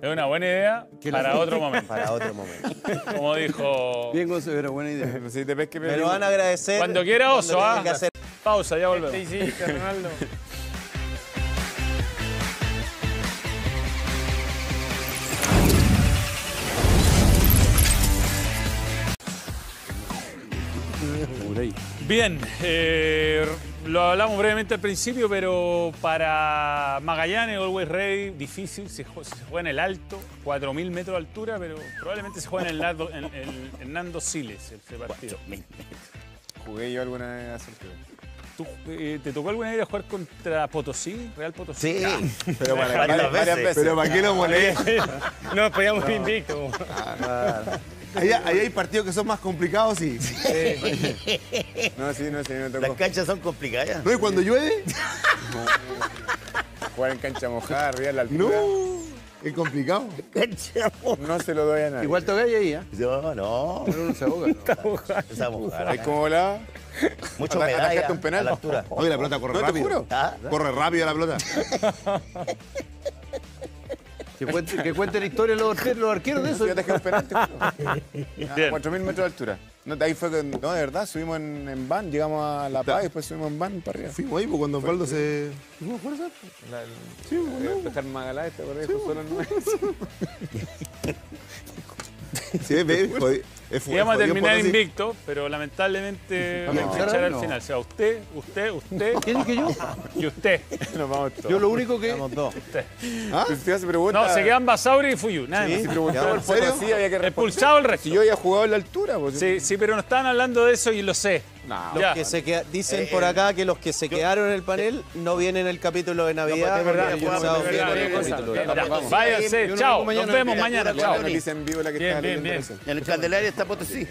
Es una buena idea para otro momento. Para otro momento. Como dijo... Bien, Gonzalo, era buena idea. No sé si te ves que Me lo van a agradecer. Cuando quiera Oso, tengan ¿ah? que hacer. Pausa, ya volvemos. Sí, sí, Ronaldo. Bien, lo hablamos brevemente al principio, pero para Magallanes, Always Ready, difícil, se juega en el alto, 4.000 metros de altura, pero probablemente se juega en el Hernando Siles, ese partido. Jugué yo alguna vez a Sergio. ¿Tú, ¿Te tocó alguna vez ir a jugar contra Potosí, Real Potosí? Sí. Pero Varias veces. Pero ¿para qué lo molesta? No, podíamos ir invictos. Ahí hay partidos que son más complicados, sí. No, sí, me Las tocó canchas son complicadas. ¿No? ¿Y cuando llueve? jugar en cancha mojada, arriba de la No. altura. Es complicado. Cancha No se lo doy a nadie. Igual toca ahí, ¿eh? no. Pero uno se ahoga. ¿no? Esa mujer. ¿Hay como volaba? Mucho Atacaste medalla un penal. a la altura. Oye, la pelota corre No, te rápido. juro. Ah, Corre rápido la pelota. Que cuenten historias los arqueros de eso. Yo dejé un penal, te juro. Bien. 4.000 metros de altura. No, de ahí fue que, no, de verdad, subimos en van, llegamos a La Paz y después subimos en van para arriba. Fuimos ahí pues, cuando Osvaldo se... Sí, bueno. Dejar Magaláes, te acordás, solo no. Sí, ve, Íbamos a terminar invicto, pero lamentablemente Vamos a vamos a empezar echar al no. final. O sea, usted, ¿Qué dije yo? y usted. Nos vamos todos. Yo lo único que... Somos dos. Pues te hace pregunta. No, se quedan Basauri y Fuyu, nada más. Si preguntaba por Potosí, había que responder. Expulsado el resto. Si yo había jugado en la altura, pues. Sí, sí, pero no estaban hablando de eso y lo sé. No. Ya. Dicen por acá que los que se quedaron en el panel no vienen en el capítulo de Navidad. de verdad, porque yo no- expulsados de verdad, vienen en el de capítulo verdad. de Ya, Navidad. váyanse, Yo no chao. vengo mañana, Nos vemos mira, mañana, pura chao. hueá. Analiza en vivo la que Bien, está bien, leyendo bien. recién. en el Candelaria está Potosí.